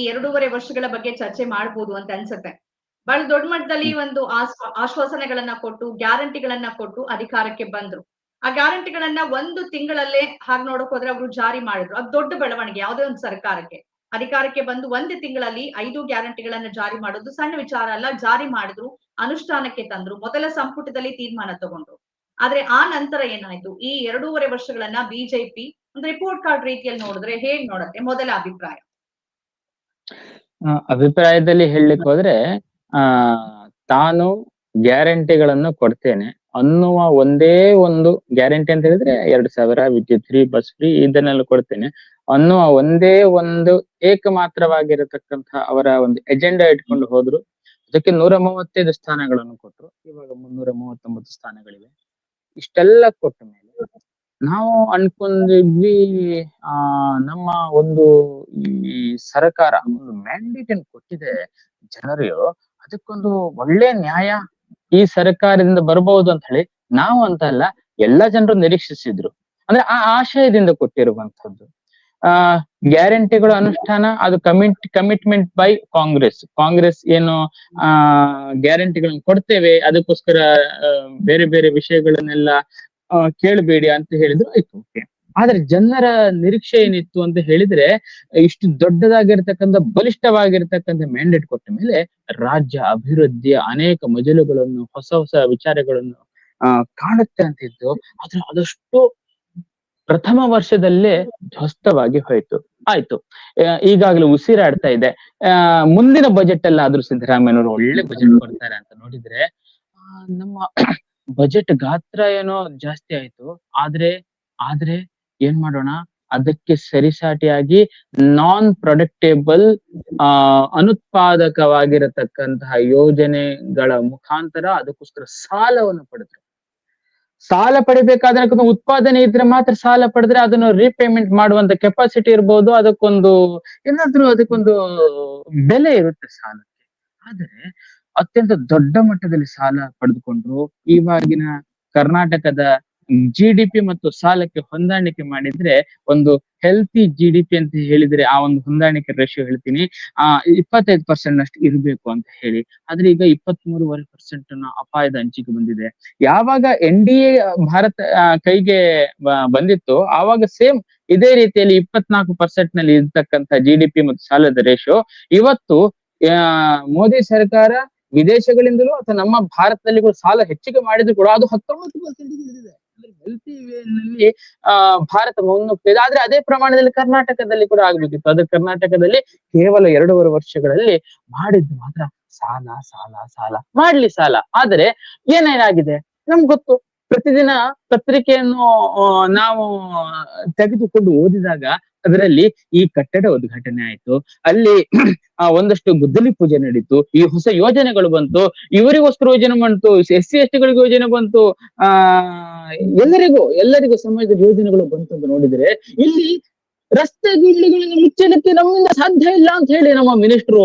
ಈ 2.5 ವರ್ಷಗಳ ಬಗ್ಗೆ ಚರ್ಚೆ ಮಾಡ್ಬೋದು ಅಂತ ಅನ್ಸುತ್ತೆ. ಬಹಳ ದೊಡ್ಡ ಮಟ್ಟದಲ್ಲಿ ಒಂದು ಆಶ್ವಾಸನೆಗಳನ್ನ ಕೊಟ್ಟು, ಗ್ಯಾರಂಟಿಗಳನ್ನ ಕೊಟ್ಟು ಅಧಿಕಾರಕ್ಕೆ ಬಂದ್ರು. ಆ ಗ್ಯಾರಂಟಿಗಳನ್ನ 1 ತಿಂಗಳಲ್ಲೇ ಹಾಗ್ ನೋಡಕ್ ಹೋದ್ರೆ ಅವರು ಜಾರಿ ಮಾಡಿದ್ರು. ಅದು ದೊಡ್ಡ ಬೆಳವಣಿಗೆ ಯಾವುದೇ ಒಂದು ಸರ್ಕಾರಕ್ಕೆ. ಅಧಿಕಾರಕ್ಕೆ ಬಂದು 1 ತಿಂಗಳಲ್ಲಿ 5 ಗ್ಯಾರಂಟಿಗಳನ್ನ ಜಾರಿ ಮಾಡೋದು ಸಣ್ಣ ವಿಚಾರ ಅಲ್ಲ. ಜಾರಿ ಮಾಡಿದ್ರು, ಅನುಷ್ಠಾನಕ್ಕೆ ತಂದ್ರು, ಮೊದಲ ಸಂಪುಟದಲ್ಲಿ ತೀರ್ಮಾನ ತಗೊಂಡ್ರು. ಆದ್ರೆ ಆ ನಂತರ ಏನಾಯ್ತು? ಈ 2.5 ವರ್ಷಗಳನ್ನ ಬಿಜೆಪಿ ಒಂದು ರಿಪೋರ್ಟ್ ಕಾರ್ಡ್ ರೀತಿಯಲ್ಲಿ ನೋಡಿದ್ರೆ ಹೇಗ್ ನೋಡತ್ತೆ? ಮೊದಲ ಅಭಿಪ್ರಾಯ. ಅಭಿಪ್ರಾಯದಲ್ಲಿ ಹೇಳಲಿಕ್ಕೆ ಹೋದ್ರೆ ಆ ತಾನು ಗ್ಯಾರಂಟಿಗಳನ್ನು ಕೊಡ್ತೇನೆ ಅನ್ನುವ ಒಂದೇ ಒಂದು ಗ್ಯಾರಂಟಿ ಅಂತ ಹೇಳಿದ್ರೆ 2,000 ವಿದ್ಯುತ್ ಫ್ರೀ, ಬಸ್ ಫ್ರೀ ಇದನ್ನೆಲ್ಲ ಕೊಡ್ತೇನೆ ಅನ್ನುವ ಒಂದೇ ಒಂದು ಏಕಮಾತ್ರವಾಗಿರತಕ್ಕಂಥ ಅವರ ಒಂದು ಎಜೆಂಡಾ ಇಟ್ಕೊಂಡು ಹೋದ್ರು. ಅದಕ್ಕೆ 135 ಸ್ಥಾನಗಳನ್ನು ಕೊಟ್ರು. ಇವಾಗ 339 ಸ್ಥಾನಗಳಿವೆ. ಇಷ್ಟೆಲ್ಲ ಕೊಟ್ಟ ಮೇಲೆ ನಾವು ಅನ್ಕೊಂಡಿದ್ವಿ ನಮ್ಮ ಒಂದು ಈ ಸರ್ಕಾರ ಒಂದು ಮ್ಯಾಂಡೇಟ್ ಅನ್ನು ಕೊಟ್ಟಿದೆ ಜನರು, ಅದಕ್ಕೊಂದು ಒಳ್ಳೆ ನ್ಯಾಯ ಈ ಸರ್ಕಾರದಿಂದ ಬರಬಹುದು ಅಂತ ಹೇಳಿ ನಾವು ಅಂತ ಅಲ್ಲ ಎಲ್ಲಾ ಜನರು ನಿರೀಕ್ಷಿಸಿದ್ರು. ಅಂದ್ರೆ ಆ ಆಶಯದಿಂದ ಕೊಟ್ಟಿರುವಂತದ್ದು. ಗ್ಯಾರಂಟಿಗಳು ಅನುಷ್ಠಾನ ಅದು ಕಮಿಟ್ಮೆಂಟ್ ಬೈ ಕಾಂಗ್ರೆಸ್ ಏನು ಗ್ಯಾರಂಟಿಗಳನ್ನ ಕೊಡ್ತೇವೆ, ಅದಕ್ಕೋಸ್ಕರ ಬೇರೆ ಬೇರೆ ವಿಷಯಗಳನ್ನೆಲ್ಲ ಕೇಳಬೇಡಿ ಅಂತ ಹೇಳಿದ್ರು. ಆಯ್ತು, ಓಕೆ. ಆದ್ರೆ ಜನರ ನಿರೀಕ್ಷೆ ಏನಿತ್ತು ಅಂತ ಹೇಳಿದ್ರೆ, ಇಷ್ಟು ದೊಡ್ಡದಾಗಿರ್ತಕ್ಕಂಥ ಬಲಿಷ್ಠವಾಗಿರ್ತಕ್ಕಂಥ ಮ್ಯಾಂಡೇಟ್ ಕೊಟ್ಟ ಮೇಲೆ ರಾಜ್ಯ ಅಭಿವೃದ್ಧಿಯ ಅನೇಕ ಮಜಲುಗಳನ್ನು, ಹೊಸ ಹೊಸ ವಿಚಾರಗಳನ್ನು ಕಾಣುತ್ತೆ ಅಂತಿದ್ದು. ಆದ್ರೆ ಅದಷ್ಟು ಪ್ರಥಮ ವರ್ಷದಲ್ಲೇ ಧ್ವಸ್ತವಾಗಿ ಹೋಯ್ತು. ಆಯ್ತು, ಈಗಾಗಲೇ ಉಸಿರಾಡ್ತಾ ಇದೆ. ಮುಂದಿನ ಬಜೆಟ್ ಅಲ್ಲ ಆದ್ರೂ ಸಿದ್ದರಾಮಯ್ಯನವರು ಒಳ್ಳೆ ಬಜೆಟ್ ಕೊಡ್ತಾರೆ ಅಂತ ನೋಡಿದ್ರೆ ನಮ್ಮ ಬಜೆಟ್ ಗಾತ್ರ ಏನೋ ಜಾಸ್ತಿ ಆಯ್ತು. ಆದ್ರೆ ಏನ್ ಮಾಡೋಣ, ಅದಕ್ಕೆ ಸರಿಸಾಟಿಯಾಗಿ ನಾನ್ ಪ್ರೊಡಕ್ಟೇಬಲ್ ಅನುತ್ಪಾದಕವಾಗಿರತಕ್ಕಂತಹ ಯೋಜನೆಗಳ ಮುಖಾಂತರ ಅದಕ್ಕೋಸ್ಕರ ಸಾಲವನ್ನು ಪಡೆದ್ರು. ಸಾಲ ಪಡಿಬೇಕಾದ್ರೆ ಉತ್ಪಾದನೆ ಇದ್ರೆ ಮಾತ್ರ ಸಾಲ ಪಡೆದ್ರೆ ಅದನ್ನು ರೀಪೇಮೆಂಟ್ ಮಾಡುವಂತ ಕೆಪಾಸಿಟಿ ಇರ್ಬೋದು, ಅದಕ್ಕೊಂದು ಬೆಲೆ ಇರುತ್ತೆ ಸಾಲಕ್ಕೆ. ಆದ್ರೆ ಅತ್ಯಂತ ದೊಡ್ಡ ಮಟ್ಟದಲ್ಲಿ ಸಾಲ ಪಡೆದುಕೊಂಡ್ರು. ಇವಾಗಿನ ಕರ್ನಾಟಕದ GDP ಮತ್ತು ಸಾಲಕ್ಕೆ ಹೊಂದಾಣಿಕೆ ಮಾಡಿದ್ರೆ, ಒಂದು ಹೆಲ್ತಿ GDP ಅಂತ ಹೇಳಿದ್ರೆ ಆ ಒಂದು ಹೊಂದಾಣಿಕೆ ರೇಷಿಯೋ ಹೇಳ್ತೀನಿ 25% ಅಷ್ಟು ಇರಬೇಕು ಅಂತ ಹೇಳಿ. ಆದ್ರೆ ಈಗ 23.5% ಅಪಾಯದ ಅಂಚಿಗೆ ಬಂದಿದೆ. ಯಾವಾಗ NDA ಭಾರತ ಕೈಗೆ ಬಂದಿತ್ತು ಆವಾಗ ಸೇಮ್ ಇದೇ ರೀತಿಯಲ್ಲಿ 24% ನಲ್ಲಿ ಇರ್ತಕ್ಕಂಥ GDP ಮತ್ತು ಸಾಲದ ರೇಷಿಯೋ ಇವತ್ತು ಮೋದಿ ಸರ್ಕಾರ ವಿದೇಶಗಳಿಂದಲೂ ಅಥವಾ ನಮ್ಮ ಭಾರತದಲ್ಲಿ ಕೂಡ ಸಾಲ ಹೆಚ್ಚಿಗೆ ಮಾಡಿದ್ರು ಕೂಡ ಅದು 19% ಇಳಿದಿದೆ. ಹೆಲ್ತಿ ವೇನಲ್ಲಿ ಭಾರತ ಮುನ್ನುಗ್ತಿದೆ. ಆದ್ರೆ ಅದೇ ಪ್ರಮಾಣದಲ್ಲಿ ಕರ್ನಾಟಕದಲ್ಲಿ ಕೂಡ ಆಗ್ಬೇಕಿತ್ತು. ಅದ್ರ ಕರ್ನಾಟಕದಲ್ಲಿ ಕೇವಲ 2.5 ವರ್ಷಗಳಲ್ಲಿ ಮಾಡಿದ್ದು ಮಾತ್ರ ಸಾಲ ಮಾಡ್ಲಿ ಸಾಲ. ಆದ್ರೆ ಏನೇನಾಗಿದೆ ನಮ್ಗೆ ಗೊತ್ತು. ಪ್ರತಿದಿನ ಪತ್ರಿಕೆಯನ್ನು ನಾವು ತೆಗೆದುಕೊಂಡು ಓದಿದಾಗ ಅದರಲ್ಲಿ ಈ ಕಟ್ಟಡ ಉದ್ಘಾಟನೆ ಆಯ್ತು, ಅಲ್ಲಿ ಒಂದಷ್ಟು ಗುದ್ದಲಿ ಪೂಜೆ ನಡೀತು, ಈ ಹೊಸ ಯೋಜನೆಗಳು ಬಂತು, ಇವರಿಗೋಸ್ಕರ ಯೋಜನೆ ಬಂತು, SC ST ಗಳಿಗೆ ಯೋಜನೆ ಬಂತು, ಎಲ್ಲರಿಗೂ ಸಮಾಜದ ಯೋಜನೆಗಳು ಬಂತು ಅಂತ ನೋಡಿದ್ರೆ, ಇಲ್ಲಿ ರಸ್ತೆ ಗುಂಡಿಗಳನ್ನು ಮುಚ್ಚಲಿಕ್ಕೆ ನಮ್ಮಿಂದ ಸಾಧ್ಯ ಇಲ್ಲ ಅಂತ ಹೇಳಿ ನಮ್ಮ ಮಿನಿಸ್ಟ್ರು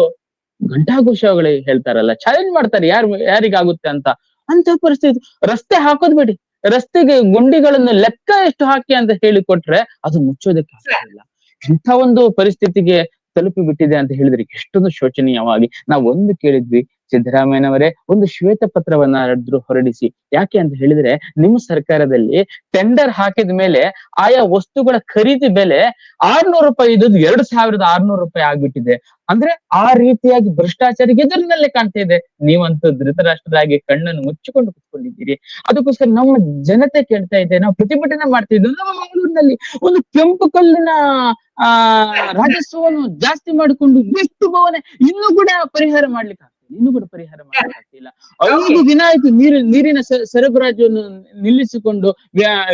ಘಂಟಾಘೋಷಗಳಿಗೆ ಹೇಳ್ತಾರಲ್ಲ, ಚಾಲೆಂಜ್ ಮಾಡ್ತಾರೆ ಯಾರಿಗಾಗುತ್ತೆ ಅಂತ ಪರಿಸ್ಥಿತಿ. ರಸ್ತೆ ಹಾಕೋದ್ ಬಿಡಿ, ರಸ್ತೆಗೆ ಗುಂಡಿಗಳನ್ನು ಲೆಕ್ಕ ಎಷ್ಟು ಹಾಕಿ ಅಂತ ಹೇಳಿ ಕೊಟ್ರೆ ಅದು ಮುಚ್ಚೋದಕ್ಕೆ ಆಗ್ತಿಲ್ಲ. ಇಂಥ ಒಂದು ಪರಿಸ್ಥಿತಿಗೆ ತಲುಪಿ ಬಿಟ್ಟಿದೆ ಅಂತ ಹೇಳಿದ್ರೆ ಎಷ್ಟೊಂದು ಶೋಚನೀಯವಾಗಿ ನಾವು ಒಂದು ಕೇಳಿದ್ವಿ, ಸಿದ್ದರಾಮಯ್ಯನವರೇ ಒಂದು ಶ್ವೇತ ಪತ್ರವನ್ನಾದ್ರೂ ಹೊರಡಿಸಿ. ಯಾಕೆ ಅಂತ ಹೇಳಿದ್ರೆ ನಿಮ್ಮ ಸರ್ಕಾರದಲ್ಲಿ ಟೆಂಡರ್ ಹಾಕಿದ ಮೇಲೆ ಆಯಾ ವಸ್ತುಗಳ ಖರೀದಿ ಬೆಲೆ 600 ರೂಪಾಯಿ ಇದ್ದದ್ದು 2,600 ರೂಪಾಯಿ ಆಗ್ಬಿಟ್ಟಿದೆ. ಅಂದ್ರೆ ಆ ರೀತಿಯಾಗಿ ಭ್ರಷ್ಟಾಚಾರ ಎದುರಿನಲ್ಲೇ ಕಾಣ್ತಾ ಇದೆ. ನೀವಂತೂ ಧೃತರಾಷ್ಟ್ರರಾಗಿ ಕಣ್ಣನ್ನು ಮುಚ್ಚಿಕೊಂಡು ಕುತ್ಕೊಂಡಿದ್ದೀರಿ. ಅದಕ್ಕೋಸ್ಕರ ನಮ್ಮ ಜನತೆ ಕೇಳ್ತಾ ಇದೆ, ನಾವು ಪ್ರತಿಭಟನೆ ಮಾಡ್ತಿದ್ವಿ. ನಮ್ಮ ಮಂಗಳೂರಿನಲ್ಲಿ ಒಂದು ಕೆಂಪು ಕಲ್ಲಿನ ರಾಜಸ್ವವನ್ನು ಜಾಸ್ತಿ ಮಾಡಿಕೊಂಡು ಎಷ್ಟು ಭವನ ಇನ್ನೂ ಕೂಡ ಪರಿಹಾರ ಮಾಡ್ಲಿಕ್ಕೆ ಆಗ್ತಿಲ್ಲ. 5 ದಿನ ಆಯ್ತು ನೀರಿನ ಸರಬರಾಜನ್ನು ನಿಲ್ಲಿಸಿಕೊಂಡು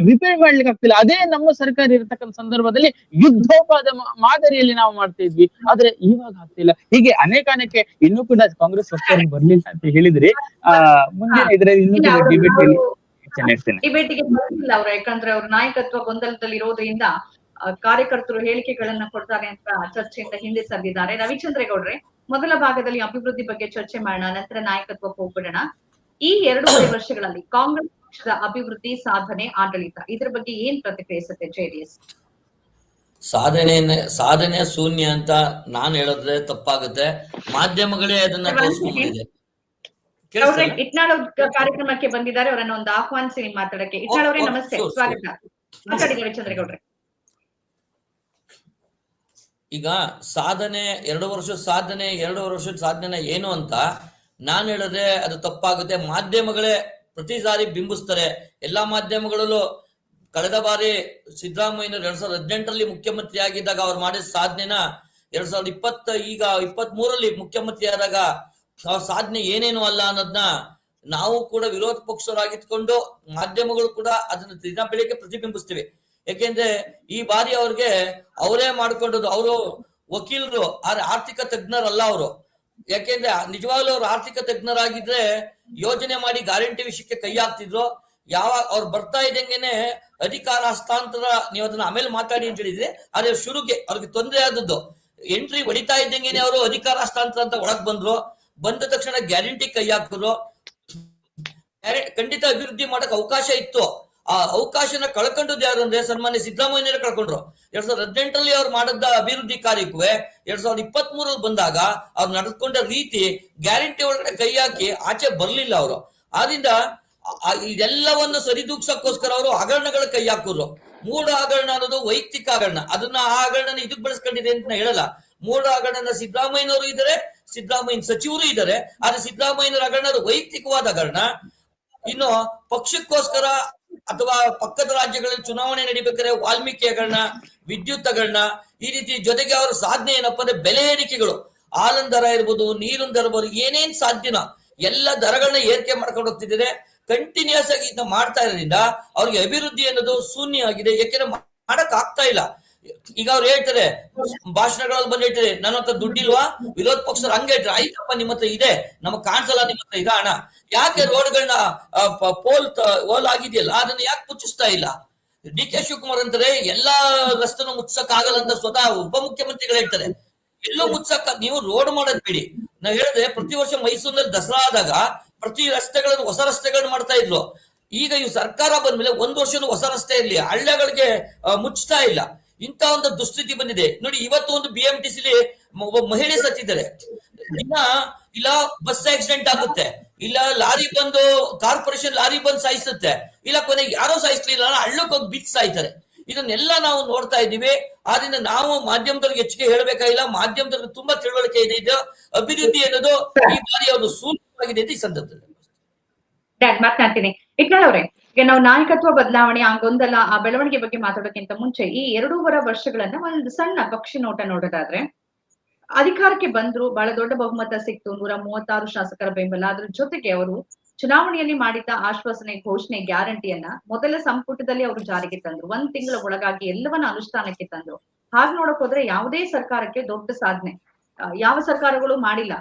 ರಿಪೇರಿ ಮಾಡ್ಲಿಕ್ಕೆ ಆಗ್ತಿಲ್ಲ. ಅದೇ ನಮ್ಮ ಸರ್ಕಾರ ಇರತಕ್ಕಂಥ ಸಂದರ್ಭದಲ್ಲಿ ಯುದ್ಧೋಪಾದ ಮಾದರಿಯಲ್ಲಿ ನಾವು ಮಾಡ್ತಾ ಇದ್ವಿ, ಆದ್ರೆ ಇವಾಗ ಆಗ್ತಿಲ್ಲ. ಹೀಗೆ ಅನೇಕ ಇನ್ನೂ ಕೂಡ ಕಾಂಗ್ರೆಸ್ ಸರ್ಕಾರ ಬರ್ಲಿಲ್ಲ ಅಂತ ಹೇಳಿದ್ರೆ ಮುಂದಿನ ಇದರಲ್ಲಿ ಇನ್ನೂ ಡಿಬೇಟಿಗೆ ಬರ್ಲಿಲ್ಲ ಅವ್ರು. ಯಾಕಂದ್ರೆ ಅವ್ರ ನಾಯಕತ್ವ ಗೊಂದಲದಲ್ಲಿ ಇರೋದ್ರಿಂದ ಕಾರ್ಯಕರ್ತರು ಹೇಳಿಕೆಗಳನ್ನ ಕೊಡ್ತಾರೆ ಅಂತ ಚರ್ಚೆಯಿಂದ ಹಿಂದೆ ಸರಿದಿದ್ದಾರೆ. ರವಿಚಂದ್ರೇಗೌಡ್ರೆ, ಮೊದಲ ಭಾಗದಲ್ಲಿ ಅಭಿವೃದ್ಧಿ ಬಗ್ಗೆ ಚರ್ಚೆ ಮಾಡೋಣ, ನಂತರ ನಾಯಕತ್ವಕ್ಕೆ ಹೋಗ್ಬಿಡೋಣ. ಈ 2.5 ವರ್ಷಗಳಲ್ಲಿ ಕಾಂಗ್ರೆಸ್ ಪಕ್ಷದ ಅಭಿವೃದ್ಧಿ, ಸಾಧನೆ, ಆಡಳಿತ ಇದ್ರ ಬಗ್ಗೆ ಏನ್ ಪ್ರತಿಕ್ರಿಯಿಸುತ್ತೆ JDS? ಸಾಧನೆ ಶೂನ್ಯ ಅಂತ ನಾನು ಹೇಳಿದ್ರೆ ತಪ್ಪಾಗುತ್ತೆ. ಮಾಧ್ಯಮಗಳೇ ಅದನ್ನ ತೋರಿಸ್ಕೊಂಡ್ಬಿಟ್ಟಿದೆ. ಇಟ್ನಾಳ್ ಅವ್ರ ಕಾರ್ಯಕ್ರಮಕ್ಕೆ ಬಂದಿದ್ದಾರೆ, ಅವರನ್ನ ಒಂದು ಆಹ್ವಾನಿಸಿ ನೀವು ಮಾತಾಡಕ್ಕೆ. ಇಟ್ನಾಳ್ ಅವರೇ ನಮಸ್ತೆ, ಸ್ವಾಗತ. ಮಾತಾಡಿ ರವಿಚಂದ್ರೇಗೌಡ್ರೆ. ಈಗ ಸಾಧನೆ 2 ವರ್ಷದ ಸಾಧನೆ ಏನು ಅಂತ ನಾನು ಹೇಳಿದ್ರೆ ಅದು ತಪ್ಪಾಗುತ್ತೆ. ಮಾಧ್ಯಮಗಳೇ ಪ್ರತಿ ಸಾರಿ ಬಿಂಬಿಸ್ತಾರೆ. ಎಲ್ಲಾ ಮಾಧ್ಯಮಗಳಲ್ಲೂ ಕಳೆದ ಬಾರಿ ಸಿದ್ದರಾಮಯ್ಯನವರು 2018ರಲ್ಲಿ ಮುಖ್ಯಮಂತ್ರಿ ಆಗಿದ್ದಾಗ ಅವ್ರು ಮಾಡಿದ ಸಾಧನೆನ 2020 ಈಗ 23ರಲ್ಲಿ ಮುಖ್ಯಮಂತ್ರಿ ಆದಾಗ ಅವ್ರ ಸಾಧನೆ ಏನೇನು ಅಲ್ಲ ಅನ್ನೋದನ್ನ ನಾವು ಕೂಡ ವಿರೋಧ ಪಕ್ಷರಾಗಿದ್ಕೊಂಡು ಮಾಧ್ಯಮಗಳು ಕೂಡ ಅದನ್ನ ದಿನ ಬೆಳಿಗ್ಗೆ ಪ್ರತಿಬಿಂಬಿಸ್ತೀವಿ. ಯಾಕೆಂದ್ರೆ ಈ ಬಾರಿ ಅವ್ರಿಗೆ ಅವರೇ ಮಾಡ್ಕೊಂಡದ್ದು, ಅವರು ವಕೀಲರು ಆರ್ಥಿಕ ತಜ್ಞರಲ್ಲ ಅವರು. ಯಾಕೆಂದ್ರೆ ನಿಜವಾಗ್ಲೂ ಅವ್ರು ಆರ್ಥಿಕ ತಜ್ಞರಾಗಿದ್ರೆ ಯೋಜನೆ ಮಾಡಿ ಗ್ಯಾರಂಟಿ ವಿಷಯಕ್ಕೆ ಕೈ ಹಾಕ್ತಿದ್ರು. ಯಾವಾಗ ಅವ್ರು ಬರ್ತಾ ಇದ್ದಂಗೆನೆ ಅಧಿಕಾರ ಹಸ್ತಾಂತರ, ನೀವು ಅದನ್ನ ಆಮೇಲೆ ಮಾತಾಡಿ ಅಂತ ಹೇಳಿದ್ರೆ ಅದೇ ಶುರುಗೆ ಅವ್ರಿಗೆ ತೊಂದರೆ ಆದದ್ದು. ಎಂಟ್ರಿ ಹೊಡಿತಾ ಇದ್ದಂಗೆನೆ ಅವರು ಅಧಿಕಾರ ಹಸ್ತಾಂತರ ಅಂತ ಒಳಗ್ ಬಂದ ತಕ್ಷಣ ಗ್ಯಾರಂಟಿ ಕೈ ಹಾಕಿದ್ರು. ಖಂಡಿತ ಅಭಿವೃದ್ಧಿ ಮಾಡಕ್ ಅವಕಾಶ ಇತ್ತು. ಆ ಅವಕಾಶನ ಕಳ್ಕೊಂಡದ್ದು ಯಾರು ಅಂದ್ರೆ ಸನ್ಮಾನ್ಯ ಸಿದ್ದರಾಮಯ್ಯನವರೇ ಕಳ್ಕೊಂಡ್ರು. 2018ರಲ್ಲಿ ಅವ್ರು ಮಾಡಿದ ಅಭಿವೃದ್ಧಿ ಕಾರ್ಯಕ್ಕೂ 2023ರಲ್ಲಿ ಬಂದಾಗ ಅವ್ರು ನಡೆದುಕೊಂಡ ರೀತಿ ಗ್ಯಾರಂಟಿ ಒಳಗಡೆ ಕೈ ಹಾಕಿ ಆಚೆ ಬರ್ಲಿಲ್ಲ ಅವರು. ಆದ್ರಿಂದ ಇದೆಲ್ಲವನ್ನು ಸರಿದೂಗ್ಸಕ್ಕೋಸ್ಕರ ಅವರು ಹಗರಣಗಳ ಕೈ ಹಾಕಿದ್ರು. ಮೂಢ ಹಗರಣ ಅನ್ನೋದು ವೈಯಕ್ತಿಕ ಹಗರಣ, ಅದನ್ನ ಆ ಹಗರಣ ಇದಕ್ ಬಳಸ್ಕೊಂಡಿದೆ ಅಂತ ನಾ ಹೇಳಲ್ಲ. ಮೂಢ ಹಗರಣ ಸಿದ್ದರಾಮಯ್ಯನವರು ಇದ್ದಾರೆ, ಸಿದ್ದರಾಮಯ್ಯ ಸಚಿವರು ಇದ್ದಾರೆ. ಆದ್ರೆ ಸಿದ್ದರಾಮಯ್ಯನವರ ಹಗರಣ ಅದು ವೈಯಕ್ತಿಕವಾದ ಹಗರಣ. ಇನ್ನು ಪಕ್ಷಕ್ಕೋಸ್ಕರ ಅಥವಾ ಪಕ್ಕದ ರಾಜ್ಯಗಳಲ್ಲಿ ಚುನಾವಣೆ ನಡಿಬೇಕಾದ್ರೆ ವಾಲ್ಮೀಕಿ ಹಗರಣ, ವಿದ್ಯುತ್ ಹಗರಣ, ಈ ರೀತಿ ಜೊತೆಗೆ ಅವರ ಸಾಧನೆ ಏನಪ್ಪಾ ಅಂದ್ರೆ ಬೆಲೆ ಏರಿಕೆಗಳು, ಹಾಲಿನ ದರ ಇರ್ಬೋದು, ನೀರಿನ ದರ ಇರ್ಬೋದು, ಏನೇನ್ ಸಾಧ್ಯನ ಎಲ್ಲ ದರಗಳನ್ನ ಏರಿಕೆ ಮಾಡ್ಕೊಂಡು ಹೋಗ್ತಿದ್ದಾರೆ. ಕಂಟಿನ್ಯೂಸ್ ಆಗಿ ಇದನ್ನ ಮಾಡ್ತಾ ಇರೋದ್ರಿಂದ ಅವ್ರಿಗೆ ಅಭಿವೃದ್ಧಿ ಅನ್ನೋದು ಶೂನ್ಯ ಆಗಿದೆ. ಯಾಕೆಂದ್ರೆ ಮಾಡಕ್ ಆಗ್ತಾ ಇಲ್ಲ. ಈಗ ಅವ್ರು ಹೇಳ್ತಾರೆ ಭಾಷಣಗಳಲ್ಲಿ ಬಂದು ಹೇಳ್ತಾರೆ ನನ್ನ ಹತ್ರ ದುಡ್ಡಿಲ್ವಾ, ವಿರೋಧ ಪಕ್ಷರು ಹಂಗೆ ಹೇಳ್ತಾರೆ. ಆಯ್ತಪ್ಪ ನಿಮ್ಮ ಹತ್ರ ಇದೆ, ನಮಗ್ ಕಾಣಿಸಲ್ಲ ನಿಮ್ಮ ಹತ್ರ ಇದೆ ಹಣ. ಯಾಕೆ ರೋಡ್ಗಳನ್ನ ಹೋಲ್ ಆಗಿದೆಯಲ್ಲ ಅದನ್ನ ಯಾಕೆ ಮುಚ್ಚಿಸ್ತಾ ಇಲ್ಲ? ಡಿ ಕೆ ಶಿವಕುಮಾರ್ ಅಂತಾರೆ ಎಲ್ಲಾ ರಸ್ತೆನೂ ಮುಚ್ಚಕ್ ಆಗಲ್ಲ ಅಂತ ಸ್ವತಃ ಉಪಮುಖ್ಯಮಂತ್ರಿಗಳು ಹೇಳ್ತಾರೆ. ಎಲ್ಲೋ ಮುಚ್ಚಕ್ಕ ನೀವು ರೋಡ್ ಮಾಡೋದ್ ಬಿಡಿ. ನಾವ್ ಹೇಳಿದ್ರೆ ಪ್ರತಿ ವರ್ಷ ಮೈಸೂರಿನಲ್ಲಿ ದಸರಾ ಆದಾಗ ಪ್ರತಿ ರಸ್ತೆಗಳನ್ನು ಹೊಸ ರಸ್ತೆಗಳನ್ನ ಮಾಡ್ತಾ ಇದ್ರು. ಈಗ ಈ ಸರ್ಕಾರ ಬಂದ್ಮೇಲೆ 1 ವರ್ಷನೂ ಹೊಸ ರಸ್ತೆ ಇರ್ಲಿ, ಹಳ್ಳಿಗಳಿಗೆ ಮುಚ್ತಾ ಇಲ್ಲ. ಇಂತ ಒಂದು ದುಸ್ಥಿತಿ ಬಂದಿದೆ ನೋಡಿ. ಇವತ್ತು ಒಂದು BMTCಲಿ ಒಬ್ಬ ಮಹಿಳೆ ಸತ್ತಿದ್ದಾರೆ. ದಿನ ಇಲ್ಲ ಬಸ್ ಆಕ್ಸಿಡೆಂಟ್ ಆಗುತ್ತೆ, ಇಲ್ಲ ಲಾರಿ ಬಂದು ಕಾರ್ಪೊರೇಷನ್ ಲಾರಿ ಬಂದು ಸಾಯಿಸುತ್ತೆ, ಇಲ್ಲ ಕೊನೆಗೆ ಯಾರೋ ಸಾಯಿಸ್ಲಿಲ್ಲ ಹಳ್ಳಕ್ಕೆ ಹೋಗಿ ಬಿದ್ದು ಸಾಯ್ತಾರೆ. ಇದನ್ನೆಲ್ಲ ನಾವು ನೋಡ್ತಾ ಇದ್ದೀವಿ. ಆದ್ರಿಂದ ನಾವು ಮಾಧ್ಯಮದವ್ರಿಗೆ ಹೆಚ್ಚಿಗೆ ಹೇಳ್ಬೇಕಾಗಿಲ್ಲ. ಮಾಧ್ಯಮದವ್ರಿಗೆ ತುಂಬಾ ತಿಳುವಳಿಕೆ ಇದೆ. ಇದು ಅಭಿವೃದ್ಧಿ ಅನ್ನೋದು ಈ ಬಾರಿ ಅವರು ಶೂನ್ಯವಾಗಿದೆ ಈ ಸಂದರ್ಭದಲ್ಲಿ ಮಾತನಾಡ್ತೀನಿ. ಇಟ್ನಾಳ್ ಅವ್ರೆ, ಈಗ ನಾವು ನಾಯಕತ್ವ ಬದಲಾವಣೆ ಆ ಗೊಂದಲ ಆ ಬೆಳವಣಿಗೆ ಬಗ್ಗೆ ಮಾತಾಡೋಕ್ಕಿಂತ ಮುಂಚೆ ಈ 2.5 ವರ್ಷಗಳನ್ನ ಒಂದು ಸಣ್ಣ ಪಕ್ಷಿ ನೋಟ ನೋಡೋದಾದ್ರೆ, ಅಧಿಕಾರಕ್ಕೆ ಬಂದ್ರು, ಬಹಳ ದೊಡ್ಡ ಬಹುಮತ ಸಿಕ್ತು, 136 ಶಾಸಕರ ಬೆಂಬಲ. ಅದ್ರ ಜೊತೆಗೆ ಅವರು ಚುನಾವಣೆಯಲ್ಲಿ ಮಾಡಿದ ಆಶ್ವಾಸನೆ, ಘೋಷಣೆ, ಗ್ಯಾರಂಟಿಯನ್ನ ಮೊದಲ ಸಂಪುಟದಲ್ಲಿ ಅವರು ಜಾರಿಗೆ ತಂದ್ರು. 1 ತಿಂಗಳ ಒಳಗಾಗಿ ಎಲ್ಲವನ್ನ ಅನುಷ್ಠಾನಕ್ಕೆ ತಂದ್ರು. ಹಾಗೆ ನೋಡಕ್ ಹೋದ್ರೆ ಯಾವುದೇ ಸರ್ಕಾರಕ್ಕೆ ದೊಡ್ಡ ಸಾಧನೆ ಯಾವ ಸರ್ಕಾರಗಳು ಮಾಡಿಲ್ಲ.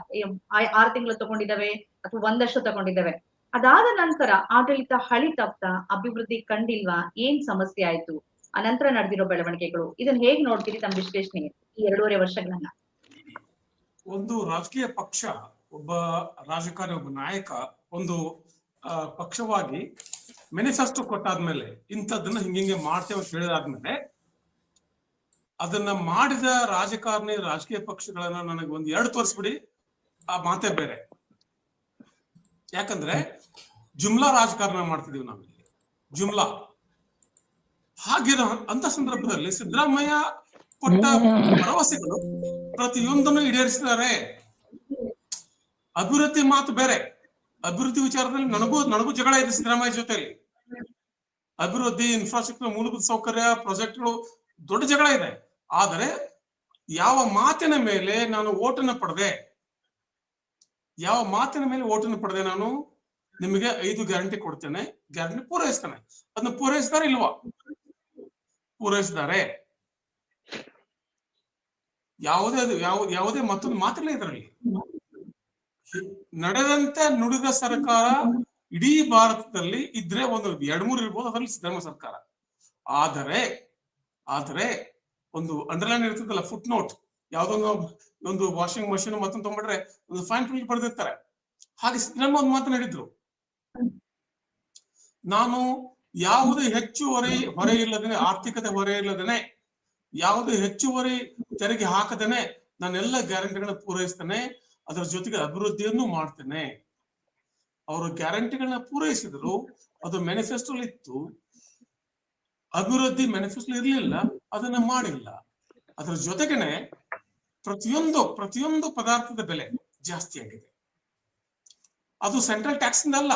6 ತಿಂಗಳು ತಗೊಂಡಿದ್ದಾವೆ ಅಥವಾ 1 ವರ್ಷ ತಗೊಂಡಿದ್ದಾವೆ. ಅದಾದ ನಂತರ ಆಡಳಿತ ಹಳಿ ತಪ್ಪ, ಅಭಿವೃದ್ಧಿ ಕಂಡಿಲ್ವಾ, ಏನ್ ಸಮಸ್ಯೆ ಆಯ್ತು, ಅನಂತರ ನಡೆದಿರೋ ಬೆಳವಣಿಗೆಗಳು, ಇದನ್ನ ಹೇಗ್ ನೋಡ್ತೀರಿ ತಮ್ಮ ವಿಶ್ಲೇಷಣೆ ಈ 2.5 ವರ್ಷಗಳನ್ನ? ಒಂದು ರಾಜಕೀಯ ಪಕ್ಷ, ಒಬ್ಬ ರಾಜಕಾರಣಿ, ಒಬ್ಬ ನಾಯಕ ಒಂದು ಪಕ್ಷವಾಗಿ ಮ್ಯಾನಿಫೆಸ್ಟೋ ಕೊಟ್ಟಾದ್ಮೇಲೆ ಇಂಥದ್ದನ್ನ ಹಿಂಗೆ ಮಾಡ್ತೇವೆ ಅಂತ ಹೇಳಿದಾದ್ಮೇಲೆ ಅದನ್ನ ಮಾಡಿದ ರಾಜಕಾರಣಿ ರಾಜಕೀಯ ಪಕ್ಷಗಳನ್ನ ನನಗೆ 1-2 ತೋರಿಸ್ಬಿಡಿ, ಆ ಮಾತೇ ಬೇರೆ. ಯಾಕಂದ್ರೆ ಜುಮ್ಲಾ ರಾಜಕಾರಣ ಮಾಡ್ತಿದೀವಿ ನಾವಿಲ್ಲಿ, ಜುಮ್ಲಾ. ಹಾಗಿರೋ ಅಂತ ಸಂದರ್ಭದಲ್ಲಿ ಸಿದ್ದರಾಮಯ್ಯ ಕೊಟ್ಟ ಭರವಸೆಗಳು ಪ್ರತಿಯೊಂದನ್ನು ಈಡೇರಿಸಿದ್ದಾರೆ. ಅಭಿವೃದ್ಧಿ ಮಾತು ಬೇರೆ. ಅಭಿವೃದ್ಧಿ ವಿಚಾರದಲ್ಲಿ ನನಗೂ ಜಗಳ ಇದೆ ಸಿದ್ದರಾಮಯ್ಯ ಜೊತೆಲಿ. ಅಭಿವೃದ್ಧಿ, ಇನ್ಫ್ರಾಸ್ಟ್ರಕ್ಚರ್, ಮೂಲಭೂತ ಸೌಕರ್ಯ, ಪ್ರಾಜೆಕ್ಟ್ಗಳು ದೊಡ್ಡ ಜಗಳ ಇದೆ. ಆದರೆ ಯಾವ ಮಾತಿನ ಮೇಲೆ ನಾನು ಓಟನ್ನು ಪಡೆದೆ, ನಾನು ನಿಮಗೆ 5 ಗ್ಯಾರಂಟಿ ಕೊಡ್ತೇನೆ, ಗ್ಯಾರಂಟಿ ಪೂರೈಸ್ತಾನೆ, ಅದನ್ನ ಪೂರೈಸಿದಾರೆ ಇಲ್ವಾ? ಪೂರೈಸಿದ್ದಾರೆ. ಯಾವುದೇ ಮತ್ತೊಂದು ಮಾತಿಲ್ಲ ಇದರಲ್ಲಿ. ನಡೆದಂತೆ ನುಡಿದ ಸರ್ಕಾರ ಇಡೀ ಭಾರತದಲ್ಲಿ ಇದ್ರೆ 1-2-3 ಇರ್ಬೋದು, ಅದರಲ್ಲಿ ಸಿದ್ದರಾಮಯ್ಯ ಸರ್ಕಾರ. ಆದರೆ ಒಂದು ಅಂಡರ್ಲೈನ್ ಇರ್ತದಲ್ಲ, ಫುಟ್ ನೋಟ್, ಒಂದು ವಾಷಿಂಗ್ ಮಷೀನ್ ಮತ್ತೊಂದು ತಗೊಂಡ್ಬಿಟ್ರೆ ಒಂದು ಫೈನ್ ಪ್ರಿಂಟ್ ಬರೆದಿರ್ತಾರೆ. ಹಾಗೆ ಸಿದ್ದರಾಮಯ್ಯ ಒಂದು ಮಾತನಾಡಿದ್ರು, ನಾನು ಯಾವುದೇ ಹೆಚ್ಚುವರಿ ಹೊರೆ ಇಲ್ಲದೇನೆ, ಆರ್ಥಿಕತೆ ಹೊರೆ ಇಲ್ಲದೇನೆ ಯಾವುದೇ ಹೆಚ್ಚುವರಿ ತೆರಿಗೆ ಹಾಕದೇನೆ ನಾನೆಲ್ಲ ಗ್ಯಾರಂಟಿಗಳನ್ನ ಪೂರೈಸ್ತೇನೆ, ಅದರ ಜೊತೆಗೆ ಅಭಿವೃದ್ಧಿಯನ್ನು ಮಾಡ್ತೇನೆ. ಅವರು ಗ್ಯಾರಂಟಿಗಳನ್ನ ಪೂರೈಸಿದ್ರು, ಅದು ಮ್ಯಾನಿಫೆಸ್ಟೋ ಇತ್ತು. ಅಭಿವೃದ್ಧಿ ಮ್ಯಾನಿಫೆಸ್ಟೋ ಇರ್ಲಿಲ್ಲ, ಅದನ್ನ ಮಾಡಿಲ್ಲ. ಅದರ ಜೊತೆಗೇನೆ ಪ್ರತಿಯೊಂದು ಪದಾರ್ಥದ ಬೆಲೆ ಜಾಸ್ತಿ ಆಗಿದೆ. ಅದು ಸೆಂಟ್ರಲ್ ಟ್ಯಾಕ್ಸ್ ಅಲ್ಲ.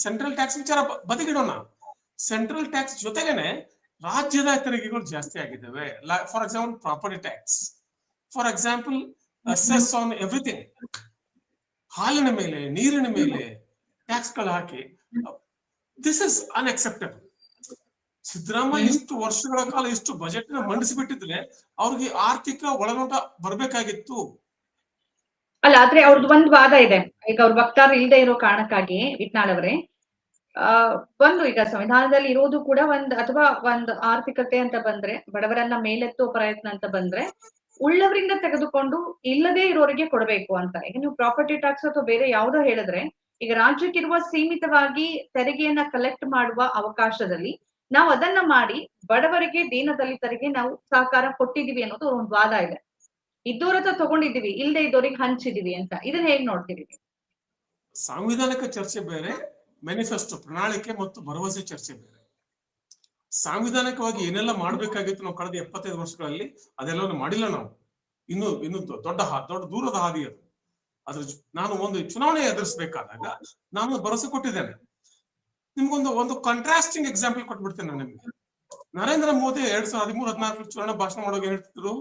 ಸೆಂಟ್ರಲ್ ಟ್ಯಾಕ್ಸ್ ವಿಚಾರ ಬದಿಗಿಡೋಣ. ಸೆಂಟ್ರಲ್ ಟ್ಯಾಕ್ಸ್ ಜೊತೆಗೇನೆ ರಾಜ್ಯದ ತೆರಿಗೆಗಳು ಜಾಸ್ತಿ ಆಗಿದ್ದಾವೆ. For example property tax, for example cess on everything. ಹಾಲಿನ ಮೇಲೆ, ನೀರಿನ ಮೇಲೆ ಟ್ಯಾಕ್ಸ್ ಗಳು ಹಾಕಿ, ದಿಸ್ ಇಸ್ ಅನ್ಅಕ್ಸೆಪ್ಟಬಲ್. ಸಿದ್ದರಾಮಯ್ಯ ಇಷ್ಟು ವರ್ಷಗಳ ಕಾಲ ಇಷ್ಟು ಬಜೆಟ್ ನ ಮಂಡಿಸಿಬಿಟ್ಟಿದ್ರೆ ಅವ್ರಿಗೆ ಆರ್ಥಿಕ ಒಳನೋಟ ಬರ್ಬೇಕಾಗಿತ್ತು. ಅಲ್ಲ, ಆದ್ರೆ ಅವ್ರದ್ದು ಒಂದು ವಾದ ಇದೆ. ಈಗ ಅವ್ರ ವಕ್ತಾರ ಇಲ್ಲದೆ ಇರೋ ಕಾರಣಕ್ಕಾಗಿ ಇಟ್ನಾಳ್ ಅವರೇ, ಈಗ ಸಂವಿಧಾನದಲ್ಲಿ ಇರೋದು ಕೂಡ ಒಂದು ಆರ್ಥಿಕತೆ ಅಂತ ಬಂದ್ರೆ, ಬಡವರನ್ನ ಮೇಲೆತ್ತೋ ಪ್ರಯತ್ನ ಅಂತ ಬಂದ್ರೆ, ಉಳ್ಳವರಿಂದ ತೆಗೆದುಕೊಂಡು ಇಲ್ಲದೆ ಇರೋರಿಗೆ ಕೊಡಬೇಕು ಅಂತ. ಈಗ ನೀವು ಪ್ರಾಪರ್ಟಿ ಟ್ಯಾಕ್ಸ್ ಅಥವಾ ಬೇರೆ ಯಾವ್ದೋ ಹೇಳಿದ್ರೆ, ಈಗ ರಾಜ್ಯಕ್ಕಿರುವ ಸೀಮಿತವಾಗಿ ತೆರಿಗೆಯನ್ನ ಕಲೆಕ್ಟ್ ಮಾಡುವ ಅವಕಾಶದಲ್ಲಿ ನಾವು ಅದನ್ನ ಮಾಡಿ ಬಡವರಿಗೆ, ದೀನದಲಿತರಿಗೆ ನಾವು ಸಹಕಾರ ಕೊಟ್ಟಿದೀವಿ ಅನ್ನೋದು ಒಂದು ವಾದ ಇದೆ. ಇದ್ದವ್ರ ಹತ್ರ ತಗೊಂಡಿದೀವಿ, ಇಲ್ಲದೆ ಇದ್ದವ್ರಿಗೆ ಹಂಚಿದೀವಿ ಅಂತ. ಇದನ್ನ ಹೇಗ್ ನೋಡ್ತೀರಿ? ಸಾಂವಿಧಾನಿಕ ಚರ್ಚೆ ಬೇರೆ, ಮ್ಯಾನಿಫೆಸ್ಟೋ ಪ್ರಣಾಳಿಕೆ ಮತ್ತು ಭರವಸೆ ಚರ್ಚೆ ಬೇರೆ. ಸಾಂವಿಧಾನಿಕವಾಗಿ ಏನೆಲ್ಲ ಮಾಡ್ಬೇಕಾಗಿತ್ತು ನಾವು ಕಳೆದ 75 ವರ್ಷಗಳಲ್ಲಿ, ಅದೆಲ್ಲವನ್ನು ಮಾಡಿಲ್ಲ ನಾವು. ಇನ್ನು ದೊಡ್ಡ ದೂರದ ಹಾದಿ ಅದು. ನಾನು ಒಂದು ಚುನಾವಣೆ ಎದುರಿಸಬೇಕಾದಾಗ ನಾನು ಭರವಸೆ ಕೊಟ್ಟಿದ್ದೇನೆ. ನಿಮ್ಗೊಂದು ಕಾಂಟ್ರಾಸ್ಟಿಂಗ್ ಎಕ್ಸಾಂಪಲ್ ಕೊಟ್ಬಿಡ್ತೇನೆ ನಾನು ನಿಮ್ಗೆ. ನರೇಂದ್ರ ಮೋದಿ 2013-14 ಚುನಾವಣಾ ಭಾಷಣ ಮಾಡೋಕೆ ಏನ್ ಹೇಳ್ತಿದ್ರು?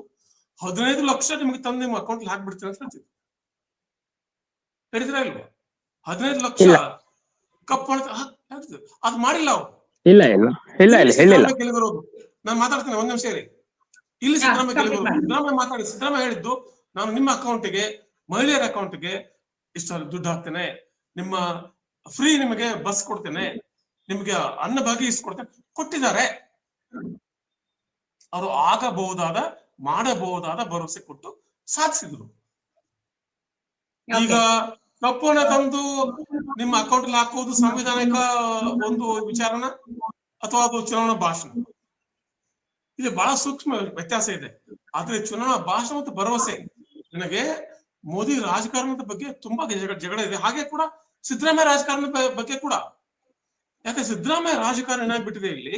15 ಲಕ್ಷ ನಿಮ್ಗೆ ತಂದು ನಿಮ್ಮ ಅಕೌಂಟ್ ಹಾಕ್ಬಿಡ್ತೀನಿ ಅಂತ ಹೇಳ್ತಿದ್ರು. ಹೇಳಿದ್ರ ಇಲ್ವಾ? 15 ಲಕ್ಷ ಕಪ್ ಅದು ಮಾಡಿಲ್ಲ ಅವ್ರು. ನಾನು ಮಾತಾಡ್ತೇನೆ, ಒಂದ್ ನಿಮಿಷ ಇರಿ. ಇಲ್ಲಿ ಸಿದ್ದರಾಮಯ್ಯ ಹೇಳಿದ್ದು, ನಾನು ನಿಮ್ಮ ಅಕೌಂಟಿಗೆ, ಮಹಿಳೆಯರ ಅಕೌಂಟ್ಗೆ ಇಷ್ಟು ದುಡ್ಡು ಹಾಕ್ತೇನೆ, ನಿಮ್ಮ ಫ್ರೀ ನಿಮಗೆ ಬಸ್ ಕೊಡ್ತೇನೆ, ನಿಮ್ಗೆ ಅನ್ನ ಭಾಗ್ಯ ಕೊಡ್ತೇನೆ. ಕೊಟ್ಟಿದ್ದಾರೆ. ಅವರು ಮಾಡಬಹುದಾದ ಭರವಸೆ ಕೊಟ್ಟು ಸಾಧಿಸಿದ್ರು. ಈಗ ಕಪ್ಪನ್ನ ತಂದು ನಿಮ್ಮ ಅಕೌಂಟ್ ಹಾಕುವುದು ಸಾಂವಿಧಾನಿಕ ಒಂದು ವಿಚಾರನ ಅಥವಾ ಅದು ಚುನಾವಣಾ ಭಾಷಣ? ಇಲ್ಲಿ ಬಹಳ ಸೂಕ್ಷ್ಮ ವ್ಯತ್ಯಾಸ ಇದೆ. ಆದ್ರೆ ಚುನಾವಣಾ ಭಾಷಣ ಮತ್ತು ಭರವಸೆ, ನನಗೆ ಮೋದಿ ರಾಜಕಾರಣದ ಬಗ್ಗೆ ತುಂಬಾ ಜಗಳ ಇದೆ. ಹಾಗೆ ಕೂಡ ಸಿದ್ದರಾಮಯ್ಯ ರಾಜಕಾರಣದ ಬಗ್ಗೆ ಕೂಡ. ಯಾಕೆ ಸಿದ್ದರಾಮಯ್ಯ ರಾಜಕಾರಣ ಏನಾಗ್ಬಿಟ್ಟಿದೆ ಇಲ್ಲಿ,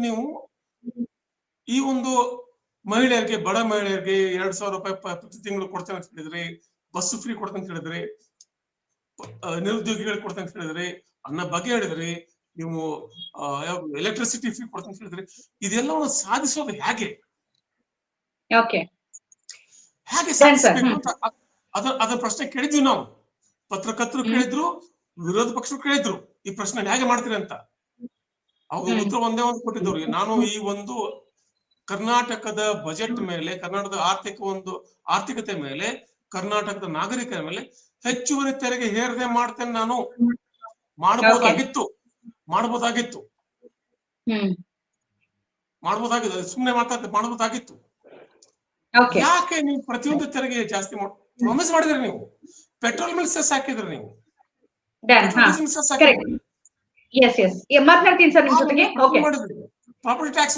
ನೀವು ಈ ಒಂದು ಮಹಿಳೆಯರಿಗೆ, ಬಡ ಮಹಿಳೆಯರಿಗೆ 2,000 ರೂಪಾಯಿ ಪ್ರತಿ ತಿಂಗಳು ಕೊಡ್ತೇನೆ ಅಂತ ಹೇಳಿದ್ರಿ, ಬಸ್ ಫ್ರೀ ಕೊಡ್ತೇನೆ ಅಂತ ಹೇಳಿದ್ರಿ, ನಿರುದ್ಯೋಗಿಗಳಿಗೆ ಕೊಡ್ತೇನೆ ಅಂತ ಹೇಳಿದ್ರಿ, ಅನ್ನ ಬಗ್ಗೆ ಹೇಳಿದ್ರಿ, ನೀವು ಎಲೆಕ್ಟ್ರಿಸಿಟಿ ಫ್ರೀ ಕೊಡ್ತೇನೆ ಅಂತ ಹೇಳಿದ್ರಿ. ಇದೆಲ್ಲವನ್ನು ಸಾಧಿಸೋದು ಹೇಗೆ ಸಾಧಿಸಬೇಕು ಅಂತ ಅದರ ಪ್ರಶ್ನೆ ಕೇಳಿದ್ವಿ ನಾವು. ಪತ್ರಕರ್ತರು ಕೇಳಿದ್ರು, ವಿರೋಧ ಪಕ್ಷರು ಕೇಳಿದ್ರು, ಈ ಪ್ರಶ್ನೆ ಹೇಗೆ ಮಾಡ್ತೀರಿ ಅಂತ. ಅವ್ರು ಉತ್ತರ ಒಂದೇ ಒಂದು ಕೊಟ್ಟಿದ್ದವ್ರು. ನಾನು ಈ ಒಂದು ಕರ್ನಾಟಕದ ಬಜೆಟ್ ಮೇಲೆ, ಕರ್ನಾಟಕದ ಆರ್ಥಿಕತೆ ಮೇಲೆ, ಕರ್ನಾಟಕದ ನಾಗರಿಕರ ಮೇಲೆ ಹೆಚ್ಚುವರಿ ತೆರಿಗೆ ಹೇರದೆ ಮಾಡ್ತೇನೆ. ನಾನು ಮಾಡಬಹುದಾಗಿತ್ತು, ಸುಮ್ನೆ ಮಾಡಬಹುದಾಗಿತ್ತು. ಯಾಕೆ ನೀವು ಪ್ರತಿಯೊಂದು ತೆರಿಗೆ ಜಾಸ್ತಿ ಪ್ರಾಮಿಸ್ ಮಾಡಿದ್ರಿ? ನೀವು ಪೆಟ್ರೋಲ್ ಮೇಲೆ ಸೆಸ್ ಹಾಕಿದ್ರಿ, ನೀವು ಪ್ರಾಪರ್ಟಿ ಟ್ಯಾಕ್ಸ್,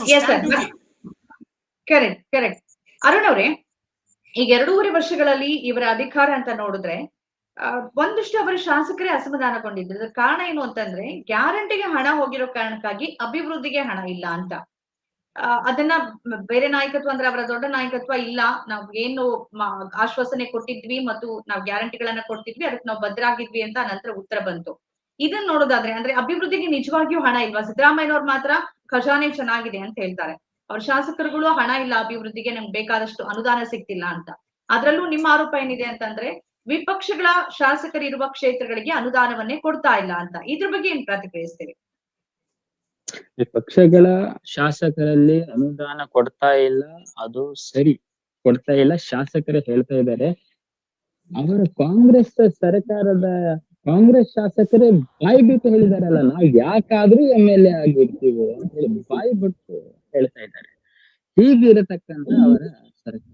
ಕರೆಕ್ಟ್. ಅರುಣ್ ಅವ್ರೆ, ಈಗ 2.5 ವರ್ಷಗಳಲ್ಲಿ ಇವರ ಅಧಿಕಾರ ಅಂತ ನೋಡಿದ್ರೆ ಒಂದಷ್ಟು ಅವರ ಶಾಸಕರೇ ಅಸಮಾಧಾನಗೊಂಡಿದ್ರು. ಕಾರಣ ಏನು ಅಂತಂದ್ರೆ, ಗ್ಯಾರಂಟಿಗೆ ಹಣ ಹೋಗಿರೋ ಕಾರಣಕ್ಕಾಗಿ ಅಭಿವೃದ್ಧಿಗೆ ಹಣ ಇಲ್ಲ ಅಂತ. ಅದನ್ನ ಬೇರೆ ನಾಯಕತ್ವ ಅಂದ್ರೆ ಅವರ ದೊಡ್ಡ ನಾಯಕತ್ವ ಇಲ್ಲ, ನಾವ್ ಏನು ಆಶ್ವಾಸನೆ ಕೊಟ್ಟಿದ್ವಿ ಮತ್ತು ನಾವು ಗ್ಯಾರಂಟಿಗಳನ್ನ ಕೊಡ್ತಿದ್ವಿ, ಅದಕ್ಕೆ ನಾವು ಬದ್ಧರಾಗಿದ್ವಿ ಅಂತ ನಂತರ ಉತ್ತರ ಬಂತು. ಇದನ್ನ ನೋಡೋದಾದ್ರೆ ಅಂದ್ರೆ ಅಭಿವೃದ್ಧಿಗೆ ನಿಜವಾಗಿಯೂ ಹಣ ಇಲ್ವಾ? ಸಿದ್ದರಾಮಯ್ಯನವ್ರು ಮಾತ್ರ ಖಜಾನೆ ಚೆನ್ನಾಗಿದೆ ಅಂತ ಹೇಳ್ತಾರೆ. ಅವ್ರ ಶಾಸಕರುಗಳು ಹಣ ಇಲ್ಲ ಅಭಿವೃದ್ಧಿಗೆ, ನಮ್ಗೆ ಬೇಕಾದಷ್ಟು ಅನುದಾನ ಸಿಗ್ತಿಲ್ಲ ಅಂತ. ಅದ್ರಲ್ಲೂ ನಿಮ್ಮ ಆರೋಪ ಏನಿದೆ ಅಂತಂದ್ರೆ, ವಿಪಕ್ಷಗಳ ಶಾಸಕರಿರುವ ಕ್ಷೇತ್ರಗಳಿಗೆ ಅನುದಾನವನ್ನೇ ಕೊಡ್ತಾ ಇಲ್ಲ ಅಂತ. ಇದ್ರ ಬಗ್ಗೆ ಏನ್ ಪ್ರತಿಕ್ರಿಯಿಸ್ತೀರಿ? ವಿಪಕ್ಷಗಳ ಶಾಸಕರಲ್ಲಿ ಅನುದಾನ ಕೊಡ್ತಾ ಇಲ್ಲ, ಅದು ಸರಿ, ಕೊಡ್ತಾ ಇಲ್ಲ. ಶಾಸಕರೇ ಹೇಳ್ತಾ ಇದ್ದಾರೆ. ಅವರ ಕಾಂಗ್ರೆಸ್ ಶಾಸಕರೇ ಬಾಯಿ ಬಿಟ್ಟು ಹೇಳಿದಾರಲ್ಲ, ನಾವು ಯಾಕಾದ್ರೂ MLA ಆಗಿರ್ತೀವಿ ಅಂತ ಹೇಳಿ ಬಾಯಿ ಬಿಟ್ಟು ಹೇಳ್ತಾ ಇದ್ದಾರೆ. ಹೀಗಿರತಕ್ಕಂತ ಅವರ ಸರ್ಕಾರ.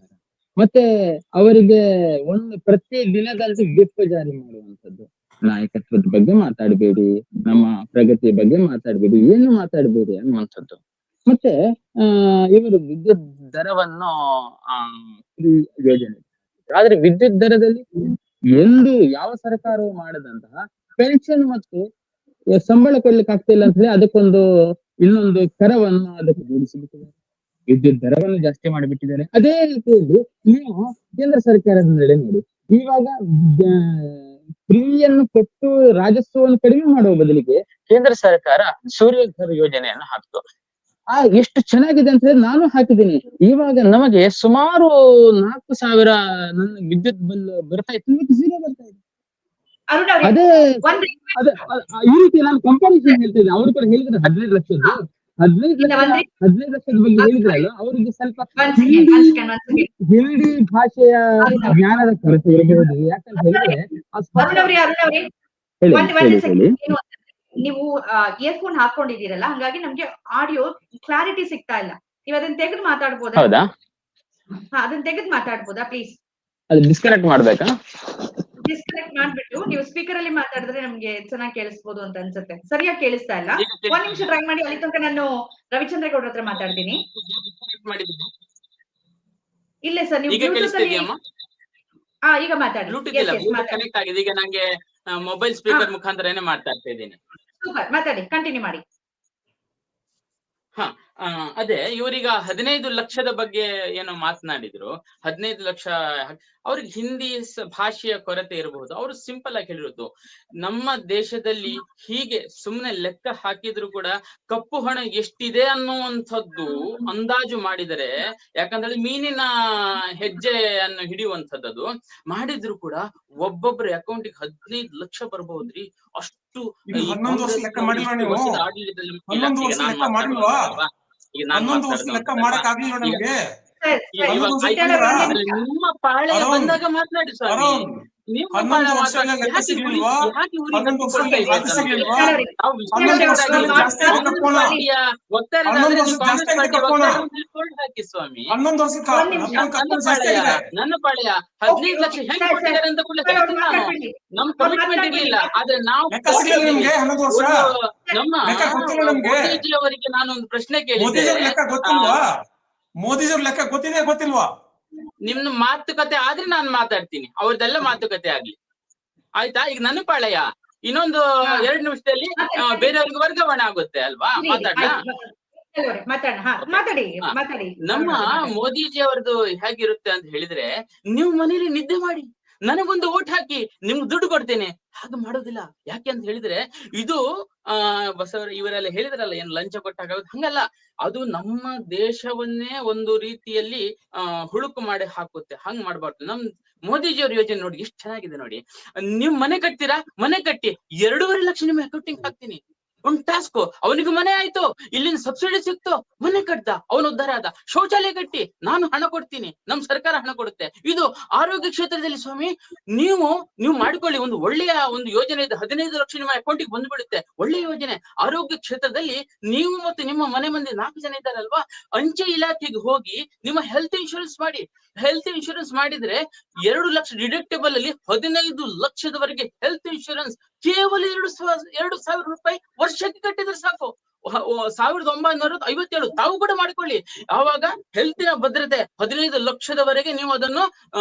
ಮತ್ತೆ ಅವರಿಗೆ ಪ್ರತಿ ದಿನದಂತೂ ವಿಪ್ ಜಾರಿ ಮಾಡುವಂತದ್ದು. ನಾಯಕತ್ವದ ಬಗ್ಗೆ ಮಾತಾಡ್ಬೇಡಿ, ನಮ್ಮ ಪ್ರಗತಿಯ ಬಗ್ಗೆ ಮಾತಾಡ್ಬೇಡಿ, ಏನು ಮಾತಾಡ್ಬೇಡಿ ಅನ್ನುವಂಥದ್ದು. ಮತ್ತೆ ಇವರು ವಿದ್ಯುತ್ ದರವನ್ನು ಫ್ರೀ ಯೋಜನೆ. ಆದ್ರೆ ವಿದ್ಯುತ್ ದರದಲ್ಲಿ ಎಂದು ಯಾವ ಸರ್ಕಾರವು ಮಾಡದಂತಹ ಪೆನ್ಷನ್ ಮತ್ತು ಸಂಬಳ ಕೊಡ್ಲಿಕ್ಕೆ ಆಗ್ತಾ ಇಲ್ಲ ಅಂತ ಹೇಳಿ ಅದಕ್ಕೊಂದು ಇನ್ನೊಂದು ಕರವನ್ನು ಅದಕ್ಕೆ ಜೋಡಿಸಿಬಿಟ್ಟಿದ್ದಾರೆ. ವಿದ್ಯುತ್ ದರವನ್ನು ಜಾಸ್ತಿ ಮಾಡಿಬಿಟ್ಟಿದ್ದಾರೆ. ಅದೇ ರೀತಿಯಲ್ಲಿ ನೀವು ಕೇಂದ್ರ ಸರ್ಕಾರದ ನಡೆ ನೋಡಿ, ಇವಾಗ ಫ್ರೀಯನ್ನು ಕೊಟ್ಟು ರಾಜಸ್ವವನ್ನು ಕಡಿಮೆ ಮಾಡುವ ಬದಲಿಗೆ ಕೇಂದ್ರ ಸರ್ಕಾರ ಸೂರ್ಯಘರ್ ಯೋಜನೆಯನ್ನು ಹಾಕ್ತು. ಎಷ್ಟು ಚೆನ್ನಾಗಿದೆ ಅಂತ ಹೇಳಿ ನಾನು ಹಾಕಿದ್ದೀನಿ. ಇವಾಗ ನಮಗೆ ಸುಮಾರು 4,000 ನನ್ನ ವಿದ್ಯುತ್ ಬಿಲ್ ಬರ್ತಾ ಇತ್ತು, ಝೀರೋ ಬರ್ತಾ ಇದೆ. ಅರುಣ್ ಅವ್ರೆ, ಅದೇ ಒಂದ್ ಈ ರೀತಿ ನಾನು ಕಂಪಾರಿಸನ್ ಹೇಳ್ತಿದ್ದೆ. ಅವ್ರು ಕೂಡ ಹೇಳಿದ್ರೆ 15 ಲಕ್ಷದ್ದು 15 ಲಕ್ಷದ ಬಗ್ಗೆ ಹೇಳಿದ್ರಲ್ಲ, ಅವರಿಗೆ ಸ್ವಲ್ಪ ಹಿಂದಿ ಭಾಷೆಯ ಜ್ಞಾನದ ಕೊರತೆ ಇರಬಹುದು. ಯಾಕಂತ ಹೇಳಿದ್ರೆ ನೀವು ಇಯರ್ಫೋನ್ ಹಾಕೊಂಡಿದ್ದೀರಲ್ಲ, ಹಂಗಾಗಿ ನಮ್ಗೆ ಆಡಿಯೋ ಕ್ಲಾರಿಟಿ ಸಿಗ್ತಾ ಇಲ್ಲ. ನೀವು ಅದನ್ನ ತೆಗೆದು ಮಾತಾಡ್ಬೋದಾ? ಹೌದಾ? ಅದನ್ನ ತೆಗೆದು ಮಾತಾಡ್ಬೋದಾ ಪ್ಲೀಸ್? ಅದು ಡಿಸ್ಕನೆಕ್ಟ್ ಮಾಡ್ಬೇಕಾ? ಡಿಸ್ಕನೆಕ್ಟ್ ಮಾಡ್ಬಿಟ್ಟು ನೀವು ಸ್ಪೀಕರ್ ಅಲ್ಲಿ ಮಾತಾಡಿದ್ರೆ ನಮ್ಗೆ ಚೆನ್ನಾಗಿ ಕೇಳಿಸ್ಬೋದು ಅಂತ ಅನ್ಸುತ್ತೆ. ಸರಿಯಾಗಿ ಕೇಳಿಸ್ತಾ ಇಲ್ಲ. ಒಂದ್ ನಿಮಿಷ ಟ್ರೈ ಮಾಡಿ. ಅಲ್ಲಿ ತನಕ ನಾನು ರವಿಚಂದ್ರ ಗೌಡ್ರ ಹತ್ರ ಮಾತಾಡ್ತೀನಿ. ಇಲ್ಲ ಸರ್, ನೀವು ಬ್ಲೂಟೂತ್ ಅಲ್ಲಿ ಈಗ ಮಾತಾಡಿ. ಕನೆಕ್ಟ್ ಆಗಿದೆ. ಈಗ ನಂಗೆ ಮೊಬೈಲ್ ಸ್ಪೀಕರ್ ಮುಖಾಂತರನೇ ಮಾತಾಡ್ತಾ ಇದ್ದೀನಿ. ಸೂಪರ್, ಮಾತಾಡಿ, ಕಂಟಿನ್ಯೂ ಮಾಡಿ. ಅದೇ ಇವರೀಗ 15 ಲಕ್ಷದ ಬಗ್ಗೆ ಏನೋ ಮಾತನಾಡಿದ್ರು. 15 ಲಕ್ಷ ಅವ್ರಿಗೆ ಹಿಂದಿ ಭಾಷೆಯ ಕೊರತೆ ಇರಬಹುದು. ಅವರು ಸಿಂಪಲ್ ಆಗಿ ಹೇಳಿರೋದು, ನಮ್ಮ ದೇಶದಲ್ಲಿ ಹೀಗೆ ಸುಮ್ನೆ ಲೆಕ್ಕ ಹಾಕಿದ್ರು ಕೂಡ ಕಪ್ಪು ಹಣ ಎಷ್ಟಿದೆ ಅನ್ನುವಂಥದ್ದು ಅಂದಾಜು ಮಾಡಿದರೆ, ಯಾಕಂದ್ರೆ ಮೀನಿನ ಹೆಜ್ಜೆಯನ್ನು ಹಿಡಿಯುವಂಥದ್ದು ಮಾಡಿದ್ರು ಕೂಡ ಒಬ್ಬೊಬ್ಬರ ಅಕೌಂಟಿಗೆ 15 ಲಕ್ಷ ಬರ್ಬಹುದ್ರಿ. ಅಷ್ಟು ಆಡಳಿತದಲ್ಲಿ ನಿಮ್ಮ ಪಾಳೆ ಬಂದಾಗ ಮಾತನಾಡಿ ಸ್ವಾಮಿ. ಹಾಕಿ ಸ್ವಾಮಿ. ನನ್ನ ಪಾಳ್ಯ 15 ಲಕ್ಷ ಹೆಂಗ್ ಕೊಟ್ಟಿದ್ದಾರೆ ಅಂತ ಕೂಡ ನಮ್ ಕಮಿಟ್ಮೆಂಟ್ ಇರ್ಲಿಲ್ಲ. ಆದ್ರೆ ನಾವು ನಮ್ಮ ಮೋದಿಜಿ ಅವರಿಗೆ ನಾನೊಂದು ಪ್ರಶ್ನೆ ಕೇಳಿದ್ದೆ. ಮೋದಿಜಿ ಲೆಕ್ಕ ಗೊತ್ತಿಲ್ವಾ? ನಿಮ್ನ ಮಾತುಕತೆ ಆದ್ರೆ ನಾನು ಮಾತಾಡ್ತೀನಿ, ಅವ್ರದ್ದೆಲ್ಲ ಮಾತುಕತೆ ಆಗ್ಲಿ, ಆಯ್ತಾ? ಈಗ ನನ್ನ ಪಾಳಯ ಇನ್ನೊಂದು 2 ನಿಮಿಷದಲ್ಲಿ ಬೇರೆಯವ್ರಿಗೆ ವರ್ಗಾವಣೆ ಆಗುತ್ತೆ ಅಲ್ವಾ? ನಮ್ಮ ಮೋದಿಜಿ ಅವ್ರದ್ದು ಹೇಗಿರುತ್ತೆ ಅಂತ ಹೇಳಿದ್ರೆ, ನೀವು ಮನೇಲಿ ನಿದ್ದೆ ಮಾಡಿ ನನಗೊಂದು ಓಟ್ ಹಾಕಿ ನಿಮ್ಗೆ ದುಡ್ಡು ಕೊಡ್ತೇನೆ, ಹಾಗೆ ಮಾಡೋದಿಲ್ಲ. ಯಾಕೆ ಅಂತ ಹೇಳಿದ್ರೆ, ಇದು ಬಸವರ ಇವರೆಲ್ಲ ಹೇಳಿದ್ರಲ್ಲ, ಏನ್ ಲಂಚ ಕೊಟ್ಟಾಗ ಹಂಗಲ್ಲ. ಅದು ನಮ್ಮ ದೇಶವನ್ನೇ ಒಂದು ರೀತಿಯಲ್ಲಿ ಹುಳುಕು ಮಾಡಿ ಹಾಕುತ್ತೆ. ಹಂಗ್ ಮಾಡ್ಬಾರ್ದು. ನಮ್ ಮೋದಿಜಿಯವ್ರ ಯೋಜನೆ ನೋಡಿ ಎಷ್ಟು ಚೆನ್ನಾಗಿದೆ ನೋಡಿ. ನೀವ್ ಮನೆ ಕಟ್ತೀರಾ, ಮನೆ ಕಟ್ಟಿ 2.5 ಲಕ್ಷ ನಿಮ್ಮ ಅಕೌಂಟಿಂಗ್ ಹಾಕ್ತೀನಿ. ಒಂದ್ ಟಾಸ್ಕ್, ಅವನಿಗೆ ಮನೆ ಆಯ್ತು, ಇಲ್ಲಿಂದ ಸಬ್ಸಿಡಿ ಸಿಕ್ತು, ಮನೆ ಕಟ್ಟ, ಅವನು ಉದ್ಧಾರ ಆದ. ಶೌಚಾಲಯ ಕಟ್ಟಿ ನಾನು ಹಣ ಕೊಡ್ತೀನಿ, ನಮ್ ಸರ್ಕಾರ ಹಣ ಕೊಡುತ್ತೆ. ಇದು ಆರೋಗ್ಯ ಕ್ಷೇತ್ರದಲ್ಲಿ ಸ್ವಾಮಿ ನೀವು ಮಾಡ್ಕೊಳ್ಳಿ. ಒಂದು ಒಳ್ಳೆಯ ಒಂದು ಯೋಜನೆ ಇದೆ. 15 ಲಕ್ಷ ನಿಮ್ಮ ಅಕೌಂಟಿಗೆ ಬಂದ್ಬಿಡುತ್ತೆ. ಒಳ್ಳೆ ಯೋಜನೆ. ಆರೋಗ್ಯ ಕ್ಷೇತ್ರದಲ್ಲಿ ನೀವು ಮತ್ತು ನಿಮ್ಮ ಮನೆ ಮಂದಿ 4 ಜನ ಇದ್ದಾರಲ್ವಾ, ಅಂಚೆ ಇಲಾಖೆಗೆ ಹೋಗಿ ನಿಮ್ಮ ಹೆಲ್ತ್ ಇನ್ಶೂರೆನ್ಸ್ ಮಾಡಿ. ಹೆಲ್ತ್ ಇನ್ಶೂರೆನ್ಸ್ ಮಾಡಿದ್ರೆ 2 ಲಕ್ಷ ಡಿಡಕ್ಟೇಬಲ್ ಅಲ್ಲಿ 15 ಲಕ್ಷದವರೆಗೆ ಹೆಲ್ತ್ ಇನ್ಶೂರೆನ್ಸ್ ಕೇವಲ 2,000 ರೂಪಾಯಿ ವರ್ಷಕ್ಕೆ ಕಟ್ಟಿದ್ರೆ ಸಾಕು. 1957 ತಾವು ಕೂಡ ಮಾಡಿಕೊಳ್ಳಿ. ಆವಾಗ ಹೆಲ್ತಿನ ಭದ್ರತೆ 15 ಲಕ್ಷದವರೆಗೆ ನೀವು ಅದನ್ನು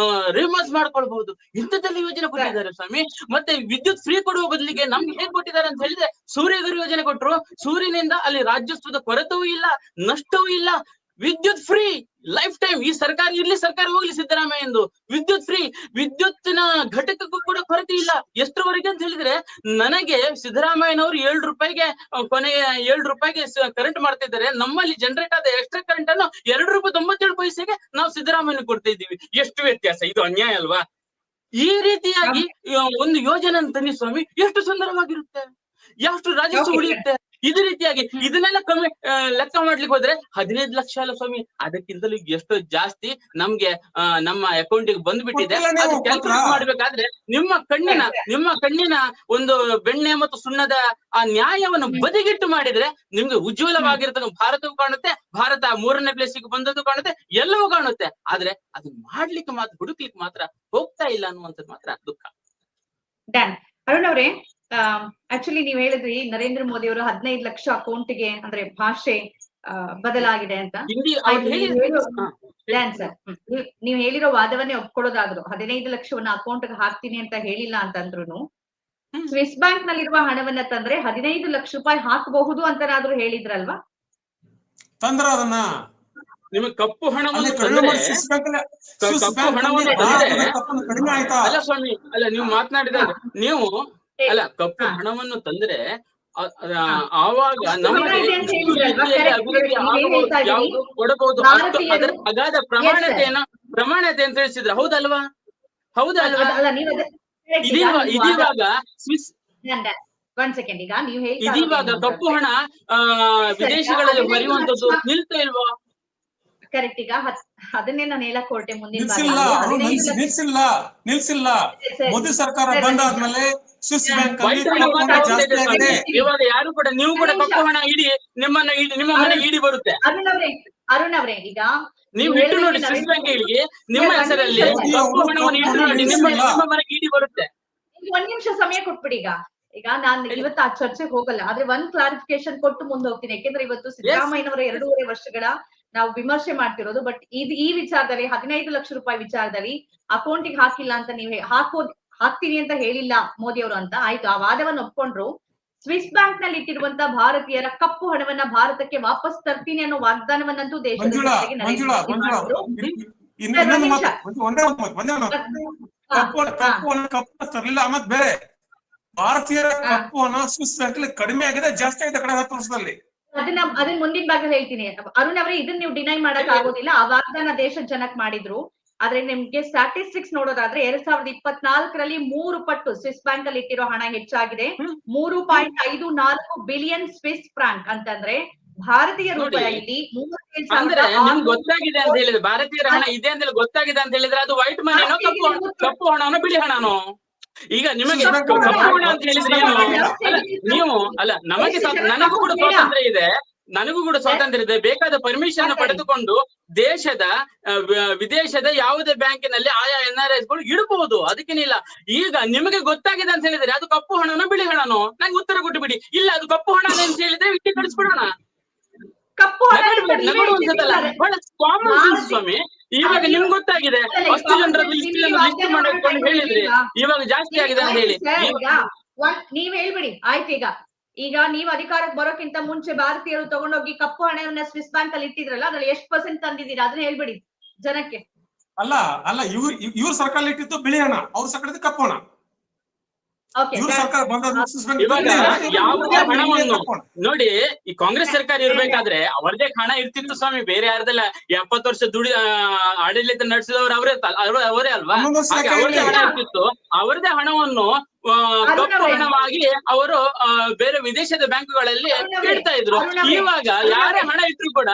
ರಿಮರ್ಸ್ ಮಾಡ್ಕೊಳ್ಬಹುದು. ಇಂಥದ್ದೆಲ್ಲ ಯೋಜನೆ ಕೊಟ್ಟಿದ್ದಾರೆ ಸ್ವಾಮಿ. ಮತ್ತೆ ವಿದ್ಯುತ್ ಫ್ರೀ ಕೊಡುವ ಬದಲಿಗೆ ನಮ್ಗೆ ಹೇಗ್ ಕೊಟ್ಟಿದ್ದಾರೆ ಅಂತ ಹೇಳಿದ್ರೆ, ಸೂರ್ಯಘರ್ ಯೋಜನೆ ಕೊಟ್ಟರು. ಸೂರ್ಯನಿಂದ ಅಲ್ಲಿ ರಾಜ್ಯತ್ವದ ಕೊರತೆಯೂ ಇಲ್ಲ, ನಷ್ಟವೂ ಇಲ್ಲ. ವಿದ್ಯುತ್ ಫ್ರೀ ಲೈಫ್ ಟೈಮ್. ಈ ಸರ್ಕಾರ ಇರ್ಲಿ, ಸರ್ಕಾರ ಹೋಗ್ಲಿ, ಸಿದ್ದರಾಮಯ್ಯ ಎಂದು ವಿದ್ಯುತ್ ಫ್ರೀ. ವಿದ್ಯುತ್ತಿನ ಘಟಕಕ್ಕೂ ಕೂಡ ಕೊರತೆ ಇಲ್ಲ. ಎಷ್ಟರವರೆಗೆ ಅಂತ ಹೇಳಿದ್ರೆ, ನನಗೆ ಸಿದ್ದರಾಮಯ್ಯನವರು 7 ರೂಪಾಯಿಗೆ ಕೊನೆಗೆ 7 ರೂಪಾಯಿಗೆ ಕರೆಂಟ್ ಮಾಡ್ತಾ ಇದ್ದಾರೆ. ನಮ್ಮಲ್ಲಿ ಜನರೇಟ್ ಆದ ಎಕ್ಸ್ಟ್ರಾ ಕರೆಂಟ್ ಅನ್ನು 2.97 ನಾವು ಸಿದ್ದರಾಮಯ್ಯ ಕೊಡ್ತಾ ಇದ್ದೀವಿ. ಎಷ್ಟು ವ್ಯತ್ಯಾಸ! ಇದು ಅನ್ಯಾಯ ಅಲ್ವಾ? ಈ ರೀತಿಯಾಗಿ ಒಂದು ಯೋಜನೆ ತನ್ನಿ ಸ್ವಾಮಿ, ಎಷ್ಟು ಸುಂದರವಾಗಿರುತ್ತೆ, ಎಷ್ಟು ರಾಜಸ್ವ ಉಳಿಯುತ್ತೆ. ಇದೇ ರೀತಿಯಾಗಿ ಇದನ್ನೆಲ್ಲ ಕಮ್ಮಿ ಲೆಕ್ಕ ಮಾಡ್ಲಿಕ್ಕೆ ಹೋದ್ರೆ 15 ಲಕ್ಷ ಅಲ್ಲ ಸ್ವಾಮಿ, ಅದಕ್ಕಿಂತಲೂ ಎಷ್ಟೋ ಜಾಸ್ತಿ ನಮ್ಗೆ ನಮ್ಮ ಅಕೌಂಟಿಗೆ ಬಂದ್ಬಿಟ್ಟಿದೆ. ಅದು ಕ್ಯಾಲ್ಕುಲೇಟ್ ಮಾಡ್ಬೇಕಾದ್ರೆ ನಿಮ್ಮ ಕಣ್ಣಿನ ಒಂದು ಬೆಣ್ಣೆ ಮತ್ತು ಸುಣ್ಣದ ಆ ನ್ಯಾಯವನ್ನು ಬದಿಗಿಟ್ಟು ಮಾಡಿದ್ರೆ ನಿಮ್ಗೆ ಉಜ್ವಲವಾಗಿರ್ತಕ್ಕ ಭಾರತವೂ ಕಾಣುತ್ತೆ, ಭಾರತ 3ನೇ ಪ್ಲೇಸಿಗೆ ಬಂದದ್ದು ಕಾಣುತ್ತೆ, ಎಲ್ಲವೂ ಕಾಣುತ್ತೆ. ಆದ್ರೆ ಅದು ಮಾಡ್ಲಿಕ್ಕೆ ಮಾತ್ರ, ಹುಡುಕ್ಲಿಕ್ಕೆ ಮಾತ್ರ ಹೋಗ್ತಾ ಇಲ್ಲ ಅನ್ನುವಂಥದ್ದು ಮಾತ್ರ ದುಃಖ. ಅರುಣ್ ಅವರೇ, ಆಕ್ಚುಲಿ ನೀವ್ ಹೇಳಿದ್ರಿ ನರೇಂದ್ರ ಮೋದಿ ಅವರು 15 ಲಕ್ಷ ಅಕೌಂಟಿಗೆ, ಅಂದ್ರೆ ಭಾಷೆ ಬದಲಾಗಿದೆ ಅಂತ. ಹಿಂದಿ ಅವ್ರು ಆಯ್ತು, ಹೇಳಿ ನೀವು ಹೇಳೋ ಹಾ. ಡ್ಯಾನ್ ಸರ್, ನೀವು ಹೇಳಿರೋ ವಾದವನ್ನೇ ಒಪ್ಕೊಳ್ಳೋದಾದ್ರು 15 ಲಕ್ಷವನ್ನ ಅಕೌಂಟ್ಗೆ ಹಾಕ್ತೀನಿ ಅಂತ ಹೇಳಿಲ್ಲ ಅಂತಂದ್ರು ಸ್ವಿಸ್ ಬ್ಯಾಂಕ್ ನಲ್ಲಿರುವ ಹಣವನ್ನ ತಂದ್ರೆ 15 ಲಕ್ಷ ರೂಪಾಯಿ ಹಾಕಬಹುದು ಅಂತನಾದ್ರೂ ಹೇಳಿದ್ರಲ್ವಾ? ತಂದ್ರ ಅದನ್ನ ನಿಮಗೆ ಕಪ್ಪು ಹಣವನ್ನು ಕಡಿಮೆ ತಂದ್ರೆ ಮಾಡಿ ಸ್ವಿಸ್ ಬ್ಯಾಂಕ್ ಕಪ್ಪು ಹಣವನ್ನು ತಂದ್ರೆ ಕಡಿಮೆ ಆಯ್ತಾ? ಅಲ್ಲ ಸ್ವಾಮಿ, ಅಲ್ಲ ನೀವು ಮಾತನಾಡಿದಾಗ ನೀವು ಅಲ್ಲ ಕಪ್ಪು ಹಣವನ್ನು ತಂದ್ರೆ ಆವಾಗ ನಮಗೆ ಇಷ್ಟು ರೀತಿಯಲ್ಲಿ ಅಭಿವೃದ್ಧಿ ಆಗಬಹುದು, ಯಾವುದು ಕೊಡಬಹುದು, ಅಷ್ಟು ಅದರ ಅಗಾಧ ಪ್ರಮಾಣತೆಯನ್ನು ತಿಳಿಸಿದ್ರೆ ಹೌದಲ್ವಾ? ಹೌದಲ್ವಾ? ಇದೀವಾಗ ಸ್ವಿಸ್ ಒಂದ್ ಸೆಕೆಂಡ್, ಈಗ ನೀವು ಇದೀವಾಗ ಕಪ್ಪು ಹಣ ವಿದೇಶಗಳಲ್ಲಿ ಹರಿಯುವಂತದ್ದು ನಿಲ್ತಾ ಇಲ್ವಾ? ಕರೆಕ್ಟ್. ಈಗ ಅದನ್ನೇ ನಾನು ಹೇಳಕ್ ಹೊರಟೆ ಮುಂದಿನ ನಿಲ್ಸಿಲ್ಲ. ಮೋದಿ ಸರ್ಕಾರ ಬಂದಾದ್ಮೇಲೆ ಸ್ವಿಸ್ ಬ್ಯಾಂಕ್ ಇವಾಗ ಯಾರು ಕೂಡ ನೀವು ಕೂಡ ಕಪ್ಪು ಹಣ ಇಡಿ, ನಿಮ್ಮ ಮನೆಗೆ ಇಡಿ ಬರುತ್ತೆ. ಅರುಣ್ ಅವ್ರೆ, ಈಗ ನೀವು ಇಟ್ಟು ನೋಡಿ ಸ್ವಿಸ್ ಬ್ಯಾಂಕ್ ನಿಮ್ಮ ಹೆಸರಲ್ಲಿ ಕಪ್ಪು ಹಣವನ್ನು ಇಟ್ಟು ನೋಡಿ, ನಿಮ್ಮ ಮನೆಗೆ ಇಡಿ ಬರುತ್ತೆ. ಒಂದ್ ನಿಮಿಷ ಸಮಯ ಕೊಟ್ಬಿಡಿ. ಈಗ ನಾನು ಇವತ್ತು ಆ ಚರ್ಚೆಗೆ ಹೋಗಲ್ಲ, ಆದ್ರೆ ಒಂದ್ ಕ್ಲಾರಿಫಿಕೇಶನ್ ಕೊಟ್ಟು ಮುಂದೆ ಹೋಗ್ತೀನಿ. ಯಾಕೆಂದ್ರೆ ಇವತ್ತು ಸಿದ್ದರಾಮಯ್ಯನವರ 2.5 ವರ್ಷಗಳ ನಾವು ವಿಮರ್ಶೆ ಮಾಡ್ತಿರೋದು. ಬಟ್ ಈ ವಿಚಾರದಲ್ಲಿ 15 ಲಕ್ಷ ರೂಪಾಯಿ ವಿಚಾರದಲ್ಲಿ ಅಕೌಂಟಿಗೆ ಹಾಕಿಲ್ಲ ಅಂತ ನೀವು ಹಾಕ್ತೀನಿ ಅಂತ ಹೇಳಿಲ್ಲ ಮೋದಿ ಅವರು ಅಂತ ಆಯ್ತು, ಆ ವಾದವನ್ನು ಒಪ್ಕೊಂಡ್ರು. ಸ್ವಿಸ್ ಬ್ಯಾಂಕ್ ನಲ್ಲಿ ಇಟ್ಟಿರುವಂತ ಭಾರತೀಯರ ಕಪ್ಪು ಹಣವನ್ನ ಭಾರತಕ್ಕೆ ವಾಪಸ್ ತರ್ತೀನಿ ಅನ್ನೋ ವಾಗ್ದಾನವನ್ನಂತೂ ದೇಶದ ತರಲಿಲ್ಲ. ಮತ್ ಬೇರೆ ಭಾರತೀಯರ ಕಪ್ಪು ಹಣ ಸ್ವಿಸ್ ಬ್ಯಾಂಕ್ ಅಲ್ಲಿ ಕಡಿಮೆ ಆಗಿದೆ, ಜಾಸ್ತಿ ಆಗಿದೆ ಕಳೆದ 10 ವರ್ಷದಲ್ಲಿ. ಅದನ್ನ ಮುಂದಿನ ಭಾಗ ಹೇಳ್ತೀನಿ. ಅರುಣ್ ಅವರೇ, ಇದನ್ನ ನೀವು ಡಿನೈ ಮಾಡಕ್ ಆಗೋದಿಲ್ಲ. ಆ ವಾಗ್ದಾನ ದೇಶದ ಜನಕ್ ಮಾಡಿದ್ರು. ಆದ್ರೆ ನಿಮ್ಗೆ ಸ್ಟಾಟಿಸ್ಟಿಕ್ಸ್ ನೋಡೋದಾದ್ರೆ 2024ರಲ್ಲಿ 3 ಪಟ್ಟು ಸ್ವಿಸ್ ಬ್ಯಾಂಕ್ ಅಲ್ಲಿ ಇಟ್ಟಿರೋ ಹಣ ಹೆಚ್ಚಾಗಿದೆ. 3.54 ಬಿಲಿಯನ್ ಸ್ವಿಸ್ ಫ್ರಾಂಕ್ ಅಂತಂದ್ರೆ ಭಾರತೀಯ ರೂಪಾಯಿಯಲ್ಲಿ ಅಂದ್ರೆ ನಿಮ್ಗೆ ಗೊತ್ತಾಗಿದೆ ಅಂತ ಹೇಳಿದ್ರೆ, ಭಾರತೀಯರ ಹಣ ಇದೆ ಅಂತ ಗೊತ್ತಾಗಿದೆ ಅಂತ ಹೇಳಿದ್ರೆ ಅದು ವೈಟ್ ಮನಿನೋ ಕಪ್ಪು ಹಣನೋ ಬಿಳಿ ಹಣನೋ? ಈಗ ನಿಮಗೆ ಕಪ್ಪು ಹಣ ಅಂತ ಹೇಳಿದ್ರೆ ಏನು? ನೀವು ಅಲ್ಲ, ನನಗೂ ಕೂಡ ಸ್ವಾತಂತ್ರ್ಯ ಇದೆ, ಬೇಕಾದ ಪರ್ಮಿಷನ್ ಪಡೆದುಕೊಂಡು ವಿದೇಶದ ಯಾವುದೇ ಬ್ಯಾಂಕಿನಲ್ಲಿ ಆಯಾ NRIs ಗಳು ಇಡಬಹುದು, ಅದಕ್ಕೇನಿಲ್ಲ. ಈಗ ನಿಮಗೆ ಗೊತ್ತಾಗಿದೆ ಅಂತ ಹೇಳಿದ್ರೆ ಅದು ಕಪ್ಪು ಹಣನೋ ಬಿಳಿ ಹಣನೋ ನಂಗೆ ಉತ್ತರ ಕೊಟ್ಟು ಬಿಡಿ. ಇಲ್ಲ ಅದು ಕಪ್ಪು ಹಣ ಅಂತ ಹೇಳಿದ್ರೆ ವಿಟ್ಟಿ ಕಳಿಸ್ಬಿಡೋಣ. ಸ್ವಾಮಿ, ಇವಾಗ ನಿಮ್ಗೆ ಗೊತ್ತಾಗಿದೆ, ಅಷ್ಟು ಜನರಲ್ಲಿ ಲಿಸ್ಟ್ ಮಾಡಿಕೊಂಡು ಹೇಳಿದ್ರಿ, ಇವಾಗ ಜಾಸ್ತಿ ಆಗಿದೆ ಅಂತ ಹೇಳಿ ನೀವ್ ಹೇಳ್ಬಿಡಿ. ಆಯ್ತು, ಈಗ ನೀವ್ ಅಧಿಕಾರಕ್ಕೆ ಬರೋಕ್ಕಿಂತ ಮುಂಚೆ ಭಾರತೀಯರು ತಗೊಂಡೋಗಿ ಕಪ್ಪು ಹಣವನ್ನ ಸ್ವಿಸ್ ಬ್ಯಾಂಕ್ ಅಲ್ಲಿ ಇಟ್ಟಿದ್ರಲ್ಲ, ಅದ್ರಲ್ಲಿ ಎಷ್ಟು % ತಂದಿದ್ದೀರಾ ಅದನ್ನ ಹೇಳ್ಬಿಡಿ ಜನಕ್ಕೆ. ಅಲ್ಲ ಇವ್ರ ಸರ್ಕಾರ ಇಟ್ಟಿದ್ದು ಬಿಳಿ ಹಣ, ಅವ್ರ ಸರ್ಕಾರದ ಕಪ್ಪು ಹಣ. ಇವಾಗ ಯಾವುದೇ ಹಣವನ್ನು ನೋಡಿ, ಈ ಕಾಂಗ್ರೆಸ್ ಸರ್ಕಾರ ಇರ್ಬೇಕಾದ್ರೆ ಅವರದೇ ಹಣ ಇರ್ತಿತ್ತು ಸ್ವಾಮಿ, ಬೇರೆ ಯಾರ್ದೆಲ್ಲ 70 ವರ್ಷ ಆಡಳಿತ ನಡೆಸಿದವರು ಅವರೇ ಅಲ್ವಾ? ಹಾಗೆ ಅವರದೇ ಹಣ ಇರ್ತಿತ್ತು. ಅವರದೇ ಹಣವನ್ನು ಕಪ್ಪು ಹಣವಾಗಿ ಅವರು ಬೇರೆ ವಿದೇಶದ ಬ್ಯಾಂಕುಗಳಲ್ಲಿ ಇಡ್ತಾ ಇದ್ರು. ಇವಾಗ ಯಾರೇ ಹಣ ಇಟ್ರು ಕೂಡ,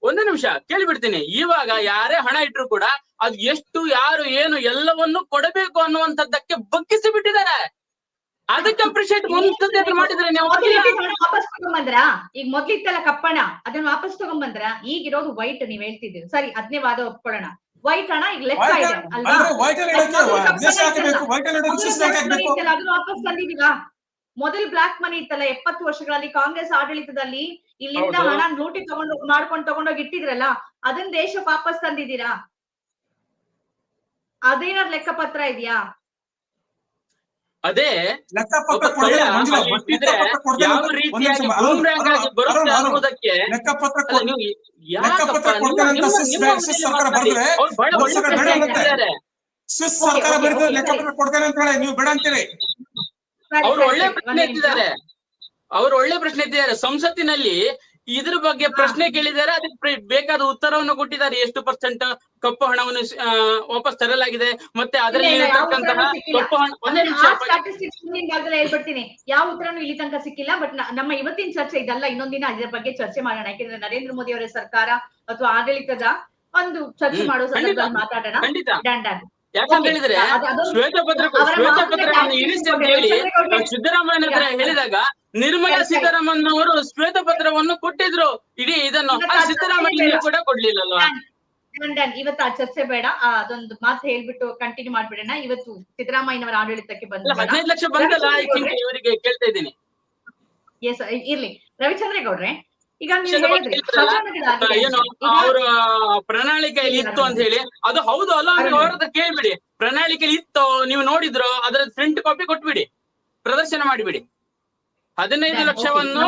ಒಂದು ನಿಮಿಷ ಕೇಳಿಬಿಡ್ತೀನಿ, ಇವಾಗ ಯಾರೇ ಹಣ ಇಟ್ರು ಕೂಡ ಅದು ಎಷ್ಟು, ಯಾರು, ಏನು ಎಲ್ಲವನ್ನು ಕೊಡಬೇಕು ಅನ್ನುವಂಥದ್ದಕ್ಕೆ ಬಗ್ಗಿಸಿ ಬಿಟ್ಟಿದ್ದಾರೆ. ಅದಕ್ಕೆ ಅಪ್ರಿಶಿಯೇಟ್ ಮಾಡಿದ್ರೆ ನೀವು ವಾಪಸ್ ತಗೊಂಡ್ಬಂದ್ರ? ಈಗ ಮೊದ್ಲಿತ್ತಲ್ಲ ಕಪ್ಪಣ, ಅದನ್ನ ವಾಪಸ್ ತಗೊಂಡ್ಬಂದ್ರ? ಈಗಿರೋದು ವೈಟ್ ನೀವ್ ಹೇಳ್ತಿದ್ದೀರಿ, ಸರಿ, ಅದನ್ನೇ ವಾದ ಒಪ್ಕೊಳ್ಳೋಣ. ವೈಟ್ ಹಣ ಈಗ ಲೆಕ್ಕ ಇದೆ ಅಲ್ವಾ? ಅದನ್ನ ವಾಪಸ್ ತಂದಿದೀವಾ? ಮೊದಲು ಬ್ಲಾಕ್ ಮನಿ ಇತ್ತಲ್ಲ 70 ವರ್ಷಗಳಲ್ಲಿ ಕಾಂಗ್ರೆಸ್ ಆಡಳಿತದಲ್ಲಿ, ಇಲ್ಲಿಂದ ಹಣ ಲೂಟಿ ತಗೊಂಡೋಗಿ ಇಟ್ಟಿದ್ರಲ್ಲ, ಅದನ್ನ ದೇಶಕ್ಕೆ ವಾಪಸ್ ತಂದಿದ್ದೀರಾ? ಅದೇನಾದ್ರು ಲೆಕ್ಕ ಪತ್ರ ಇದೆಯಾ? ಅದೇ ಯಾವ ರೀತಿಯಾಗಿ ಬೂಮ್ರಾಂಗ್ ಆಗಿ ಬರುತ್ತೆ ಅನ್ನೋದಕ್ಕೆ ಅವ್ರು ಒಳ್ಳೆ ಪ್ರಶ್ನೆ ಎತ್ತಿದ್ದಾರೆ. ಸಂಸತ್ತಿನಲ್ಲಿ ಇದ್ರ ಬಗ್ಗೆ ಪ್ರಶ್ನೆ ಕೇಳಿದ್ದಾರೆ, ಅದಕ್ಕೆ ಬೇಕಾದ ಉತ್ತರವನ್ನು ಕೊಟ್ಟಿದ್ದಾರೆ. ಎಷ್ಟು % ಕಪ್ಪು ಹಣವನ್ನು ವಾಪಸ್ ತರಲಾಗಿದೆ, ಮತ್ತೆ ಅದರಲ್ಲಿ ಕಪ್ಪು ಹಣ. ಹೇಳ್ಬಿಡ್ತೀನಿ, ಯಾವ ಉತ್ತರನು ಇಲ್ಲಿ ತನಕ ಸಿಕ್ಕಿಲ್ಲ. ಬಟ್ ನಮ್ಮ ಇವತ್ತಿನ ಚರ್ಚೆ ಇದಲ್ಲ, ಇನ್ನೊಂದಿನ ಇದ್ರ ಬಗ್ಗೆ ಚರ್ಚೆ ಮಾಡೋಣ. ಯಾಕೆಂದ್ರೆ ನರೇಂದ್ರ ಮೋದಿ ಅವರ ಸರ್ಕಾರ ಅಥವಾ ಆಡಳಿತದ ಒಂದು ಚರ್ಚೆ ಮಾಡೋ ಸಂದರ್ಭದಲ್ಲಿ ಮಾತಾಡೋಣ. ಯಾಕಂತ ಹೇಳಿದ್ರೆ ಶ್ವೇತಪತ್ರವನ್ನು ಇರಿಸಿ ಅಂತ ಹೇಳಿ ಸಿದ್ದರಾಮಯ್ಯ ಹತ್ರ ಹೇಳಿದಾಗ ನಿರ್ಮಲಾ ಸೀತಾರಾಮನ್ ಅವರು ಶ್ವೇತಪತ್ರವನ್ನು ಕೊಟ್ಟಿದ್ರು. ಇಡೀ ಇದನ್ನು ಸಿದ್ದರಾಮಯ್ಯ ಕೂಡ ಕೊಡ್ಲಿಲ್ಲಲ್ವಾ? ಇವತ್ತು ಆ ಚರ್ಚೆ ಬೇಡ, ಅದೊಂದು ಮಾತು ಹೇಳ್ಬಿಟ್ಟು ಕಂಟಿನ್ಯೂ ಮಾಡ್ಬಿಡೋಣ. ಇವತ್ತು ಸಿದ್ದರಾಮಯ್ಯನವರ ಆಡಳಿತಕ್ಕೆ ಬಂದ 15 ಲಕ್ಷ ಬಂದಲ್ಲ, ಇವರಿಗೆ ಕೇಳ್ತಾ ಇದ್ದೀನಿ. ಇರ್ಲಿ ರವಿಚಂದ್ರೇಗೌಡ್ರೆ, ಈಗ ನೀವು ಹೇಳಿದ್ರಿ ಹಗರಣಗಳಾಗಿದೆ ಏನು ಈಗ ಅವ್ರ ಪ್ರಣಾಳಿಕೆಯಲ್ಲಿ ಇತ್ತು ಅಂತ ಹೇಳಿ, ಅದು ಹೌದು ಅಲ್ಲ ಅಂತ ಅವ್ರ ಕೇಳ್ಬಿಡಿ. ಪ್ರಣಾಳಿಕೆಯಲ್ಲಿ ಇತ್ತು, ನೀವು ನೋಡಿದ್ರು, ಅದರ ಪ್ರಿಂಟ್ ಕಾಪಿ ಕೊಟ್ಬಿಡಿ, ಪ್ರದರ್ಶನ ಮಾಡಿಬಿಡಿ. 15 ಲಕ್ಷವನ್ನು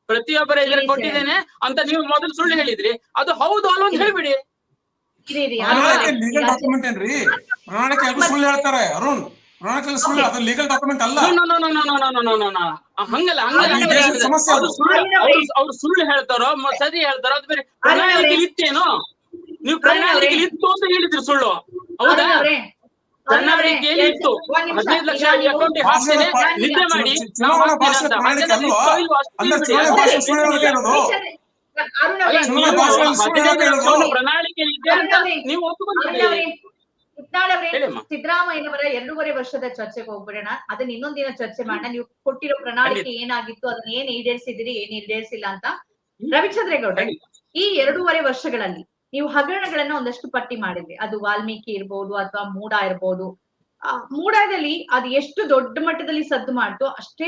ಪ್ರತಿಯೊಬ್ಬರ ಎದುರು ಕೊಟ್ಟಿದ್ದೇನೆ ಅಂತ ನೀವು ಮೊದಲು ಸುಳ್ಳು ಹೇಳಿದ್ರಿ, ಅದು ಹೌದು ಅಲ್ಲ ಅಂತ ಹೇಳ್ಬಿಡಿ. ಲೀಗಲ್ ಡಾಕ್ಯುಮೆಂಟ್ ಏನ್ರಿ? ಪ್ರಣಾಳಿಕೆ ಸುಳ್ಳು ಹೇಳ್ತಾರೆ ಅರುಣ್. ಪ್ರಣಾಳಿಕೆ ಸುಳ್ಳು, ಅದು ಲೀಗಲ್ ಡಾಕ್ಯುಮೆಂಟ್ ಅಲ್ಲ. ಹಂಗಲ್ಲ ಅವ್ರು ಸುಳ್ಳು ಹೇಳ್ತಾರೋ ಸರಿ ಹೇಳ್ತಾರೋ ಅದು ಬೇರೆ. ಪ್ರಣಾಳಿಕೆಯಲ್ಲಿ ಇತ್ತೇನೋ? ನೀವು ಪ್ರಣಾಳಿಕೆಯಲ್ಲಿ ಇತ್ತು ಅಂತ ಹೇಳಿದ್ರಿ ಸುಳ್ಳು, ಹೌದಾ? ಪ್ರಣಾಳಿಕೆಯಲ್ಲಿ ಇತ್ತು 15 ಲಕ್ಷ ಅಕೌಂಟ್ ಹಾಕ್ತೇನೆ, ನಿದ್ದೆ ಮಾಡಿ ಪ್ರಣಾಳಿಕೆಯಲ್ಲಿ ಇದೆ ಅಂತ ನೀವು ಒಪ್ಪಿಕೊಂಡಿದ್ದೀರಿ. ಸಿದ್ದರಾಮಯ್ಯನವರ 2.5 ವರ್ಷದ ಚರ್ಚೆಗೆ ಹೋಗ್ಬಿಡೋಣ, ಅದನ್ನ ಇನ್ನೊಂದ್ ದಿನ ಚರ್ಚೆ ಮಾಡೋಣ. ನೀವು ಕೊಟ್ಟಿರೋ ಪ್ರಣಾಳಿಕೆ ಏನಾಗಿತ್ತು, ಅದನ್ನ ಏನ್ ಈಡೇರಿಸಿದಿರಿ, ಏನ್ ಈಡೇರಿಸಿಲ್ಲ ಅಂತ. ರವಿಚಂದ್ರೇಗೌಡ್ರೆ, ಈ 2.5 ವರ್ಷಗಳಲ್ಲಿ ನೀವು ಹಗರಣಗಳನ್ನ ಒಂದಷ್ಟು ಪಟ್ಟಿ ಮಾಡಿದ್ರಿ. ಅದು ವಾಲ್ಮೀಕಿ ಇರ್ಬೋದು ಅಥವಾ ಮೂಡ ಇರ್ಬೋದು. ಮೂಡಾದಲ್ಲಿ ಅದು ಎಷ್ಟು ದೊಡ್ಡ ಮಟ್ಟದಲ್ಲಿ ಸದ್ದು ಮಾಡ್ತು, ಅಷ್ಟೇ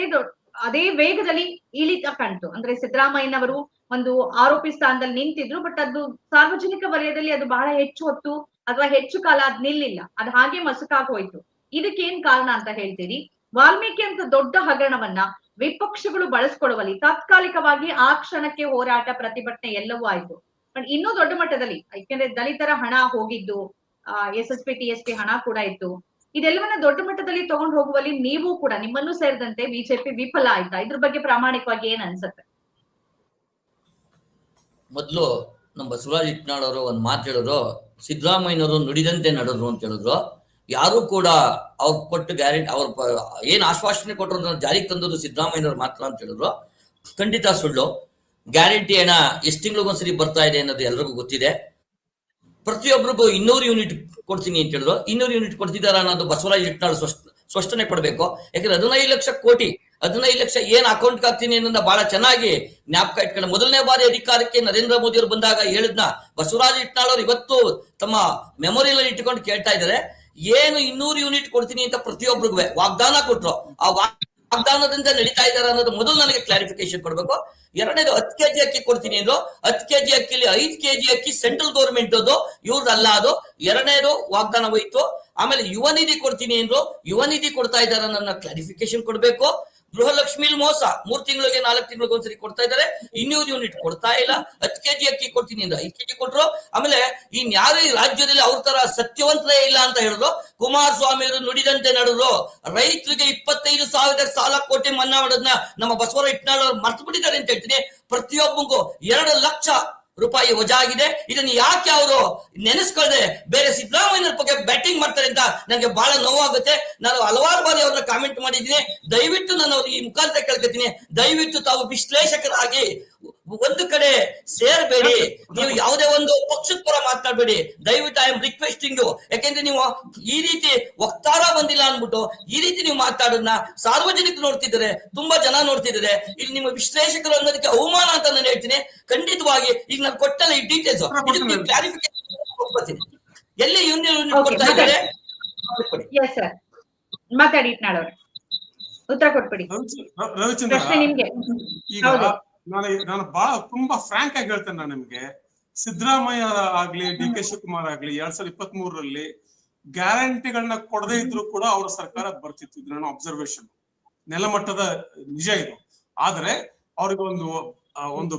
ಅದೇ ವೇಗದಲ್ಲಿ ಇಳಿತ ಕಾಣ್ತು. ಅಂದ್ರೆ ಸಿದ್ದರಾಮಯ್ಯನವರು ಒಂದು ಆರೋಪಿ ಸ್ಥಾನದಲ್ಲಿ ನಿಂತಿದ್ರು, ಬಟ್ ಅದು ಸಾರ್ವಜನಿಕ ವಲಯದಲ್ಲಿ ಅದು ಬಹಳ ಹೆಚ್ಚು ಹೊತ್ತು ಅಥವಾ ಹೆಚ್ಚು ಕಾಲ ಅದ್ ನಿಲ್ಲಿಲ್ಲ, ಅದು ಹಾಗೆ ಮಸುಕಾಗಿ ಹೋಯ್ತು. ಇದಕ್ಕೇನ್ ಕಾರಣ ಅಂತ ಹೇಳ್ತೀರಿ? ವಾಲ್ಮೀಕಿ ಅಂತ ದೊಡ್ಡ ಹಗರಣವನ್ನ ವಿಪಕ್ಷಗಳು ಬಳಸ್ಕೊಳ್ಳುವಲ್ಲಿ ತಾತ್ಕಾಲಿಕವಾಗಿ ಆ ಕ್ಷಣಕ್ಕೆ ಹೋರಾಟ, ಪ್ರತಿಭಟನೆ ಎಲ್ಲವೂ ಆಯ್ತು. ಬಟ್ ಇನ್ನೂ ದೊಡ್ಡ ಮಟ್ಟದಲ್ಲಿ, ಯಾಕೆಂದ್ರೆ ದಲಿತರ ಹಣ ಹೋಗಿದ್ದು, SSP TSP ಹಣ ಕೂಡ ಇತ್ತು. ಇದೆಲ್ಲವನ್ನ ದೊಡ್ಡ ಮಟ್ಟದಲ್ಲಿ ತಗೊಂಡು ಹೋಗುವಲ್ಲಿ ನೀವು ಕೂಡ, ನಿಮ್ಮನ್ನು ಸೇರಿದಂತೆ ಬಿಜೆಪಿ ವಿಫಲ ಆಯ್ತಾ? ಇದ್ರ ಬಗ್ಗೆ ಪ್ರಾಮಾಣಿಕವಾಗಿ ಏನ್ ಅನ್ಸುತ್ತೆ? ಮೊದಲು ನಮ್ಮ ಬಸವರಾಜ್ ಇಟ್ನಾಳ್ ಅವರು ಒಂದ್ ಮಾತು ಹೇಳಿದ್ರು, ಸಿದ್ದರಾಮಯ್ಯನವರು ನುಡಿದಂತೆ ನಡೆದ್ರು ಅಂತ ಹೇಳಿದ್ರು. ಯಾರು ಕೂಡ ಅವ್ರು ಕೊಟ್ಟು ಗ್ಯಾರಂಟಿ, ಅವ್ರ ಏನ್ ಆಶ್ವಾಸನೆ ಕೊಟ್ಟರು ಜಾರಿಗೆ ತಂದದ್ದು ಸಿದ್ದರಾಮಯ್ಯನವ್ರು ಮಾತ್ರ ಅಂತ ಹೇಳಿದ್ರು. ಖಂಡಿತ ಸುಳ್ಳು. ಗ್ಯಾರಂಟಿ ಹಣ ಎಷ್ಟು ತಿಂಗಳಿಗೊಂದ್ಸರಿ ಬರ್ತಾ ಇದೆ ಅನ್ನೋದು ಎಲ್ರಿಗೂ ಗೊತ್ತಿದೆ. ಪ್ರತಿಯೊಬ್ಬರಿಗೂ 200 ಯೂನಿಟ್ ಕೊಡ್ತೀನಿ ಅಂತ ಹೇಳಿದ್ರು. 200 ಯೂನಿಟ್ ಕೊಡ್ತಿದಾರ ಅನ್ನೋದು ಬಸವರಾಜ್ ಇಟ್ನಾಳ್ ಸ್ಪಷ್ಟನೆ ಕೊಡ್ಬೇಕು. ಯಾಕಂದ್ರೆ 15 ಲಕ್ಷ ಕೋಟಿ, 15 ಲಕ್ಷ ಏನ್ ಅಕೌಂಟ್ ಹಾಕ್ತೀನಿ ಅನ್ನೋದನ್ನ ಬಹಳ ಚೆನ್ನಾಗಿ ಜ್ಞಾಪಕ ಇಟ್ಕೊಂಡು, ಮೊದಲನೇ ಬಾರಿ ಅಧಿಕಾರಕ್ಕೆ ನರೇಂದ್ರ ಮೋದಿ ಅವರು ಬಂದಾಗ ಹೇಳಿದ್ನ ಬಸವರಾಜ್ ಇಟ್ನಾಳ್ ಅವರು ಇವತ್ತು ತಮ್ಮ ಮೆಮೊರಿಯಲ್ಲಿ ಇಟ್ಕೊಂಡು ಕೇಳ್ತಾ ಇದ್ದಾರೆ. ಏನು 200 ಯೂನಿಟ್ ಕೊಡ್ತೀನಿ ಅಂತ ಪ್ರತಿಯೊಬ್ಬರಿಗೂ ವಾಗ್ದಾನ ಕೊಟ್ರು, ಆ ವಾಗ್ದಾನದಿಂದ ನಡೀತಾ ಇದ್ದಾರೆ ಅನ್ನೋದು ಮೊದಲು ನನಗೆ ಕ್ಲಾರಿಫಿಕೇಶನ್ ಕೊಡ್ಬೇಕು. ಎರಡನೇದು 10 kg ಅಕ್ಕಿ ಕೊಡ್ತೀನಿ ಅಂದ್ರು. 10 kg ಅಕ್ಕಿಲಿ 5 kg ಅಕ್ಕಿ ಸೆಂಟ್ರಲ್ ಗೌರ್ಮೆಂಟ್ ಅದು, ಇವ್ರದಲ್ಲ. ಅದು ಎರಡನೇದು ವಾಗ್ದಾನ ಹೋಯ್ತು. ಆಮೇಲೆ ಯುವ ನಿಧಿ ಕೊಡ್ತೀನಿ ಅಂದ್ರು, ಯುವ ನಿಧಿ ಕೊಡ್ತಾ ಇದ್ದಾರೆ ಅನ್ನೋ ಕ್ಲಾರಿಫಿಕೇಶನ್ ಕೊಡ್ಬೇಕು. ಗೃಹಲಕ್ಷ್ಮಿ ಮೋಸ, 3 ತಿಂಗಳಿಗೆ 4 ತಿಂಗಳಿಗೆ ಒಂದ್ಸರಿ ಕೊಡ್ತಾ ಇದ್ದಾರೆ, 200 ಯೂನಿಟ್ ಕೊಡ್ತಾ ಇಲ್ಲ. 10 kg ಅಕ್ಕಿ ಕೊಡ್ತೀನಿ ಅಂದ್ರೆ 5 kg ಕೊಟ್ರು. ಆಮೇಲೆ ಇನ್ಯಾರು ಈ ರಾಜ್ಯದಲ್ಲಿ ಅವ್ರ ತರ ಸತ್ಯವಂತರೇ ಇಲ್ಲ ಅಂತ ಹೇಳಿದ್ರು. ಕುಮಾರಸ್ವಾಮಿ ಅವರು ನುಡಿದಂತೆ ನಡೆದ್ರು. ರೈತರಿಗೆ 25,000 ಸಾಲ ಕೋಟಿ ಮನ್ನಾ ಮಾಡೋದನ್ನ ನಮ್ಮ ಬಸವರಾಜ್ ಇಟ್ನಾಳ್ ಅವರು ಮರ್ತು ಬಿಟ್ಟಿದ್ದಾರೆ ಅಂತ ಹೇಳ್ತೀನಿ. ಪ್ರತಿಯೊಬ್ಬರಿಗೂ 2 ಲಕ್ಷ ರೂಪಾಯಿ ವಜಾ ಆಗಿದೆ. ಇದನ್ನ ಯಾಕೆ ಅವರು ನೆನೆಸ್ಕೊಳ್ಳದೆ ಬೇರೆ ಸಿದ್ದರಾಮಯ್ಯನ ಬಗ್ಗೆ ಬ್ಯಾಟಿಂಗ್ ಮಾಡ್ತಾರೆ ಅಂತ ನನಗೆ ಬಹಳ ನೋವಾಗುತ್ತೆ. ನಾನು ಹಲವಾರು ಬಾರಿ ಅವ್ರನ್ನ ಕಾಮೆಂಟ್ ಮಾಡಿದ್ದೀನಿ. ದಯವಿಟ್ಟು ನಾನು ಅವ್ರಿಗೆ ಈ ಮುಖಾಂತರ ಕೇಳ್ಕೊತೀನಿ, ದಯವಿಟ್ಟು ತಾವು ವಿಶ್ಲೇಷಕರಾಗಿ ಒಂದು ಕಡೆ ಸೇರ್ಬೇಡಿ. ನೀವು ಯಾವುದೇ ಒಂದು ಪಕ್ಷದ ಪರ ಮಾತನಾಡಬೇಡಿ ದಯವಿಟ್ಟು. I am requesting you. ಯಾಕೆಂದ್ರೆ ನೀವು ಈ ರೀತಿ ವಕ್ತಾರ ಬಂದಿಲ್ಲ ಅನ್ಬಿಟ್ಟು ಈ ರೀತಿ ನೀವು ಮಾತಾಡೋದನ್ನ ಸಾರ್ವಜನಿಕರು ನೋಡ್ತಿದ್ದಾರೆ, ತುಂಬಾ ಜನ ನೋಡ್ತಿದ್ದಾರೆ. ಇಲ್ಲಿ ನಿಮ್ಮ ವಿಶ್ಲೇಷಕರು ಅನ್ನೋದಕ್ಕೆ ಅವಮಾನ ಅಂತ ನಾನು ಹೇಳ್ತೀನಿ. ಖಂಡಿತವಾಗಿ ಈಗ ನಾನು ಕೊಟ್ಟಲ್ಲ ಈ ಡೀಟೇಲ್ಸ್, ಕ್ಲಾರಿಫಿಕೇಶನ್ ಎಲ್ಲಿ ಯೂನಿಯನ್ ಕೊಡ್ತಾ ಇದ್ದಾರೆ ಮಾತಾಡಿ ಇಟ್ನಾಳ್ ಅವ್ರೆ, ಉತ್ತರ ಕೊಟ್ಬಿಡಿ. ರವಿಚಂದ್ರ, ನಿಮ್ಗೆ ಈಗ ನಾನು ಬಹಳ ತುಂಬಾ ಫ್ರಾಂಕ್ ಆಗಿ ಹೇಳ್ತೇನೆ. ನಾನು ನಿಮ್ಗೆ ಸಿದ್ದರಾಮಯ್ಯ ಆಗ್ಲಿ DK ಶಿವಕುಮಾರ್ ಆಗ್ಲಿ 2023ರಲ್ಲಿ ಗ್ಯಾರಂಟಿಗಳನ್ನ ಕೊಡದೇ ಇದ್ರು ಕೂಡ ಅವರ ಸರ್ಕಾರ ಬರ್ತಿತ್ತು. ಇದು ನನ್ನ ಅಬ್ಸರ್ವೇಷನ್, ನೆಲಮಟ್ಟದ ನಿಜ ಇದು. ಆದ್ರೆ ಅವ್ರಿಗೆ ಒಂದು ಒಂದು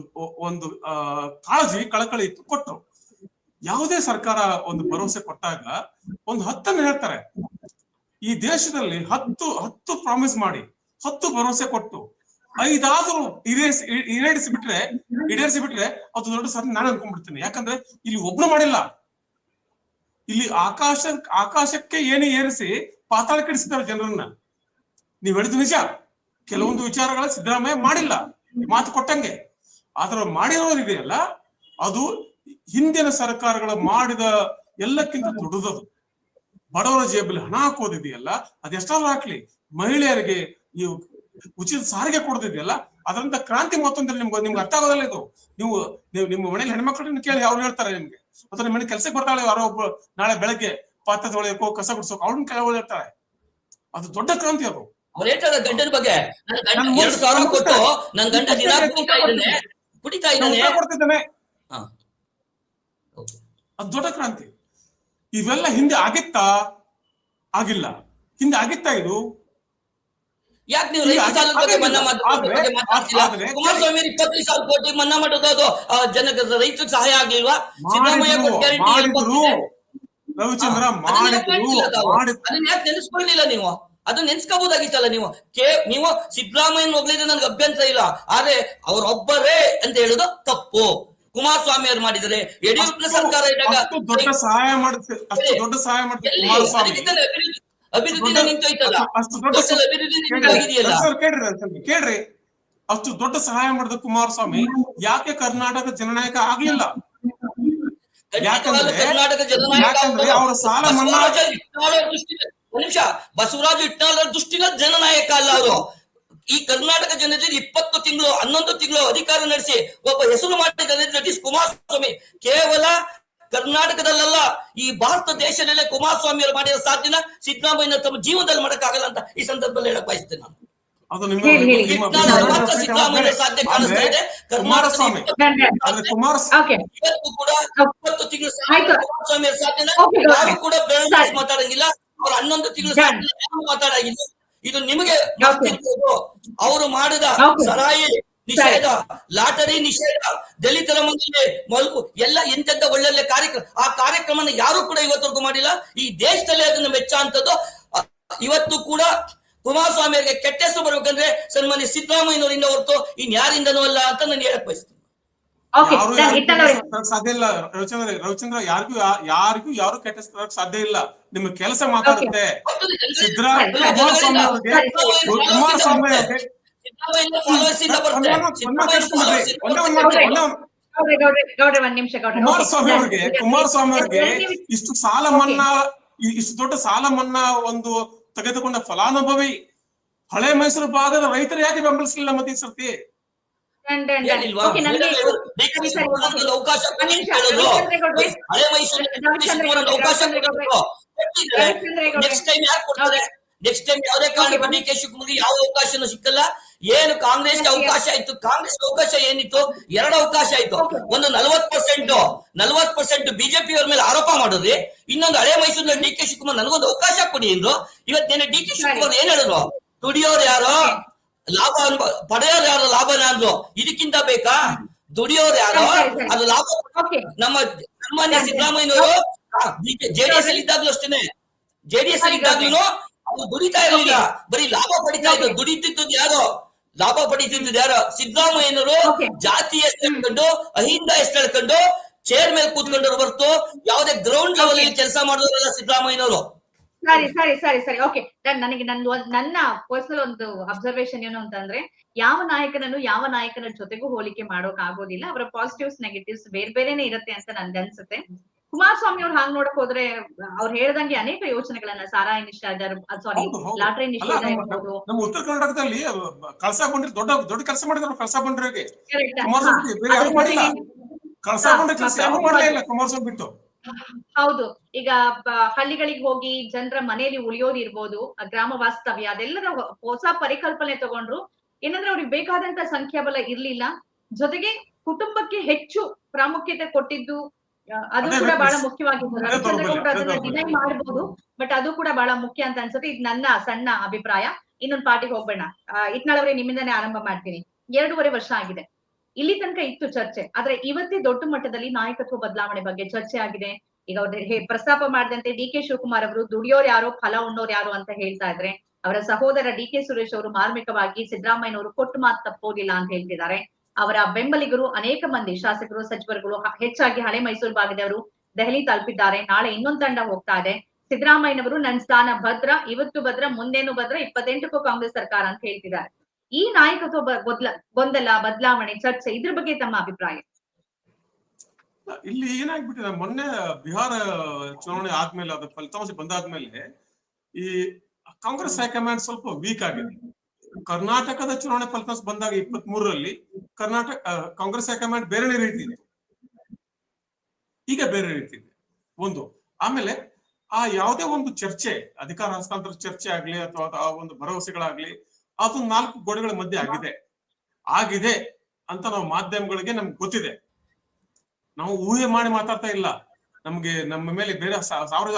ಒಂದು ಕಾಳಜಿ, ಕಳಕಳಿ ಇತ್ತು, ಕೊಟ್ರು. ಯಾವುದೇ ಸರ್ಕಾರ ಒಂದು ಭರವಸೆ ಕೊಟ್ಟಾಗ ಒಂದು 10 ಹೇಳ್ತಾರೆ. ಈ ದೇಶದಲ್ಲಿ 10 ಪ್ರಾಮಿಸ್ ಮಾಡಿ 10 ಭರವಸೆ ಕೊಟ್ಟು 5 ಆದ್ರೂ ಈಡೇರಿಸಿ ಬಿಟ್ರೆ ಅದು ದೊಡ್ಡ ಸಾಧನೆ ನಾನು ಅನ್ಕೊಂಡ್ಬಿಡ್ತೀನಿ. ಯಾಕಂದ್ರೆ ಇಲ್ಲಿ ಒಬ್ರು ಮಾಡಿಲ್ಲ. ಇಲ್ಲಿ ಆಕಾಶಕ್ಕೆ ಏರಿಸಿ ಪಾತಾಳ ಕೆಡಿಸಿದ್ದಾರೆ ಜನರನ್ನ. ನೀವ್ ಹೇಳಿದ ನಿಜ, ಕೆಲವೊಂದು ವಿಚಾರಗಳ ಸಿದ್ದರಾಮಯ್ಯ ಮಾಡಿಲ್ಲ, ಮಾತು ಕೊಟ್ಟಂಗೆ. ಆದ್ರೆ ಮಾಡಿರೋರಿದೆಯಲ್ಲ, ಅದು ಹಿಂದಿನ ಸರ್ಕಾರಗಳು ಮಾಡಿದ ಎಲ್ಲಕ್ಕಿಂತ ದೊಡ್ಡದದು. ಬಡವರ ಜೇಬಲ್ಲಿ ಹಣ ಹಾಕೋದಿದೆಯಲ್ಲ, ಅದೆಷ್ಟಾದ್ರೂ ಹಾಕ್ಲಿ. ಮಹಿಳೆಯರಿಗೆ ಈ ಉಚಿತ ಸಾರಿಗೆ ಕೊಡೋದಿದೆಯಲ್ಲ, ಅದರಂತ ಕ್ರಾಂತಿ ಮತ್ತೊಂದಲ್ಲಿ ನಿಮ್ಗೆ ಅರ್ಥ ಆಗೋದಲ್ಲ ಇದು. ನೀವು ನಿಮ್ಮ ಮನೇಲಿ ಹೆಣ್ಮಕ್ಳನ್ನ ಕೇಳಿ ಅವ್ರು ಹೇಳ್ತಾರೆ ನಿಮ್ಗೆ. ಅಥವಾ ನಿಮ್ಮ ಮನೆ ಕೆಲ್ಸಕ್ಕೆ ಬರ್ತಾಳೆ ಯಾರೋ ಒಬ್ರು, ನಾಳೆ ಬೆಳಗ್ಗೆ ಪಾತ್ರೆ ತೊಳೆಯಕ್ಕೋ ಕಸ ಗುಡ್ಸೋಕೋ ಅವ್ರನ್ನ ಕೆಲವು ಹೇಳ್ತಾರೆ. ಅದು ದೊಡ್ಡ ಕ್ರಾಂತಿ. ಅದು ಗಂಡನ ಬಗ್ಗೆ 2,000 ಕೊಟ್ಟು ನನ್ ಗಂಡ ದಿನ ಕುಡಿತಾ ನಾನು ಇದ್ದಾನೆ. ಉತ್ತರ ಕೊಡ್ತಿದ್ದೇನೆ. ಹಾ, ಓಕೆ. ಅದು ದೊಡ್ಡ ಕ್ರಾಂತಿ. ಇವೆಲ್ಲ ಹಿಂದೆ ಆಗಿಲ್ಲ. ಹಿಂದೆ ಆಗಿತ್ತಾ ಇದು? ಯಾಕೆ ನೀವು ರೈತ ಸಾಲದ ಬಗ್ಗೆ ಮನ್ನಾ ಬಗ್ಗೆ ಮಾತಾಡ್ತಿಲ್ಲ? ಕುಮಾರಸ್ವಾಮಿ 25,000 ಕೋಟಿ ಮನ್ನಾ ಮಾಡೋದು ಅದು ರೈತರಿಗೆ ಸಹಾಯ ಆಗ್ಲಿಲ್ವಾ? ಸಿದ್ದರಾಮಯ್ಯ ಮಾಡಿದ್ರು, ರವಿಚಂದ್ರ ಮಾಡಿದ್ರು. ಅದನ್ನ ಯಾಕೆ ನೆನೆಸ್ಕೊಳ್ಳಿಲ್ಲ ನೀವು? ಅದನ್ನ ನೆನ್ಸ್ಕೋಬಹುದಾಗಿತ್ತಲ್ಲ ನೀವು. ನೀವು ಸಿದ್ದರಾಮಯ್ಯ ಹೋಗ್ಲಿದ್ರೆ ನನ್ಗೆ ಅಭ್ಯಂತರ ಇಲ್ಲ, ಆದ್ರೆ ಅವರೊಬ್ಬರೇ ಅಂತ ಹೇಳುದು ತಪ್ಪು. ಕುಮಾರಸ್ವಾಮಿ ಅವರು ಮಾಡಿದರೆ, ಯಡಿಯೂರಪ್ಪನ ಸರ್ಕಾರ ಇದ್ದಾಗ ದೊಡ್ಡ ಸಹಾಯ ಮಾಡುತ್ತೆ, ಅಷ್ಟು ದೊಡ್ಡ ಸಹಾಯ ಮಾಡುತ್ತೆ ಕುಮಾರಸ್ವಾಮಿ. ಅಭಿವೃದ್ಧಿನ ನಿಂತೋಯ್ತಲ್ಲ, ಅಭಿವೃದ್ಧಿ ನಿಂತಾಗಿದೆಯಲ್ಲ. ಕೇಳ್ರಿ, ಅಷ್ಟು ದೊಡ್ಡ ಸಹಾಯ ಮಾಡಿದ ಕುಮಾರಸ್ವಾಮಿ ಯಾಕೆ ಕರ್ನಾಟಕ ಜನನಾಯಕ ಆಗ್ಲಿಲ್ಲ? ಕರ್ನಾಟಕ ಜನನಾಯಕ ಅವರ ಸಾಲ ಮನ್ನಾ. ನಿಮಿಷ, ಬಸವರಾಜ ಇಟ್ನಾಳ್ ದೃಷ್ಟಿನ ಜನನಾಯಕ ಅಲ್ಲ ಅವರು. ಈ ಕರ್ನಾಟಕ ಜನತೆಗೆ 20 ತಿಂಗಳು 11 ತಿಂಗಳು ಅಧಿಕಾರ ನಡೆಸಿ ಒಬ್ಬ ಹೆಸರು ಮಾಡಿದ್ದಾರೆ ದಟ್ ಇಸ್ ಕುಮಾರಸ್ವಾಮಿ. ಕೇವಲ ಕರ್ನಾಟಕದಲ್ಲ, ಈ ಭಾರತ ದೇಶದಲ್ಲೇ ಕುಮಾರಸ್ವಾಮಿ ಅವರು ಮಾಡಿರೋ ಸಾಧ್ಯನ ಸಿದ್ದರಾಮಯ್ಯ ತಮ್ಮ ಜೀವನದಲ್ಲಿ ಮಾಡಕ್ಕಾಗಲ್ಲ ಅಂತ ಈ ಸಂದರ್ಭದಲ್ಲಿ ಹೇಳಕ್ ಬಯಸ್ತೇನೆ ನಾನು. ಸಿದ್ದರಾಮಯ್ಯ ಸಾಧ್ಯ ಕಾಣಿಸ್ತಾ ಇದೆ. ಕುಮಾರಸ್ವಾಮಿ ಇವತ್ತು ಕೂಡ 20 ತಿಂಗಳು ಕುಮಾರಸ್ವಾಮಿ ಸಾಧ್ಯನ ಯಾರು ಕೂಡ ಮಾತಾಡಂಗಿಲ್ಲ. ಅವ್ರು 11 ತಿಂಗಳು ಮಾತಾಡಾಗಿಲ್ಲ. ಇದು ನಿಮಗೆ ಗೊತ್ತಿರ್ಬೋದು. ಅವರು ಮಾಡಿದ ಸರಾಯಿ ನಿಷೇಧ, ಲಾಟರಿ ನಿಷೇಧ, ದಲಿತರ ಮನೆಗೆ ಮಲ್ಕು ಎಲ್ಲ ಎಂತೆಂತ ಒಳ್ಳೊಳ್ಳೆ ಕಾರ್ಯಕ್ರಮ, ಆ ಕಾರ್ಯಕ್ರಮನ ಯಾರು ಕೂಡ ಇವತ್ತವರೆಗೂ ಮಾಡಿಲ್ಲ. ಈ ದೇಶದಲ್ಲಿ ಅದನ್ನು ಮೆಚ್ಚ ಅಂತದ್ದು. ಇವತ್ತು ಕೂಡ ಕುಮಾರಸ್ವಾಮಿ ಅವರಿಗೆ ಕೆಟ್ಟ ಹೆಸರು ಬರ್ಬೇಕಂದ್ರೆ ಸನ್ಮಾನ್ಯ ಸಿದ್ದರಾಮಯ್ಯನವರಿಂದ ಹೊರತು ಇನ್ಯಾರಿಂದನೂ ಅಲ್ಲ ಅಂತ ನಾನು ಹೇಳಕ್ ಬಯಸ್ತೀನಿ. ಸಾಧ್ಯ ಇಲ್ಲ ರವಿಚಂದ್ರ, ಯಾರು ಕೆಟ್ಟ ಸಾಧ್ಯ ಇಲ್ಲ. ನಿಮ್ಮ ಕೆಲಸ ಮಾತಾಡುತ್ತೆ. ಕುಮಾರಸ್ವಾಮಿ ಅವ್ರಿಗೆ ಇಷ್ಟು ಸಾಲ ಮನ್ನಾ, ಇಷ್ಟು ದೊಡ್ಡ ಸಾಲ ಮನ್ನಾ ಒಂದು ತೆಗೆದುಕೊಂಡ ಫಲಾನುಭವಿ ಹಳೆ ಮೈಸೂರು ಭಾಗದ ರೈತರು ಯಾಕೆ ಬೆಂಬಲಿಸಲಿಲ್ಲ ಮತ್ತೆ ಈ ಸರ್ತಿ? ನೆಕ್ಸ್ಟ್ ಟೈಮ್ ಯಾವುದೇ ಕಾರಣಕ್ಕೂ ಡಿ ಕೆ ಶಿವಕುಮಾರ್ ಯಾವ ಅವಕಾಶನೂ ಸಿಕ್ಕಲ್ಲ. ಏನು ಕಾಂಗ್ರೆಸ್ಗೆ ಅವಕಾಶ ಆಯ್ತು, ಕಾಂಗ್ರೆಸ್ ಅವಕಾಶ ಏನಿತ್ತು, 2 ಅವಕಾಶ ಆಯ್ತು. ಒಂದು 40% ಬಿಜೆಪಿ ಅವರ ಮೇಲೆ ಆರೋಪ ಮಾಡಿದ್ರಿ, ಇನ್ನೊಂದು ಹಳೆ ಮೈಸೂರಿನಲ್ಲಿ ಡಿ ಕೆ ಶಿವಕುಮಾರ್ ನನಗೊಂದು ಅವಕಾಶ ಕೊಡಿ ಎಂದು. ಇವತ್ತೇನೆ ಡಿ ಕೆ ಶಿವಕುಮಾರ್ ಏನ್ ಹೇಳಿದ್ರು? ದುಡಿಯೋರು ಯಾರೋ ಲಾಭ ಪಡೆಯೋರು ಯಾರೋ ಲಾಭನ ಅಂದ್ರು. ಇದಕ್ಕಿಂತ ಬೇಕಾ? ದುಡಿಯೋರು ಯಾರೋ ಅದು ಲಾಭ. ನಮ್ಮ ಸನ್ಮಾನ್ಯ ಸಿದ್ದರಾಮಯ್ಯನವರು ಜೆಡಿಎಸ್ ಅಲ್ಲಿ ಇದ್ದಾಗ್ಲೂ ಅಷ್ಟೇನೆ, ಜೆಡಿಎಸ್ ಅಲ್ಲಿ ಇದ್ದಾಗ್ಲೂ ಅವ್ರು ದುಡಿತಾ ಇರಲಿಲ್ಲ, ಬರೀ ಲಾಭ ಪಡಿತಾ ಇದ್ರು. ದುಡಿತಿದ್ದು ಯಾರೋ, ಲಾಭ ಪಡಿತಿದ್ದು ಯಾರೋ? ಸಿದ್ದರಾಮಯ್ಯನವರು ಜಾತಿ ಹೆಸರು ಹೇಳ್ಕೊಂಡು, ಅಹಿಂದ ಹೆಸರು ಹೇಳ್ಕೊಂಡು ಚೇರ್ ಮೇಲೆ ಕೂತ್ಕೊಂಡವ್ರು ಹೊರತು ಯಾವುದೇ ಗ್ರೌಂಡ್ ಲೆವೆಲ್ ಕೆಲಸ ಮಾಡಿದವರಲ್ಲ ಸಿದ್ದರಾಮಯ್ಯನವರು. ಸರಿ ಓಕೆ. ನನಗೆ ನನ್ನ ಪರ್ಸನಲ್ ಒಂದು ಅಬ್ಸರ್ವೇಷನ್ ಏನು ಅಂತಂದ್ರೆ, ಯಾವ ನಾಯಕನ ಜೊತೆಗೂ ಹೋಲಿಕೆ ಮಾಡೋಕ್ ಆಗೋದಿಲ್ಲ. ಅವರ ಪಾಸಿಟಿವ್ಸ್ ನೆಗೆಟಿವ್ಸ್ ಬೇರೆನೆ ಇರುತ್ತೆ ಅಂತ ನನ್ಗೆ ಅನ್ಸುತ್ತೆ. ಕುಮಾರಸ್ವಾಮಿ ಅವ್ರು ಹಾಂಗ್ ನೋಡಕ್ ಹೋದ್ರೆ ಅವ್ರು ಹೇಳ್ದಂಗೆ ಅನೇಕ ಯೋಚನೆಗಳನ್ನ, ಸಾರಾಯಿ ನಿಷೇಧ, ಸಾರಿ ಲಾಟರಿ ನಿಷೇಧ ಇರ್ಬೋದು. ನಮ್ಮ ಉತ್ತರ ಕರ್ನಾಟಕದಲ್ಲಿ ಕಳಸಾ ಬಂಡ್ರಿ ದೊಡ್ಡ ಕೆಲಸ ಮಾಡಿದ್ರು. ಕಳಸಾ ಬಂಡ್ರಿಗೆ ಕುಮಾರಸ್ವಾಮಿ ಬಿಟ್ಟು. ಹೌದು, ಈಗ ಹಳ್ಳಿಗಳಿಗೆ ಹೋಗಿ ಜನರ ಮನೆಯಲ್ಲಿ ಉಳಿಯೋದು ಇರ್ಬೋದು, ಗ್ರಾಮ ವಾಸ್ತವ್ಯ, ಅದೆಲ್ಲದ ಹೊಸ ಪರಿಕಲ್ಪನೆ ತಗೊಂಡ್ರು. ಏನಂದ್ರೆ ಅವ್ರಿಗೆ ಬೇಕಾದಂತ ಸಂಖ್ಯಾಬಲ ಇರ್ಲಿಲ್ಲ. ಜೊತೆಗೆ ಕುಟುಂಬಕ್ಕೆ ಹೆಚ್ಚು ಪ್ರಾಮುಖ್ಯತೆ ಕೊಟ್ಟಿದ್ದು ಅದು ಕೂಡ ಬಹಳ ಮುಖ್ಯವಾಗಿತ್ತು. ರವಿಚಂದ್ರಗೌಡರು ಅದನ್ನ ಡಿನೈ ಮಾಡಬಹುದು, ಬಟ್ ಅದು ಕೂಡ ಬಹಳ ಮುಖ್ಯ ಅಂತ ಅನ್ಸುತ್ತೆ. ಇದು ನನ್ನ ಸಣ್ಣ ಅಭಿಪ್ರಾಯ. ಇನ್ನೊಂದು ಪಾರ್ಟಿಗೆ ಹೋಗ್ಬೇಡ. ಇಟ್ನಾಳ್ ಅವರೇ, ನಿಮ್ಮಿಂದಾನೇ ಆರಂಭ ಮಾಡ್ತೀನಿ. 2.5 ವರ್ಷ ಆಗಿದೆ. ಇಲ್ಲಿ ತನಕ ಇತ್ತು ಚರ್ಚೆ, ಆದ್ರೆ ಇವತ್ತೇ ದೊಡ್ಡ ಮಟ್ಟದಲ್ಲಿ ನಾಯಕತ್ವ ಬದಲಾವಣೆ ಬಗ್ಗೆ ಚರ್ಚೆ ಆಗಿದೆ. ಈಗ ಅವ್ರು ಪ್ರಸ್ತಾಪ ಮಾಡಿದಂತೆ ಡಿ ಕೆ ಶಿವಕುಮಾರ್ ಅವರು ದುಡಿಯೋರು ಯಾರೋ ಫಲ ಉಣ್ಣೋರು ಯಾರು ಅಂತ ಹೇಳ್ತಾ ಇದ್ರೆ, ಅವರ ಸಹೋದರ ಡಿ ಕೆ ಸುರೇಶ್ ಅವರು ಮಾರ್ಮಿಕವಾಗಿ ಸಿದ್ದರಾಮಯ್ಯನವರು ಕೊಟ್ಟು ಮಾತು ತಪ್ಪೋದಿಲ್ಲ ಅಂತ ಹೇಳ್ತಿದ್ದಾರೆ. ಅವರ ಬೆಂಬಲಿಗರು ಅನೇಕ ಮಂದಿ ಶಾಸಕರು, ಸಚಿವರುಗಳು, ಹೆಚ್ಚಾಗಿ ಹಳೆ ಮೈಸೂರು ಭಾಗದವರು ದೆಹಲಿ ತಲುಪಿದ್ದಾರೆ. ನಾಳೆ ಇನ್ನೊಂದು ತಂಡ ಹೋಗ್ತಾ ಇದೆ. ಸಿದ್ದರಾಮಯ್ಯನವರು ನನ್ನ ಸ್ಥಾನ ಭದ್ರ, ಇವತ್ತು ಭದ್ರ, ಮುಂದೇನು ಭದ್ರ, 28ಕ್ಕೂ ಕಾಂಗ್ರೆಸ್ ಸರ್ಕಾರ ಅಂತ ಹೇಳ್ತಿದ್ದಾರೆ. ಈ ನಾಯಕತ್ವ ಗೊಂದಲ, ಬದಲಾವಣೆ, ಚರ್ಚೆ, ಇದ್ರ ಬಗ್ಗೆ ತಮ್ಮ ಅಭಿಪ್ರಾಯ? ಇಲ್ಲಿ ಏನಾಗ್ಬಿಟ್ಟಿದೆ, ಮೊನ್ನೆ ಬಿಹಾರ ಚುನಾವಣೆ ಆದ್ಮೇಲೆ, ಅದ ಫಲಿತಾಂಶ ಬಂದಾದ್ಮೇಲೆ ಈ ಕಾಂಗ್ರೆಸ್ ಹೈಕಮಾಂಡ್ ಸ್ವಲ್ಪ ವೀಕ್ ಆಗಿದೆ. ಕರ್ನಾಟಕದ ಚುನಾವಣೆ ಫಲಿತಾಂಶ ಬಂದಾಗ 23ರಲ್ಲಿ ಕಾಂಗ್ರೆಸ್ ಹೈಕಮಾಂಡ್ ಬೇರೆ ರೀತಿ ಇತ್ತು, ಈಗ ಬೇರೆ ರೀತಿ ಇದೆ ಒಂದು. ಆಮೇಲೆ ಆ ಯಾವುದೇ ಒಂದು ಚರ್ಚೆ, ಅಧಿಕಾರ ಹಸ್ತಾಂತರ ಚರ್ಚೆ ಆಗ್ಲಿ ಅಥವಾ ಆ ಒಂದು ಭರವಸೆಗಳಾಗ್ಲಿ, ಅದು 4 ಗೋಡೆಗಳ ಮಧ್ಯೆ ಆಗಿದೆ. ಅಂತ ನಾವು ಮಾಧ್ಯಮಗಳಿಗೆ ನಮ್ಗೆ ಗೊತ್ತಿದೆ. ನಾವು ಊಹೆ ಮಾಡಿ ಮಾತಾಡ್ತಾ ಇಲ್ಲ. ನಮ್ಗೆ ನಮ್ಮ ಮೇಲೆ ಬೇರೆ ಸಾವಿರ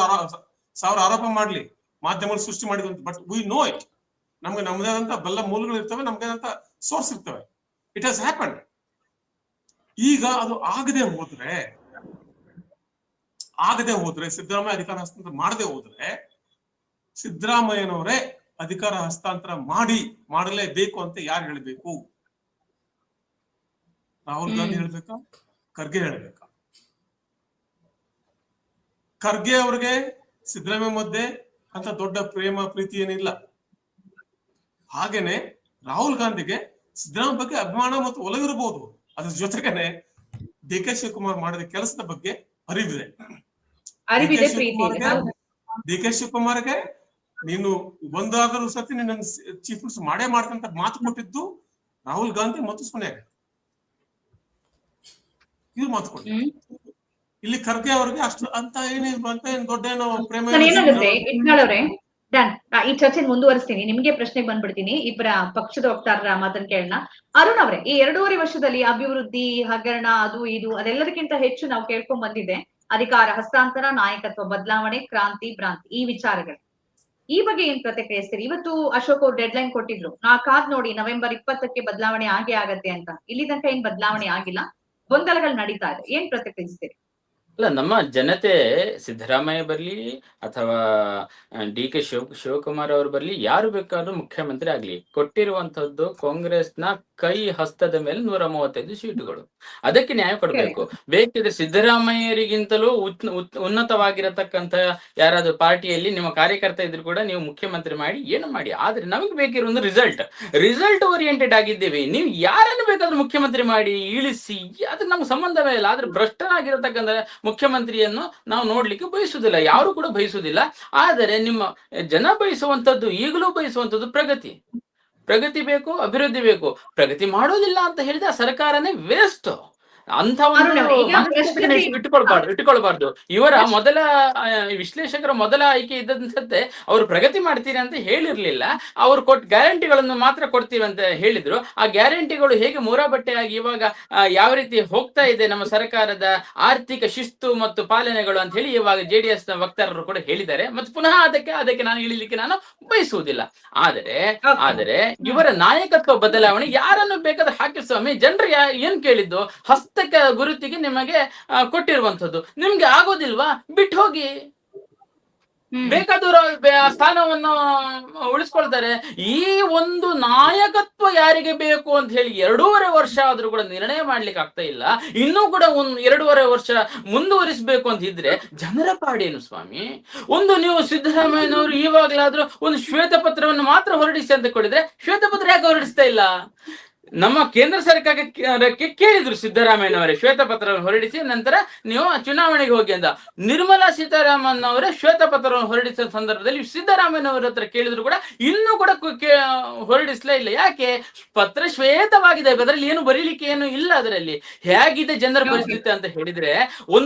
ಆರೋಪ ಮಾಡ್ಲಿ ಮಾಧ್ಯಮಗಳು ಸೃಷ್ಟಿ ಮಾಡಿದಂತ, ಬಟ್ ವಿ ನೋ ಇಟ್. ನಮ್ಗೆ ನಮ್ದಾದಂತ ಬಲ್ಲ ಮೂಲಗಳು ಇರ್ತವೆ, ನಮ್ಗೇದಂತ ಸೋರ್ಸ್ ಇರ್ತವೆ. It has happened. ಈಗ ಅದು ಆಗದೆ ಹೋದ್ರೆ ಸಿದ್ದರಾಮಯ್ಯ ಅಧಿಕಾರ ಹಸ್ತಾಂತರ ಮಾಡದೆ ಹೋದ್ರೆ ಸಿದ್ದರಾಮಯ್ಯನವರೇ ಅಧಿಕಾರ ಹಸ್ತಾಂತರ ಮಾಡಲೇಬೇಕು ಅಂತ ಯಾರು ಹೇಳ್ಬೇಕು? ರಾಹುಲ್ ಗಾಂಧಿ ಹೇಳ್ಬೇಕಾ? ಖರ್ಗೆ ಹೇಳ್ಬೇಕಾ? ಖರ್ಗೆ ಅವ್ರಿಗೆ ಸಿದ್ದರಾಮಯ್ಯ ಮಧ್ಯೆ ಅಂತ ದೊಡ್ಡ ಪ್ರೇಮ ಪ್ರೀತಿ ಏನಿಲ್ಲ. ಹಾಗೇನೆ ರಾಹುಲ್ ಗಾಂಧಿಗೆ ಸಿದ್ದರಾಮಯ್ಯ ಬಗ್ಗೆ ಅಭಿಮಾನ ಮತ್ತು ಒಲವಿರಬಹುದು. ಅದ್ರ ಜೊತೆಗೇನೆ ಡಿ ಕೆ ಶಿವಕುಮಾರ್ ಮಾಡಿದ ಕೆಲಸದ ಬಗ್ಗೆ ಅರಿವಿದೆ. ಡಿ ಕೆ ಶಿವಕುಮಾರ್ಗೆ ನೀನು ಒಂದಾದರೂ ಸತಿ ನಿನ್ನ ಚೀಫ್ ಮಿನಿಸ್ಟರ್ ಮಾಡೇ ಮಾಡ್ತಂತ ಮಾತು ಕೊಟ್ಟಿದ್ದು ರಾಹುಲ್ ಗಾಂಧಿ ಮತ್ತು ಸೋನಿಯಾ ಗಾಂಧಿ. ಇವ್ರು ಮಾತು ಕೊಟ್ಟಿದ್ರು. ಇಲ್ಲಿ ಖರ್ಗೆ ಅವ್ರಿಗೆ ಅಷ್ಟು ಅಂತ ಏನ್ ದೊಡ್ಡ ಏನೋ ಪ್ರೇಮ. ಈ ಚರ್ಚೆ ಮುಂದುವರಿಸ್ತೀನಿ, ನಿಮ್ಗೆ ಪ್ರಶ್ನೆಗೆ ಬಂದ್ಬಿಡ್ತೀನಿ. ಇಬ್ಬರ ಪಕ್ಷದ ವಕ್ತಾರರ ಮಾತನ್ನ ಕೇಳೋಣ. ಅರುಣ್ ಅವರೇ, ಈ 2.5 ವರ್ಷದಲ್ಲಿ ಅಭಿವೃದ್ಧಿ, ಹಗರಣ, ಅದು ಇದು ಅದೆಲ್ಲದಕ್ಕಿಂತ ಹೆಚ್ಚು ನಾವು ಕೇಳ್ಕೊಂಡ್ ಬಂದಿದೆ ಅಧಿಕಾರ ಹಸ್ತಾಂತರ, ನಾಯಕತ್ವ ಬದಲಾವಣೆ, ಕ್ರಾಂತಿ, ಭ್ರಾಂತಿ, ಈ ವಿಚಾರಗಳು. ಈ ಬಗ್ಗೆ ಏನ್ ಪ್ರತಿಕ್ರಿಯಿಸ್ತೀರಿ? ಇವತ್ತು ಅಶೋಕ್ ಅವ್ರು ಡೆಡ್ ಲೈನ್ ಕೊಟ್ಟಿದ್ರು, ಕಾದ್ ನೋಡಿ ನವೆಂಬರ್ 20ಕ್ಕೆ ಬದಲಾವಣೆ ಆಗತ್ತೆ ಅಂತ. ಇಲ್ಲಿ ತನಕ ಏನ್ ಬದಲಾವಣೆ ಆಗಿಲ್ಲ, ಗೊಂದಲಗಳು ನಡೀತಾ ಇದೆ. ಏನ್ ಪ್ರತಿಕ್ರಿಯಿಸ್ತೀರಿ? ಅಲ್ಲ, ನಮ್ಮ ಜನತೆ ಸಿದ್ದರಾಮಯ್ಯ ಬರ್ಲಿ ಅಥವಾ ಡಿ ಕೆ ಶಿವಕುಮಾರ್ ಅವರು ಬರ್ಲಿ, ಯಾರು ಬೇಕಾದ್ರೂ ಮುಖ್ಯಮಂತ್ರಿ ಆಗ್ಲಿ, ಕೊಟ್ಟಿರುವಂತದ್ದು ಕಾಂಗ್ರೆಸ್ನ ಕೈ ಹಸ್ತದ ಮೇಲೆ 135 ಸೀಟುಗಳು. ಅದಕ್ಕೆ ನ್ಯಾಯ ಕೊಡ್ಬೇಕು. ಬೇಕಿದ್ರೆ ಸಿದ್ದರಾಮಯ್ಯರಿಗಿಂತಲೂ ಉನ್ನತವಾಗಿರತಕ್ಕಂತ ಯಾರಾದ್ರೂ ಪಾರ್ಟಿಯಲ್ಲಿ ನಿಮ್ಮ ಕಾರ್ಯಕರ್ತ ಇದ್ರು ಕೂಡ ನೀವು ಮುಖ್ಯಮಂತ್ರಿ ಮಾಡಿ, ಏನು ಮಾಡಿ. ಆದ್ರೆ ನಮಗೆ ಬೇಕಿರೋ ಒಂದು ರಿಸಲ್ಟ್ ಓರಿಯೆಂಟೆಡ್ ಆಗಿದ್ದೇವೆ. ನೀವು ಯಾರನ್ನು ಬೇಕಾದ್ರೂ ಮುಖ್ಯಮಂತ್ರಿ ಮಾಡಿ ಇಳಿಸಿ, ಅದಕ್ಕೆ ನಮ್ಗೆ ಸಂಬಂಧವೇ ಇಲ್ಲ. ಆದ್ರೆ ಭ್ರಷ್ಟನಾಗಿರತಕ್ಕಂಥ ಮುಖ್ಯಮಂತ್ರಿಯನ್ನು ನಾವು ನೋಡ್ಲಿಕ್ಕೆ ಬಯಸುವುದಿಲ್ಲ, ಯಾರು ಕೂಡ ಬಯಸುವುದಿಲ್ಲ. ಆದರೆ ನಿಮ್ಮ ಜನ ಬಯಸುವಂತದ್ದು, ಈಗಲೂ ಬಯಸುವಂತದ್ದು ಪ್ರಗತಿ ಬೇಕು, ಅಭಿವೃದ್ಧಿ ಬೇಕು. ಪ್ರಗತಿ ಮಾಡೋದಿಲ್ಲ ಅಂತ ಹೇಳಿದ್ರೆ ಆ ಸರ್ಕಾರನೇ ವೇಸ್ಟ್ ಅಂತ ಒಂದು ಇಟ್ಟುಕೊಳ್ಬಾರ್ದು. ಇವರ ಮೊದಲ ವಿಶ್ಲೇಷಕರ ಮೊದಲ ಆಯ್ಕೆ ಇದ್ದಂತೆ ಅವರು ಪ್ರಗತಿ ಮಾಡ್ತೀರಿ ಅಂತ ಹೇಳಿರ್ಲಿಲ್ಲ. ಅವರು ಗ್ಯಾರಂಟಿಗಳನ್ನು ಮಾತ್ರ ಕೊಡ್ತೀವಿ ಅಂತ ಹೇಳಿದ್ರು. ಆ ಗ್ಯಾರಂಟಿಗಳು ಹೇಗೆ ಮೂರಾಬಟ್ಟೆಯಾಗಿ ಇವಾಗ ಯಾವ ರೀತಿ ಹೋಗ್ತಾ ಇದೆ ನಮ್ಮ ಸರ್ಕಾರದ ಆರ್ಥಿಕ ಶಿಸ್ತು ಮತ್ತು ಪಾಲನೆಗಳು ಅಂತ ಹೇಳಿ ಇವಾಗ JDS ನ ವಕ್ತಾರರು ಕೂಡ ಹೇಳಿದ್ದಾರೆ. ಮತ್ತು ಪುನಃ ಅದಕ್ಕೆ ನಾನು ಇಳಿಲಿಕ್ಕೆ ನಾನು ಬಯಸುವುದಿಲ್ಲ. ಆದರೆ ಇವರ ನಾಯಕತ್ವ ಬದಲಾವಣೆ ಯಾರನ್ನು ಬೇಕಾದ್ರೆ ಹಾಕಿ ಸ್ವಾಮಿ. ಜನರು ಏನ್ ಕೇಳಿದ್ದು? ಗುರುತಿಗೆ ನಿಮಗೆ ಕೊಟ್ಟಿರುವಂತದ್ದು. ನಿಮ್ಗೆ ಆಗೋದಿಲ್ವಾ? ಬಿಟ್ಟು ಹೋಗಿ. ಬೇಕಾದವರು ಸ್ಥಾನವನ್ನು ಉಳಿಸ್ಕೊಳ್ತಾರೆ. ಈ ಒಂದು ನಾಯಕತ್ವ ಯಾರಿಗೆ ಬೇಕು ಅಂತ ಹೇಳಿ 2.5 ವರ್ಷ ಆದ್ರೂ ಕೂಡ ನಿರ್ಣಯ ಮಾಡ್ಲಿಕ್ಕೆ ಆಗ್ತಾ ಇಲ್ಲ. ಇನ್ನೂ ಕೂಡ 2.5 ವರ್ಷ ಮುಂದುವರಿಸಬೇಕು ಅಂತ ಇದ್ರೆ ಜನರ ಪಾಡೇನು ಸ್ವಾಮಿ? ನೀವು ಸಿದ್ದರಾಮಯ್ಯನವರು ಇವಾಗ್ಲಾದ್ರೂ ಒಂದು ಶ್ವೇತಪತ್ರವನ್ನು ಮಾತ್ರ ಹೊರಡಿಸಿ ಅಂತ ಕೊಡಿದ್ರೆ, ಶ್ವೇತಪತ್ರ ಯಾಕೆ ಹೊರಡಿಸ್ತಾ ಇಲ್ಲ? ನಮ್ಮ ಕೇಂದ್ರ ಸರ್ಕಾರಕ್ಕೆ ಕೇಳಿದ್ರು ಸಿದ್ದರಾಮಯ್ಯನವರೇ ಶ್ವೇತಪತ್ರವನ್ನು ಹೊರಡಿಸಿ, ನಂತರ ನೀವು ಚುನಾವಣೆಗೆ ಹೋಗಿ ಅಂತ. ನಿರ್ಮಲಾ ಸೀತಾರಾಮನ್ ಅವರೇ ಶ್ವೇತಪತ್ರವನ್ನು ಹೊರಡಿಸಿದ ಸಂದರ್ಭದಲ್ಲಿ ಸಿದ್ದರಾಮಯ್ಯನವರ ಹತ್ರ ಕೇಳಿದ್ರು ಕೂಡ ಇನ್ನೂ ಕೂಡ ಹೊರಡಿಸ್ಲೇ ಇಲ್ಲ. ಯಾಕೆ? ಪತ್ರ ಶ್ವೇತವಾಗಿದೆ, ಅದರಲ್ಲಿ ಏನು ಬರೀಲಿಕ್ಕೆ ಏನು ಇಲ್ಲ. ಅದರಲ್ಲಿ ಹೇಗಿದೆ ಜನರ ಪರಿಸ್ಥಿತಿ ಅಂತ ಹೇಳಿದ್ರೆ,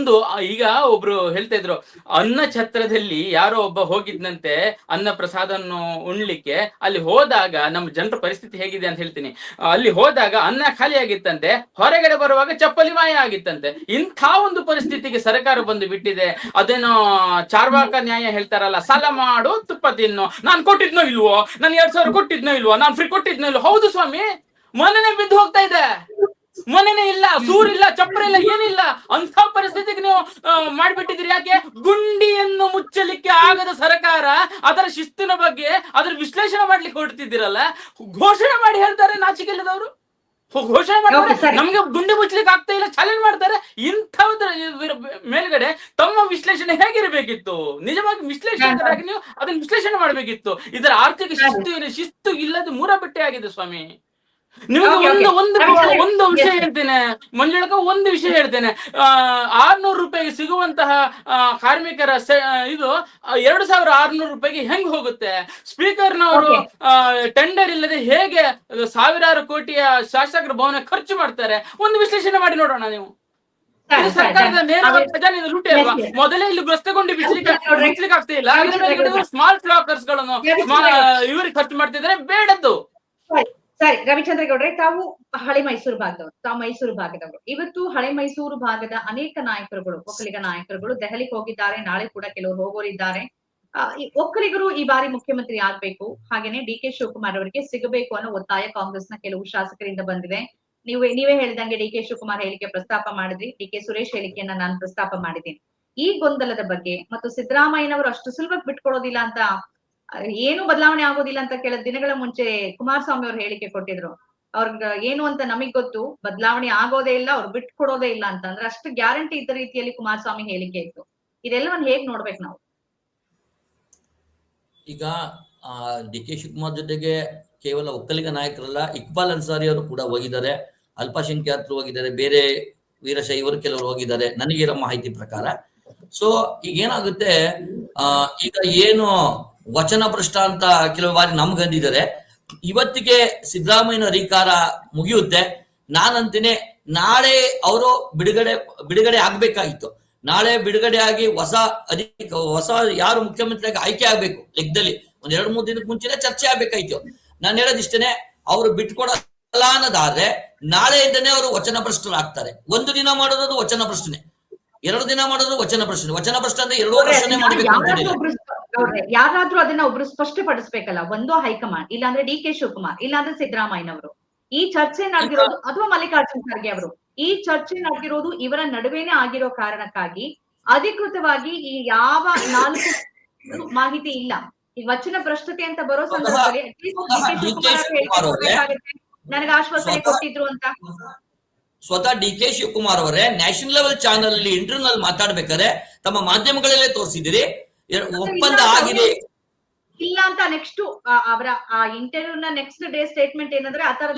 ಈಗ ಒಬ್ರು ಹೇಳ್ತಾ ಇದ್ರು, ಅನ್ನ ಛತ್ರದಲ್ಲಿ ಯಾರೋ ಒಬ್ಬ ಹೋಗಿದ್ನಂತೆ ಅನ್ನ ಪ್ರಸಾದವನ್ನು ಉಣ್ಲಿಕ್ಕೆ. ಅಲ್ಲಿ ಹೋದಾಗ ನಮ್ಮ ಜನರ ಪರಿಸ್ಥಿತಿ ಹೇಗಿದೆ ಅಂತ ಹೇಳ್ತೀನಿ. ಅಲ್ಲಿ ಹೋದಾಗ ಅನ್ನ ಖಾಲಿ ಆಗಿತ್ತಂತೆ, ಹೊರಗಡೆ ಬರುವಾಗ ಚಪ್ಪಲಿ ಮಾಯ ಆಗಿತ್ತಂತೆ. ಇಂಥ ಒಂದು ಪರಿಸ್ಥಿತಿಗೆ ಸರ್ಕಾರ ಬಂದು ಬಿಟ್ಟಿದೆ. ಅದೇನೋ ಚಾರ್ವಾಕ ನ್ಯಾಯ ಹೇಳ್ತಾರಲ್ಲ, ಸಾಲ ಮಾಡು ತುಪ್ಪ ತಿನ್ನು. ನಾನು ಕೊಟ್ಟಿದ್ನೋ ಇಲ್ವೋ? ನಾನು 2,000 ಕೊಟ್ಟಿದ್ನೋ ಇಲ್ವೋ? ನಾನು ಫ್ರೀ ಕೊಟ್ಟಿದ್ನೋ ಇಲ್ವೋ? ಹೌದು ಸ್ವಾಮಿ, ಮನೆನೇ ಬಿದ್ದು ಹೋಗ್ತಾ ಇದೆ. ಮನೆನೇ ಇಲ್ಲ, ಸೂರಿಲ್ಲ, ಚಪ್ರ ಇಲ್ಲ, ಏನಿಲ್ಲ. ಅಂತ ಪರಿಸ್ಥಿತಿಗೆ ನೀವು ಮಾಡ್ಬಿಟ್ಟಿದ್ರಿ. ಯಾಕೆ? ಗುಂಡಿಯನ್ನು ಮುಚ್ಚಲಿಕ್ಕೆ ಆಗದ ಸರ್ಕಾರ ಅದರ ಶಿಸ್ತಿನ ಬಗ್ಗೆ ಅದರ ವಿಶ್ಲೇಷಣೆ ಮಾಡ್ಲಿಕ್ಕೆ ಹೊರಡ್ತಿದ್ದೀರಲ್ಲ. ಘೋಷಣೆ ಮಾಡಿ ಹೇಳ್ತಾರೆ ನಾಚಿಕೆಲ್ಲದವರು. ಘೋಷಣೆ ಮಾಡ್ತಾರೆ, ನಮ್ಗೆ ಗುಂಡಿ ಮುಚ್ಚಲಿಕ್ಕೆ ಆಗ್ತಾ ಇಲ್ಲ, ಚಾಲೆಂಜ್ ಮಾಡ್ತಾರೆ. ಇಂಥದ್ರ ಮೇಲ್ಗಡೆ ತಮ್ಮ ವಿಶ್ಲೇಷಣೆ ಹೇಗಿರ್ಬೇಕಿತ್ತು? ನಿಜವಾಗಿ ವಿಶ್ಲೇಷಕರಾಗಿ ನೀವು ಅದನ್ನ ವಿಶ್ಲೇಷಣೆ ಮಾಡ್ಬೇಕಿತ್ತು. ಇದರ ಆರ್ಥಿಕ ಶಿಸ್ತು ಇಲ್ಲದ ಮೂರಾಬಟ್ಟೆ ಆಗಿದೆ ಸ್ವಾಮಿ. ನಿಮಗೆ ಒಂದು ವಿಷಯ ಹೇಳ್ತೇನೆ ಮಂಜುಳಕ, ಒಂದು ವಿಷಯ ಹೇಳ್ತೇನೆ. 600 ರೂಪಾಯಿಗೆ ಸಿಗುವಂತಹ ಕಾರ್ಮಿಕರ ಇದು 2,600 ರೂಪಾಯಿಗೆ ಹೆಂಗ್ ಹೋಗುತ್ತೆ? ಸ್ಪೀಕರ್ನವರು ಟೆಂಡರ್ ಇಲ್ಲದೆ ಹೇಗೆ 1,000 ಕೋಟಿಯ ಶಾಸಕರ ಭವನ ಖರ್ಚು ಮಾಡ್ತಾರೆ? ಒಂದು ವಿಶ್ಲೇಷಣೆ ಮಾಡಿ ನೋಡೋಣ. ನೀವು ಸರ್ಕಾರದ ನೇರವಾಗಿ ಖಜಾನೆಯಿಂದ ಲೂಟಿ ಅಲ್ವಾ? ಮೊದಲೇ ಇಲ್ಲಿ ಗ್ರಸ್ತಗೊಂಡು ಬಿಚ್ಚಲಿಕ್ಕೆ ಆಗ್ತಾ ಇಲ್ಲ. ಸ್ಮಾಲ್ ಫ್ಲಾಕರ್ಸ್ ಗಳನ್ನು ಇವ್ರಿಗೆ ಖರ್ಚು ಮಾಡ್ತಿದ್ರೆ ಬೇಡದ್ದು. ಸರಿ, ರವಿಚಂದ್ರೇಗೌಡ್ರೆ, ತಾವು ಹಳೆ ಮೈಸೂರು ಭಾಗದವರು, ತಾವು ಮೈಸೂರು ಭಾಗದವರು. ಇವತ್ತು ಹಳೆ ಮೈಸೂರು ಭಾಗದ ಅನೇಕ ನಾಯಕರುಗಳು, ಒಕ್ಕಲಿಗ ನಾಯಕರುಗಳು ದೆಹಲಿಗೆ ಹೋಗಿದ್ದಾರೆ. ನಾಳೆ ಕೂಡ ಕೆಲವರು ಹೋಗೋರಿದ್ದಾರೆ. ಒಕ್ಕಲಿಗರು ಈ ಬಾರಿ ಮುಖ್ಯಮಂತ್ರಿ ಆಗ್ಬೇಕು, ಹಾಗೇನೆ ಡಿ.ಕೆ. ಶಿವಕುಮಾರ್ ಅವರಿಗೆ ಸಿಗಬೇಕು ಅನ್ನೋ ಒತ್ತಾಯ ಕಾಂಗ್ರೆಸ್ನ ಕೆಲವು ಶಾಸಕರಿಂದ ಬಂದಿದೆ. ನೀವೇ ಹೇಳಿದಂಗೆ ಡಿ.ಕೆ. ಶಿವಕುಮಾರ್ ಹೇಳಿಕೆ ಪ್ರಸ್ತಾಪ ಮಾಡಿದ್ರಿ, ಡಿ.ಕೆ. ಸುರೇಶ್ ಹೇಳಿಕೆಯನ್ನ ನಾನು ಪ್ರಸ್ತಾಪ ಮಾಡಿದ್ದೀನಿ. ಈ ಗೊಂದಲದ ಬಗ್ಗೆ ಮತ್ತು ಸಿದ್ದರಾಮಯ್ಯನವರು ಅಷ್ಟು ಸುಲಭಕ್ಕೆ ಬಿಟ್ಕೊಡೋದಿಲ್ಲ ಅಂತ, ಏನು ಬದಲಾವಣೆ ಆಗೋದಿಲ್ಲ ಅಂತ ಕೆಲ ದಿನಗಳ ಮುಂಚೆ ಕುಮಾರಸ್ವಾಮಿ ಅವರು ಹೇಳಿಕೆ ಕೊಟ್ಟಿದ್ರು. ಅವ್ರಿಗೆ ಏನು ಅಂತ ನಮಗ್ ಗೊತ್ತು, ಬದಲಾವಣೆ ಆಗೋದೇ ಇಲ್ಲ, ಅವ್ರು ಬಿಟ್ಕೊಡೋದೇ ಇಲ್ಲ ಅಂತ. ಅಂದ್ರೆ ಅಷ್ಟು ಗ್ಯಾರಂಟಿ ಇದ್ದ ರೀತಿಯಲ್ಲಿ ಕುಮಾರಸ್ವಾಮಿ ಹೇಳಿಕೆ ಇತ್ತು. ಇದೆಲ್ಲವನ್ನ ಹೇಗ್ ನೋಡ್ಬೇಕು ನಾವು? ಈಗ ಡಿ.ಕೆ. ಶಿವಕುಮಾರ್ ಜೊತೆಗೆ ಕೇವಲ ಒಕ್ಕಲಿಗ ನಾಯಕರಲ್ಲ, ಇಕ್ಬಾಲ್ ಅನ್ಸಾರಿ ಅವರು ಕೂಡ ಹೋಗಿದ್ದಾರೆ, ಅಲ್ಪಸಂಖ್ಯಾತರು ಹೋಗಿದ್ದಾರೆ, ಬೇರೆ ವೀರಶೈವರು ಕೆಲವರು ಹೋಗಿದ್ದಾರೆ ನನಗಿರೋ ಮಾಹಿತಿ ಪ್ರಕಾರ. ಸೊ ಈಗ ಏನಾಗುತ್ತೆ, ಈಗ ಏನು ವಚನ ಭ್ರಷ್ಟ ಅಂತ ಕೆಲವು ಬಾರಿ ನಮ್ಗಂದಿದ್ದಾರೆ. ಇವತ್ತಿಗೆ ಸಿದ್ದರಾಮಯ್ಯನ ಅಧಿಕಾರ ಮುಗಿಯುತ್ತೆ. ನಾನಂತೀನಿ ನಾಳೆ ಅವರು ಬಿಡುಗಡೆ ಆಗ್ಬೇಕಾಗಿತ್ತು. ನಾಳೆ ಬಿಡುಗಡೆ ಆಗಿ ಹೊಸ ಯಾರು ಮುಖ್ಯಮಂತ್ರಿಯಾಗಿ ಆಯ್ಕೆ ಆಗ್ಬೇಕು ಲೆಕ್ಕದಲ್ಲಿ 1-2-3 ದಿನಕ್ಕೆ ಮುಂಚೆನೆ ಚರ್ಚೆ ಆಗ್ಬೇಕಾಯ್ತು. ನಾನು ಹೇಳೋದಿಷ್ಟೇನೆ, ಅವರು ಬಿಟ್ಕೊಡಲ್ಲ ಅನ್ನೋದಾದ್ರೆ ನಾಳೆಯಿಂದನೇ ಅವರು ವಚನ ಭ್ರಷ್ಟರಾಗ್ತಾರೆ. 1 ದಿನ ಮಾಡೋದು ವಚನ ಭ್ರಷ್ಟನೆ, 2 ದಿನ ಮಾಡೋದು ವಚನ ಭ್ರಷ್ಟನೆ. ವಚನ ಭ್ರಷ್ಟ ಅಂದ್ರೆ 2 ವರ್ಷನೇ ಮಾಡ್ಬೇಕು ಅಂತ ಯಾರಾದ್ರೂ ಅದನ್ನ ಒಬ್ರು ಸ್ಪಷ್ಟಪಡಿಸ್ಬೇಕಲ್ಲ. ಒಂದು ಹೈಕಮಾಂಡ್, ಇಲ್ಲಾಂದ್ರೆ ಡಿ.ಕೆ. ಶಿವಕುಮಾರ್, ಇಲ್ಲಾಂದ್ರೆ ಸಿದ್ದರಾಮಯ್ಯನವರು. ಈ ಚರ್ಚೆ ನಡೆದಿರೋದು ಅಥವಾ ಮಲ್ಲಿಕಾರ್ಜುನ್ ಖರ್ಗೆ ಅವರು, ಈ ಚರ್ಚೆ ನಡೆದಿರೋದು ಇವರ ನಡುವೆನೆ ಆಗಿರೋ ಕಾರಣಕ್ಕಾಗಿ ಅಧಿಕೃತವಾಗಿ ಈ ಯಾವ 4 ಮಾಹಿತಿ ಇಲ್ಲ. ಈ ವಚನ ಭ್ರಷ್ಟತೆ ಅಂತ ಬರೋ ಸಂದರ್ಭದಲ್ಲಿ ನನಗೆ ಆಶ್ವಾಸನೆ ಕೊಟ್ಟಿದ್ರು ಅಂತ ಸ್ವತಃ ಡಿ.ಕೆ. ಶಿವಕುಮಾರ್ ಅವರೇ ನ್ಯಾಷನಲ್ ಲೆವೆಲ್ ಚಾನಲ್ ಅಲ್ಲಿ ಇಂಟರ್ನಲ್ ಮಾತಾಡ್ಬೇಕಾದ್ರೆ ತಮ್ಮ ಮಾಧ್ಯಮಗಳಲ್ಲೇ ತೋರಿಸಿದಿರಿ, ಒಪ್ಪಂದ ಆಗಿದೆ ಇಲ್ಲ ಅಂತ. ನೆಕ್ಸ್ಟ್ ಅವರ ಆ ಇಂಟರ್ವ್ಯೂ ನ ನೆಕ್ಸ್ಟ್ ಡೇ ಸ್ಟೇಟ್ಮೆಂಟ್ ಏನಂದ್ರೆ ಆ ತರದ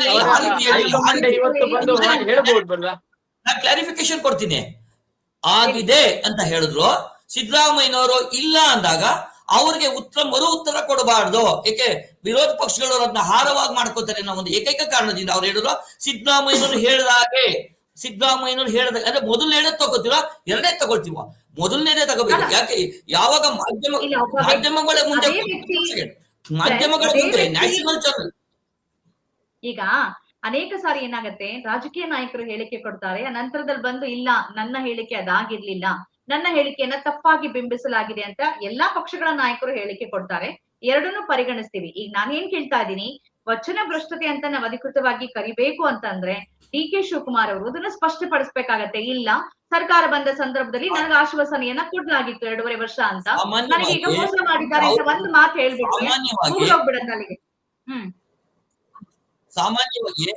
ಕ್ಲಾರಿಫಿಕೇಶನ್ ಕೊಡ್ತೀನಿ, ಆಗಿದೆ ಅಂತ ಹೇಳಿದ್ರು. ಸಿದ್ದರಾಮಯ್ಯನವರು ಇಲ್ಲ ಅಂದಾಗ ಅವ್ರಿಗೆ ಮರು ಉತ್ತರ ಕೊಡಬಾರ್ದು, ಏಕೆ ವಿರೋಧ ಪಕ್ಷಗಳು ಅದನ್ನ ಹಾರವಾಗಿ ಮಾಡ್ಕೋತಾರೆ ಅನ್ನೋ ಒಂದು ಏಕೈಕ ಕಾರಣದಿಂದ ಅವ್ರು ಹೇಳಿದ್ರು ಸಿದ್ದರಾಮಯ್ಯನವರು ಹೇಳಿದಾಗ ಅಂದ್ರೆ ಮೊದಲು ಹೇಳೋದ್ ತಗೋತೀವ, ಎರಡನೇ ತಗೊಳ್ತೀವ, ಮೊದಲನೇದೇ ತಗೋಬೇಕು. ಯಾಕೆ ಯಾವಾಗ ಮಾಧ್ಯಮಗಳ ಮುಂದೆ ನ್ಯಾಷನಲ್ ಚಾನಲ್ ಈಗ ಅನೇಕ ಸಾರಿ ಏನಾಗತ್ತೆ, ರಾಜಕೀಯ ನಾಯಕರು ಹೇಳಿಕೆ ಕೊಡ್ತಾರೆ, ನಂತರದಲ್ಲಿ ಬಂದು ಇಲ್ಲ ನನ್ನ ಹೇಳಿಕೆ ಅದಾಗಿರ್ಲಿಲ್ಲ, ನನ್ನ ಹೇಳಿಕೆಯನ್ನ ತಪ್ಪಾಗಿ ಬಿಂಬಿಸಲಾಗಿದೆ ಅಂತ ಎಲ್ಲಾ ಪಕ್ಷಗಳ ನಾಯಕರು ಹೇಳಿಕೆ ಕೊಡ್ತಾರೆ. ಎರಡನ್ನೂ ಪರಿಗಣಿಸ್ತೀವಿ. ಈಗ ನಾನೇನ್ ಕೇಳ್ತಾ ಇದ್ದೀನಿ, ವಚನ ಭ್ರಷ್ಟತೆ ಅಂತ ನಾವು ಅಧಿಕೃತವಾಗಿ ಕರಿಬೇಕು ಅಂತಂದ್ರೆ ಡಿ.ಕೆ. ಶಿವಕುಮಾರ್ ಅವರು ಅದನ್ನ ಸ್ಪಷ್ಟಪಡಿಸ್ಬೇಕಾಗತ್ತೆ. ಇಲ್ಲ, ಸರ್ಕಾರ ಬಂದ ಸಂದರ್ಭದಲ್ಲಿ ನನಗೆ ಆಶ್ವಾಸನೆಯನ್ನ ಕೊಡ್ಲಾಗಿತ್ತು 2.5 ವರ್ಷ ಅಂತ, ನನಗೆ ಈಗ ಮೋಸ ಮಾಡಿದ್ದಾರೆ ಅಂತ ಒಂದು ಮಾತು ಹೇಳ್ಬಿಟ್ರೆ ಹೋಗ್ಬಿಡತ್ತೆ ಅಲ್ಲಿಗೆ. ಸಾಮಾನ್ಯವಾಗಿ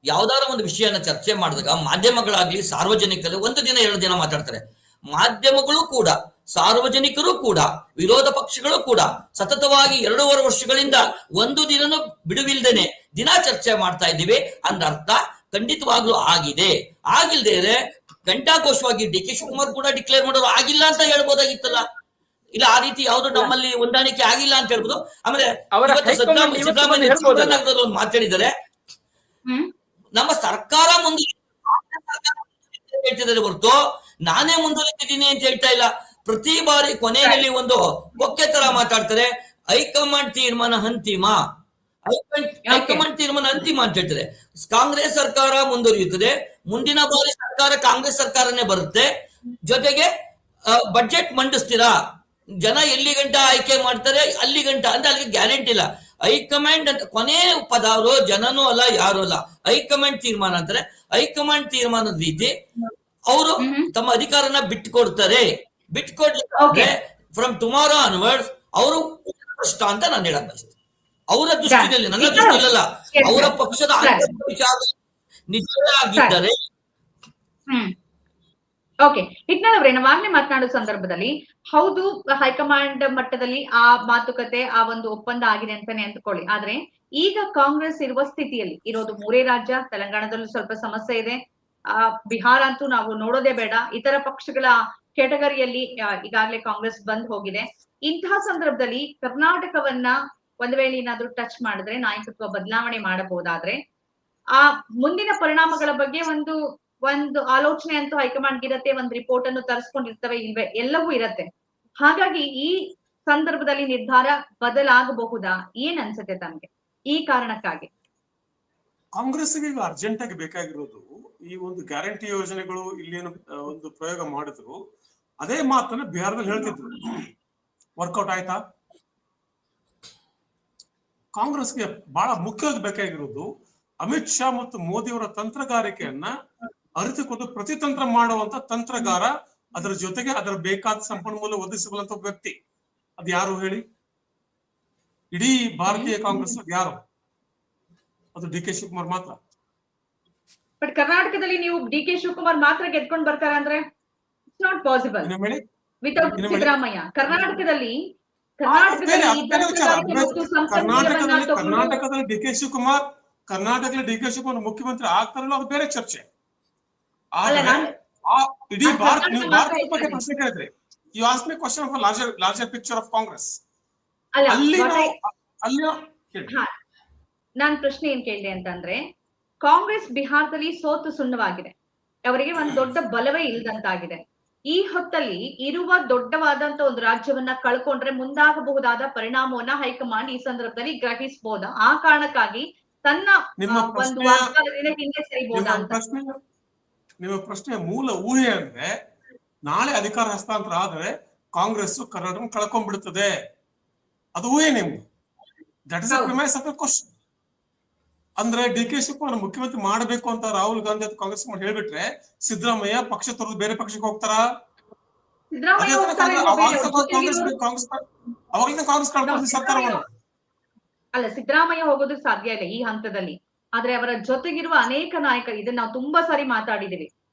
ಯಾವ್ದಾದ್ರು ಒಂದು ವಿಷಯನ ಚರ್ಚೆ ಮಾಡಿದಾಗ ಮಾಧ್ಯಮಗಳಾಗ್ಲಿ ಸಾರ್ವಜನಿಕರು 1 ದಿನ 2 ದಿನ ಮಾತಾಡ್ತಾರೆ. ಮಾಧ್ಯಮಗಳು ಕೂಡ ಸಾರ್ವಜನಿಕರು ಕೂಡ ವಿರೋಧ ಪಕ್ಷಗಳು ಕೂಡ ಸತತವಾಗಿ 2.5 ವರ್ಷಗಳಿಂದ 1 ದಿನನೂ ಬಿಡುವಿಲ್ದೇನೆ ದಿನ ಚರ್ಚೆ ಮಾಡ್ತಾ ಇದ್ದೀವಿ. ಅಂದರ್ಥ ಖಂಡಿತವಾಗ್ಲೂ ಆಗಿದೆ. ಆಗಿಲ್ದೇ ಘಂಟಾಘೋಷವಾಗಿ ಡಿ.ಕೆ. ಶಿವಕುಮಾರ್ ಕೂಡ ಡಿಕ್ಲೇರ್ ಮಾಡೋರು ಆಗಿಲ್ಲ ಅಂತ ಹೇಳ್ಬೋದಾಗಿತ್ತಲ್ಲ. ಇಲ್ಲ, ಆ ರೀತಿ ಯಾವ್ದು ನಮ್ಮಲ್ಲಿ ಹೊಂದಾಣಿಕೆ ಆಗಿಲ್ಲ ಅಂತ ಹೇಳ್ಬೋದು. ಆಮೇಲೆ ಸಿದ್ದರಾಮಯ್ಯ ಒಂದು ಮಾತಾಡಿದ್ದಾರೆ, ನಮ್ಮ ಸರ್ಕಾರ ಮುಂದೆ ಹೇಳ್ತಿದ್ದಾರೆ ಹೊರತು ನಾನೇ ಮುಂದುವರಿತಿದ್ದೀನಿ ಅಂತ ಹೇಳ್ತಾ ಇಲ್ಲ. ಪ್ರತಿ ಬಾರಿ ಕೊನೆಯಲ್ಲಿ ಒಂದು ಕೊಕ್ಕೆ ತರ ಮಾತಾಡ್ತಾರೆ. ಹೈಕಮಾಂಡ್ ತೀರ್ಮಾನ ಅಂತಿಮ, ಹೈಕಮಾಂಡ್ ತೀರ್ಮಾನ ಅಂತಿಮ ಅಂತ ಹೇಳ್ತಾರೆ. ಕಾಂಗ್ರೆಸ್ ಸರ್ಕಾರ ಮುಂದುವರಿಯುತ್ತದೆ, ಮುಂದಿನ ಬಾರಿ ಸರ್ಕಾರ ಕಾಂಗ್ರೆಸ್ ಸರ್ಕಾರನೇ ಬರುತ್ತೆ, ಜೊತೆಗೆ ಬಜೆಟ್ ಮಂಡಿಸ್ತೀರಾ, ಜನ ಎಲ್ಲಿ ಗಂಟ ಆಯ್ಕೆ ಮಾಡ್ತಾರೆ ಅಲ್ಲಿ ಗಂಟ ಅಂದ್ರೆ ಅಲ್ಲಿಗೆ ಗ್ಯಾರಂಟಿ ಇಲ್ಲ. ಹೈಕಮಾಂಡ್ ಅಂತ ಕೊನೆ ಪದ, ಅವರು ಜನನೂ ಅಲ್ಲ ಯಾರು ಅಲ್ಲ, ಹೈಕಮಾಂಡ್ ತೀರ್ಮಾನ ಅಂತಾರೆ. ಹೈಕಮಾಂಡ್ ತೀರ್ಮಾನದ ರೀತಿ ಅವರು ತಮ್ಮ ಅಧಿಕಾರನ ಬಿಟ್ಕೊಡ್ತಾರೆ. ಬಿಟ್ಕೊಡ್ಲಿಕ್ಕೆ ಫ್ರಮ್ ಟುಮಾರೋ ಅನ್ವರ್ಡ್ಸ್ ಅವರು ಕಷ್ಟ ಅಂತ ನಾನು ಹೇಳಕ್ ಬಯಸ್ತೇನೆ. ಅವರ ದೃಷ್ಟಿಯಲ್ಲಿ, ನನ್ನ ದೃಷ್ಟಿಯಲ್ಲ, ಅವರ ಪಕ್ಷದ ವಿಚಾರ ನಿಜವೇ ಆಗಿದ್ದರೆ. ಓಕೆ, ಹಿಟ್ನಾಳ್ ಅವರೇ, ನಾವಾಗ್ಲೇ ಮಾತನಾಡೋ ಸಂದರ್ಭದಲ್ಲಿ ಹೌದು ಹೈಕಮಾಂಡ್ ಮಟ್ಟದಲ್ಲಿ ಆ ಮಾತುಕತೆ, ಆ ಒಂದು ಒಪ್ಪಂದ ಆಗಿದೆ ಅಂತಾನೆ ಅಂದ್ಕೊಳ್ಳಿ. ಆದ್ರೆ ಈಗ ಕಾಂಗ್ರೆಸ್ ಇರುವ ಸ್ಥಿತಿಯಲ್ಲಿ ಇರೋದು 3 ರಾಜ್ಯ, ತೆಲಂಗಾಣದಲ್ಲೂ ಸ್ವಲ್ಪ ಸಮಸ್ಯೆ ಇದೆ, ಬಿಹಾರ ಅಂತೂ ನಾವು ನೋಡೋದೇ ಬೇಡ. ಇತರ ಪಕ್ಷಗಳ ಕೆಟಗರಿಯಲ್ಲಿ ಈಗಾಗಲೇ ಕಾಂಗ್ರೆಸ್ ಬಂದ್ ಹೋಗಿದೆ. ಇಂತಹ ಸಂದರ್ಭದಲ್ಲಿ ಕರ್ನಾಟಕವನ್ನ ಒಂದ್ ವೇಳೆ ಏನಾದ್ರೂ ಟಚ್ ಮಾಡಿದ್ರೆ, ನಾಯಕತ್ವ ಬದಲಾವಣೆ ಮಾಡಬಹುದಾದ್ರೆ ಆ ಮುಂದಿನ ಪರಿಣಾಮಗಳ ಬಗ್ಗೆ ಒಂದು ಆಲೋಚನೆ ಅಂತೂ ಹೈಕಮಾಂಡ್ ಇರತ್ತೆ, ಒಂದು ರಿಪೋರ್ಟ್ ಅನ್ನು ತರಿಸ್ಕೊಂಡಿರ್ತವೆ, ಇಲ್ವೇ ಎಲ್ಲವೂ ಇರತ್ತೆ. ಹಾಗಾಗಿ ಈ ಸಂದರ್ಭದಲ್ಲಿ ನಿರ್ಧಾರ ಬದಲಾಗಬಹುದಾ? ಏನ್ ಅನ್ಸುತ್ತೆ ತಮ್ಗೆ ಈ ಕಾರಣಕ್ಕಾಗಿ? ಕಾಂಗ್ರೆಸ್ಗೆ ಈಗ ಅರ್ಜೆಂಟ್ ಆಗಿ ಬೇಕಾಗಿರೋದು ಈ ಒಂದು ಗ್ಯಾರಂಟಿ ಯೋಜನೆಗಳು ಇಲ್ಲೇನು ಒಂದು ಪ್ರಯೋಗ ಮಾಡಿದ್ರು, ಅದೇ ಮಾತನ್ನ ಬಿಹಾರದಲ್ಲಿ ಹೇಳ್ತಿದ್ರು. ವರ್ಕೌಟ್ ಆಯ್ತಾ? ಕಾಂಗ್ರೆಸ್ಗೆ ಬಹಳ ಮುಖ್ಯವಾಗಿ ಬೇಕಾಗಿರೋದು ಅಮಿತ್ ಶಾ ಮತ್ತು ಮೋದಿ ಅವರ ತಂತ್ರಗಾರಿಕೆಯನ್ನ ಅರಿತುಕೊಂಡು ಪ್ರತಿತಂತ್ರ ಮಾಡುವಂತ ತಂತ್ರಗಾರ, ಅದರ ಜೊತೆಗೆ ಅದರ ಬೇಕಾದ ಸಂಪನ್ಮೂಲ ಒದಗಿಸಬಲ್ಲಂತ ವ್ಯಕ್ತಿ. ಅದು ಯಾರು ಹೇಳಿ? ಇಡೀ ಭಾರತೀಯ ಕಾಂಗ್ರೆಸ್ ಯಾರು? ಅದು ಡಿ ಕೆ ಶಿವಕುಮಾರ್ ಮಾತ್ರ. ಬಟ್ ಕರ್ನಾಟಕದಲ್ಲಿ ನೀವು ಡಿ ಕೆ ಶಿವಕುಮಾರ್ ಮಾತ್ರ ಗೆದ್ಕೊಂಡು ಬರ್ತಾರೆ ಅಂದ್ರೆ it's not possible without Siddaramaiah. ಕರ್ನಾಟಕದಲ್ಲಿ ಕರ್ನಾಟಕದಲ್ಲಿ ಡಿ ಕೆ ಶಿವಕುಮಾರ್ ಮುಖ್ಯಮಂತ್ರಿ ಆಗ್ತಾರಲ್ಲ, ಅದು ಬೇರೆ ಚರ್ಚೆ. ಇಡೀ ನೀವು ಭಾರತದ ಬಗ್ಗೆ ಪ್ರಶ್ನೆ ಕೇಳಿದ್ರಿ. You ask me question of larger picture of Congress. ನಾನ್ ಪ್ರಶ್ನೆ ಏನ್ ಕೇಳಿದೆ ಅಂತಂದ್ರೆ, ಕಾಂಗ್ರೆಸ್ ಬಿಹಾರದಲ್ಲಿ ಸೋತು ಸುಣ್ಣವಾಗಿದೆ, ಅವರಿಗೆ ಒಂದು ದೊಡ್ಡ ಬಲವೇ ಇಲ್ದಂತಾಗಿದೆ. ಈ ಹೊತ್ತಲ್ಲಿ ಇರುವ ದೊಡ್ಡವಾದಂತ ಒಂದು ರಾಜ್ಯವನ್ನ ಕಳ್ಕೊಂಡ್ರೆ ಮುಂದಾಗಬಹುದಾದ ಪರಿಣಾಮವನ್ನ ಹೈಕಮಾಂಡ್ ಈ ಸಂದರ್ಭದಲ್ಲಿ ಗ್ರಹಿಸಬಹುದಾ? ಆ ಕಾರಣಕ್ಕಾಗಿ ತನ್ನ ಒಂದು ವಾಗ್ದಾನದಿಂದ ಹಿಂದೆ ಸರಿಬಹುದಾ ಅಂತ. ನಿಮ್ಮ ಪ್ರಶ್ನೆಯ ಮೂಲ ಊಹೆ ಅಂದ್ರೆ, ನಾಳೆ ಅಧಿಕಾರ ಹಸ್ತಾಂತರ ಆದ್ರೆ ಕಾಂಗ್ರೆಸ್ ಕರ್ನಾಟಕ ಕಳ್ಕೊಂಡ್ಬಿಡುತ್ತದೆ, ಅದು ಊಹೆ ನಿಮ್ದು. That is the premise of the question. ಅಂದ್ರೆ ಡಿ ಕೆ ಶಿವಕುಮಾರ್ ಮುಖ್ಯಮಂತ್ರಿ ಮಾಡಬೇಕು ಅಂತ ರಾಹುಲ್ ಗಾಂಧಿ ಅಥವಾ ಕಾಂಗ್ರೆಸ್ ಹೇಳ್ಬಿಟ್ರೆ ಸಿದ್ದರಾಮಯ್ಯ ಪಕ್ಷ ತೊರೆದು ಬೇರೆ ಪಕ್ಷಕ್ಕೆ ಹೋಗ್ತಾರ? ಸರ್ಕಾರವನ್ನು ಅಲ್ಲ, ಸಿದ್ದರಾಮಯ್ಯ ಹೋಗೋದಕ್ಕೆ ಸಾಧ್ಯ ಇಲ್ಲ ಈ ಹಂತದಲ್ಲಿ. ಆದ್ರೆ ಅವರ ಜೊತೆಗಿರುವ ಅನೇಕ ನಾಯಕರು, ಇದನ್ನ ನಾವು ತುಂಬಾ ಸಾರಿ ಮಾತಾಡಿದೀವಿ.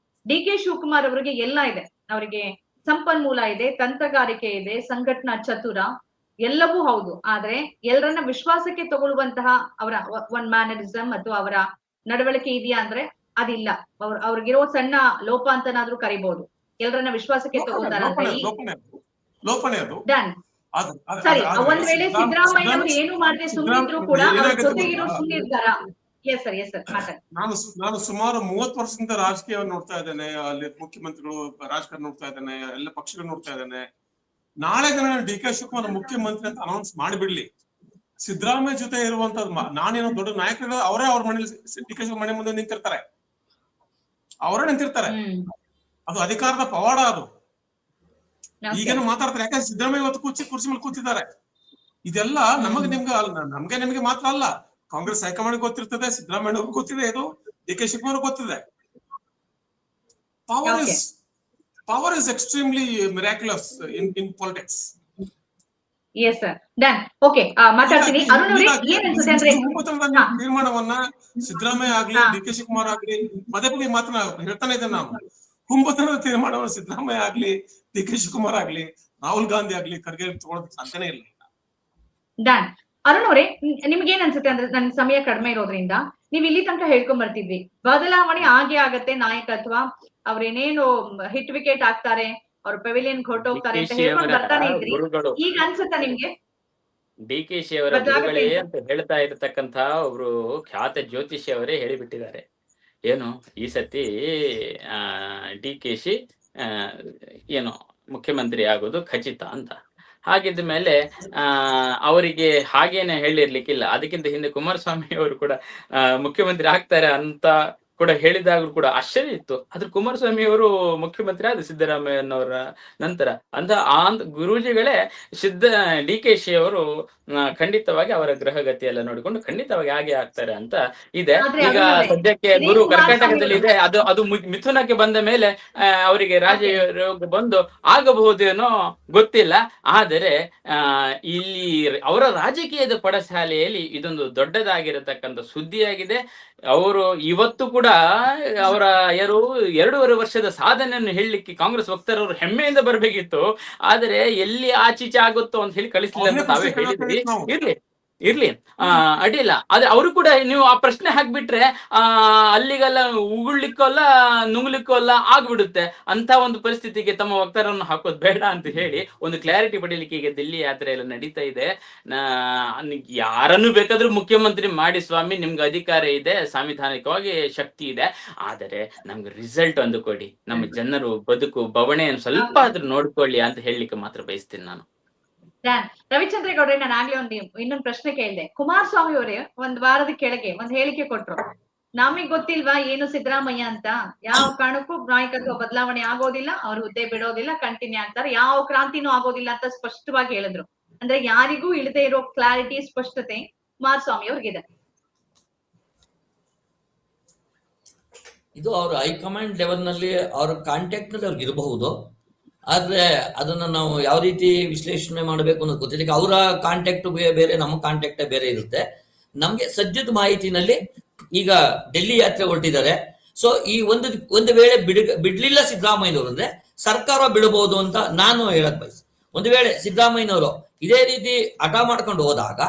ಡಿ ಕೆ ಶಿವಕುಮಾರ್ ಅವರಿಗೆ ಎಲ್ಲ ಇದೆ, ಅವರಿಗೆ ಸಂಪನ್ಮೂಲ ಇದೆ, ತಂತ್ರಗಾರಿಕೆ ಇದೆ, ಸಂಘಟನಾ ಚತುರ, ಎಲ್ಲವೂ ಹೌದು. ಆದ್ರೆ ಎಲ್ಲರನ್ನ ವಿಶ್ವಾಸಕ್ಕೆ ತಗೊಳ್ಳುವಂತಹ ಅವರ ಒನ್ ಮ್ಯಾನರಿಸಮ್ ಮತ್ತು ಅವರ ನಡವಳಿಕೆ ಇದೆಯಾ ಅಂದ್ರೆ ಅದಿಲ್ಲ. ಅವ್ರಿಗಿರೋ ಸಣ್ಣ ಲೋಪ ಅಂತನಾದ್ರೂ ಕರಿಬಹುದು. ಎಲ್ಲರನ್ನ ವಿಶ್ವಾಸಕ್ಕೆ ತಗೋತಾರ ಅಂತ ಸರಿ. ಒಂದ್ ವೇಳೆ ಸಿದ್ದರಾಮಯ್ಯ ಅವರು ಏನು ಮಾಡದೆ ಸುಮ್ಮನಿದ್ರು ಕೂಡ ಅವ್ರ ಜೊತೆಗಿರೋ ಸುಮ್ಮನಿರ್ತಾರ? ಎಸ್ ಸರ್, ಎಸ್ ಸರ್, ಮಾತಾಡಿ. ನಾನು ಸುಮಾರು 30 ವರ್ಷದಿಂದ ರಾಜಕೀಯವನ್ನು ನೋಡ್ತಾ ಇದ್ದೇನೆ. ಅಲ್ಲಿ ಮುಖ್ಯಮಂತ್ರಿಗಳು ರಾಜಕಾರಣ ನೋಡ್ತಾ ಇದ್ದೇನೆ, ಎಲ್ಲ ಪಕ್ಷಗಳು ನೋಡ್ತಾ ಇದ್ದೇನೆ. ನಾಳೆ ದಿನ ಡಿ ಕೆ ಶಿವಕುಮಾರ್ ಮುಖ್ಯಮಂತ್ರಿ ಅಂತ ಅನೌನ್ಸ್ ಮಾಡಿಬಿಡ್ಲಿ, ಸಿದ್ದರಾಮಯ್ಯ ಜೊತೆ ಇರುವಂತದ್ದು ನಾನೇನೋ ದೊಡ್ಡ ನಾಯಕರು ಅವರೇ ಅವ್ರ ಮನೇಲಿ ಡಿ ಕೆ ಶಿವಕುಮಾರ್ ಮನೆ ಮುಂದೆ ನಿಂತಿರ್ತಾರೆ, ಅವರೇ ನಿಂತಿರ್ತಾರೆ. ಅದು ಅಧಿಕಾರದ ಪವಾಡ. ಅದು ಈಗೇನು ಮಾತಾಡ್ತಾರೆ, ಯಾಕಂದ್ರೆ ಸಿದ್ದರಾಮಯ್ಯ ಇವತ್ತು ಕುರ್ಚಿ ಮೇಲೆ ಕೂತಿದ್ದಾರೆ. ಇದೆಲ್ಲ ನಮ್ಗೆ ನಿಮ್ಗೆ ಮಾತ್ರ ಅಲ್ಲ, ಕಾಂಗ್ರೆಸ್ ಹೈಕಮಾಂಡ್ ಗೊತ್ತಿರ್ತದೆ, ಸಿದ್ದರಾಮಯ್ಯ ಗೊತ್ತಿದೆ, ಇದು ಡಿ ಕೆ ಶಿವಕುಮಾರ್ ಗೊತ್ತಿದೆ. Power is extremely miraculous in politics. Yes sir, done. Okay, ಮಾತಾಡ್ತೀನಿ. ಅರುಣ್ ಅವರೇ, ಏನ್ ಅನ್ಸುತ್ತೆ ಅಂದ್ರೆ ತೀರ್ಮಾನವನ್ನ ಸಿದ್ದರಾಮಯ್ಯ ಆಗ್ಲಿ ಡಿ ಕೆ ಶಿವಕುಮಾರ್ ಆಗ್ಲಿ ಪದೇ ಪದೇ ಹೇಳ್ತಾನೆ ಇದ್ದೇನೆ ನಾವು. ಹುಂಬತನದ ತೀರ್ಮಾನವನ್ನು ಸಿದ್ದರಾಮಯ್ಯ ಆಗ್ಲಿ ಡಿ ಕೆ ಶಿವಕುಮಾರ್ ಆಗ್ಲಿ ರಾಹುಲ್ ಗಾಂಧಿ ಆಗ್ಲಿ ಖರ್ಗೆ ತಗೊಳ್ಳೋದಕ್ಕೆ ಸಾಧ್ಯನೇ ಇಲ್ಲ. ಡನ್. ಅರುಣ್ ಅವರೇ, ನಿಮ್ಗೆ ಏನ್ ಅನ್ಸುತ್ತೆ ಅಂದ್ರೆ, ನನ್ ಸಮಯ ಕಡಿಮೆ ಇರೋದ್ರಿಂದ ನೀವ್ ಇಲ್ಲಿ ತನಕ ಹೇಳ್ಕೊಂಡ್ ಬರ್ತಿದ್ವಿ, ಬದಲಾವಣೆ ಆಗೇ ಆಗತ್ತೆ, ನಾಯಕತ್ವ ಅವ್ರೇನೇನು ಹಿಟ್ ವಿಕೆಟ್ ಆಗ್ತಾರೆ, ಅವ್ರ ಪೆವಿಲಿಯನ್ ಹೊರಟೋಗ್ತಾರೆ ಅಂತ ಹೇಳ್ಕೊಂಡು ಬರ್ತಾನೆ ಇದ್ರಿ. ಈಗ ಅನ್ಸುತ್ತಾ ನಿಮ್ಗೆ? ಡಿ ಕೆ ಶಿ ಅವರ ಗುರುಗಳೇ ಅಂತ ಹೇಳ್ತಾ ಇರತಕ್ಕಂತ ಒಬ್ರು ಖ್ಯಾತ ಜ್ಯೋತಿಷಿ ಅವರೇ ಹೇಳಿಬಿಟ್ಟಿದ್ದಾರೆ, ಏನು ಈ ಸತಿ ಡಿ ಕೆ ಶಿ ಏನು ಮುಖ್ಯಮಂತ್ರಿ ಆಗೋದು ಖಚಿತ ಅಂತ. ಹಾಗಿದ್ದ ಮೇಲೆ ಅವರಿಗೆ ಹಾಗೇನೆ ಹೇಳಿರ್ಲಿಕ್ಕಿಲ್ಲ. ಅದಕ್ಕಿಂತ ಹಿಂದೆ ಕುಮಾರಸ್ವಾಮಿ ಅವರು ಕೂಡ ಮುಖ್ಯಮಂತ್ರಿ ಆಗ್ತಾರೆ ಅಂತ ಕೂಡ ಹೇಳಿದಾಗಲೂ ಕೂಡ ಆಶ್ಚರ್ಯ ಇತ್ತು. ಆದ್ರೆ ಕುಮಾರಸ್ವಾಮಿ ಅವರು ಮುಖ್ಯಮಂತ್ರಿ ಆದ ಸಿದ್ದರಾಮಯ್ಯನವರ ನಂತರ ಗುರೂಜಿಗಳೇ ಡಿ ಕೆ ಶಿ ಅವರು ಖಂಡಿತವಾಗಿ ಅವರ ಗ್ರಹಗತಿ ಎಲ್ಲ ನೋಡಿಕೊಂಡು ಖಂಡಿತವಾಗಿ ಹಾಗೆ ಆಗ್ತಾರೆ ಅಂತ ಇದೆ. ಈಗ ಸದ್ಯಕ್ಕೆ ಗುರು ಕರ್ನಾಟಕದಲ್ಲಿ ಇದೆ, ಅದು ಮಿಥುನಕ್ಕೆ ಬಂದ ಮೇಲೆ ಅವರಿಗೆ ರಾಜಯೋಗ ಬಂದು ಆಗಬಹುದೇನೋ ಗೊತ್ತಿಲ್ಲ. ಆದರೆ ಇಲ್ಲಿ ಅವರ ರಾಜಕೀಯದ ಪಡಸಾಲೆಯಲ್ಲಿ ಇದೊಂದು ದೊಡ್ಡದಾಗಿರತಕ್ಕಂಥ ಸುದ್ದಿಯಾಗಿದೆ. ಅವರು ಇವತ್ತು ಕೂಡ ಅವರ 2.5 ವರ್ಷದ ಸಾಧನೆಯನ್ನು ಹೇಳಲಿಕ್ಕೆ ಕಾಂಗ್ರೆಸ್ ವಕ್ತಾರರು ಹೆಮ್ಮೆಯಿಂದ ಬರಬೇಕಿತ್ತು. ಆದರೆ ಎಲ್ಲಿ ಆಚೀಚೆ ಆಗುತ್ತೋ ಅಂತ ಹೇಳಿ ಕಳಿಸ್ಲಿಲ್ಲ ಅಂತ ತಾವೇ ಹೇಳಿದ್ರಿ. ಇರ್ಲಿ ಅಡ್ಡಿಲ್ಲ. ಆದ್ರೆ ಅವರು ಕೂಡ ನೀವು ಆ ಪ್ರಶ್ನೆ ಹಾಕ್ಬಿಟ್ರೆ ಅಲ್ಲಿಗೆಲ್ಲ ಉಗುಳ್ಲಿಕ್ಕೂ ಅಲ್ಲ ನುಂಗ್ಲಿಕ್ಕೂ ಅಲ್ಲ ಆಗ್ಬಿಡುತ್ತೆ. ಅಂತ ಒಂದು ಪರಿಸ್ಥಿತಿಗೆ ತಮ್ಮ ವಕ್ತಾರನ್ನು ಹಾಕೋದು ಬೇಡ ಅಂತ ಹೇಳಿ ಒಂದು ಕ್ಲಾರಿಟಿ ಪಡೀಲಿಕ್ಕೆ ಈಗ ದಿಲ್ಲಿ ಯಾತ್ರೆ ಎಲ್ಲ ನಡೀತಾ ಇದೆ. ಯಾರನ್ನು ಬೇಕಾದ್ರೂ ಮುಖ್ಯಮಂತ್ರಿ ಮಾಡಿ ಸ್ವಾಮಿ, ನಿಮ್ಗೆ ಅಧಿಕಾರ ಇದೆ, ಸಾಂವಿಧಾನಿಕವಾಗಿ ಶಕ್ತಿ ಇದೆ, ಆದರೆ ನಮ್ಗೆ ರಿಸಲ್ಟ್ ಒಂದು ಕೊಡಿ, ನಮ್ಮ ಜನರು ಬದುಕು ಬವಣೆಯನ್ನು ಸ್ವಲ್ಪ ಆದ್ರೂ ನೋಡ್ಕೊಳ್ಳಿ ಅಂತ ಹೇಳಲಿಕ್ಕೆ ಮಾತ್ರ ಬಯಸ್ತೀನಿ ನಾನು. ರವಿಚಂದ್ರೇಗೌಡ್ರೆ, ನಾನು ಆಗ್ಲೇ ಇನ್ನೊಂದು ಪ್ರಶ್ನೆ ಕೇಳಿದೆ. ಕುಮಾರಸ್ವಾಮಿ ಅವರೇ ಒಂದ್ ವಾರದ ಕೆಳಗೆ ಒಂದ್ ಹೇಳಿಕೆ ಕೊಟ್ರು, ನಮಗ್ ಗೊತ್ತಿಲ್ವಾ ಏನು ಸಿದ್ದರಾಮಯ್ಯ ಅಂತ? ಯಾವ ಕಾರಣಕ್ಕೂ ನಾಯಕತ್ವ ಬದಲಾವಣೆ ಆಗೋದಿಲ್ಲ, ಅವ್ರ ಹುದ್ದೆ ಬಿಡೋದಿಲ್ಲ, ಕಂಟಿನ್ಯೂ ಆಗ್ತಾರೆ, ಯಾವ ಕ್ರಾಂತಿನೂ ಆಗೋದಿಲ್ಲ ಅಂತ ಸ್ಪಷ್ಟವಾಗಿ ಹೇಳಿದ್ರು. ಅಂದ್ರೆ ಯಾರಿಗೂ ಇಳದೆ ಇರೋ ಕ್ಲಾರಿಟಿ, ಸ್ಪಷ್ಟತೆ ಕುಮಾರಸ್ವಾಮಿ ಅವ್ರಿಗಿದೆ. ಇದು ಅವ್ರ ಹೈಕಮಾಂಡ್ ಲೆವೆಲ್ ನಲ್ಲಿ ಅವ್ರ ಕಾಂಟ್ಯಾಕ್ಟ್ ನಲ್ಲಿ ಅವ್ರಿಗೆ ಇರಬಹುದು, ಆದ್ರೆ ಅದನ್ನ ನಾವು ಯಾವ ರೀತಿ ವಿಶ್ಲೇಷಣೆ ಮಾಡಬೇಕು ಅನ್ನೋದು ಗೊತ್ತಿಲ್ಲ. ಈಗ ಅವರ ಕಾಂಟ್ಯಾಕ್ಟ್ ಬೇರೆ, ನಮ್ಮ ಕಾಂಟ್ಯಾಕ್ಟ್ ಬೇರೆ ಇರುತ್ತೆ. ನಮ್ಗೆ ಸದ್ಯದ ಮಾಹಿತಿನಲ್ಲಿ ಈಗ ಡೆಲ್ಲಿ ಯಾತ್ರೆ ಹೊರಟಿದ್ದಾರೆ. ಸೊ ಈ ಒಂದು ವೇಳೆ ಬಿಡ್ಲಿಲ್ಲ ಸಿದ್ದರಾಮಯ್ಯನವರು ಅಂದ್ರೆ ಸರ್ಕಾರ ಬಿಡಬಹುದು ಅಂತ ನಾನು ಹೇಳಕ್ ಬಯಸ್. ಒಂದು ವೇಳೆ ಸಿದ್ದರಾಮಯ್ಯನವರು ಇದೇ ರೀತಿ ಹಠ ಮಾಡ್ಕೊಂಡು ಹೋದಾಗ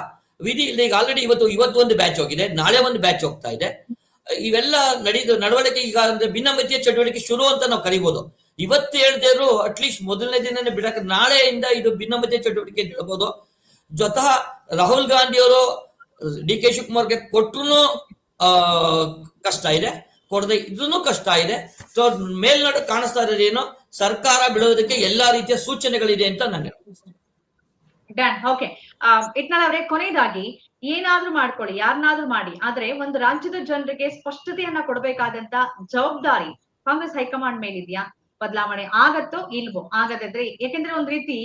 ವಿಧಿ ಇಲ್ಲ. ಈಗ ಆಲ್ರೆಡಿ ಇವತ್ತು ಒಂದು ಬ್ಯಾಚ್ ಹೋಗಿದೆ, ನಾಳೆ ಒಂದು ಬ್ಯಾಚ್ ಹೋಗ್ತಾ ಇದೆ. ಇವೆಲ್ಲ ನಡವಳಿಕೆ ಈಗ ಅಂದ್ರೆ ಭಿನ್ನಮತೀಯ ಚಟುವಟಿಕೆ ಶುರು ಅಂತ ನಾವು ಕರಿಬಹುದು. ಇವತ್ತು ಹೇಳ್ದೇರು ಅಟ್ಲೀಸ್ಟ್ ಮೊದಲನೇ ದಿನನೇ ಬಿಡಕ್ಕೆ ನಾಳೆಯಿಂದ ಇದು ಭಿನ್ನಮತೀಯ ಚಟುವಟಿಕೆ ಅಂತ ಹೇಳ್ಬೋದು. ಜೊತೆ ರಾಹುಲ್ ಗಾಂಧಿ ಅವರು DK ಶಿವಕುಮಾರ್ಗೆ ಕೊಟ್ರು ಕಷ್ಟ ಇದೆ, ಕೊಡದೆ ಇದ್ರೂ ಕಷ್ಟ ಇದೆ. ಸೊ ಮೇಲ್ನಡೆ ಕಾಣಿಸ್ತಾ ಇರೋದು ಏನು, ಸರ್ಕಾರ ಬಿಡೋದಕ್ಕೆ ಎಲ್ಲಾ ರೀತಿಯ ಸೂಚನೆಗಳಿದೆ ಅಂತ ನಾನು ಓಕೆ. ಇಟ್ನಾಳ್ ಅವರೇ, ಕೊನೆಯದಾಗಿ ಏನಾದ್ರೂ ಮಾಡ್ಕೊಳ್ಳಿ, ಯಾರನ್ನಾದ್ರೂ ಮಾಡಿ, ಆದ್ರೆ ಒಂದು ರಾಜ್ಯದ ಜನರಿಗೆ ಸ್ಪಷ್ಟತೆಯನ್ನ ಕೊಡಬೇಕಾದಂತ ಜವಾಬ್ದಾರಿ ಕಾಂಗ್ರೆಸ್ ಹೈಕಮಾಂಡ್ ಮೇಲಿದ್ಯಾ? ಬದಲಾವಣೆ ಆಗತ್ತೋ ಇಲ್ವೋ? ಆಗದಿದ್ರೆ, ಯಾಕೆಂದ್ರೆ ಒಂದ್ ರೀತಿ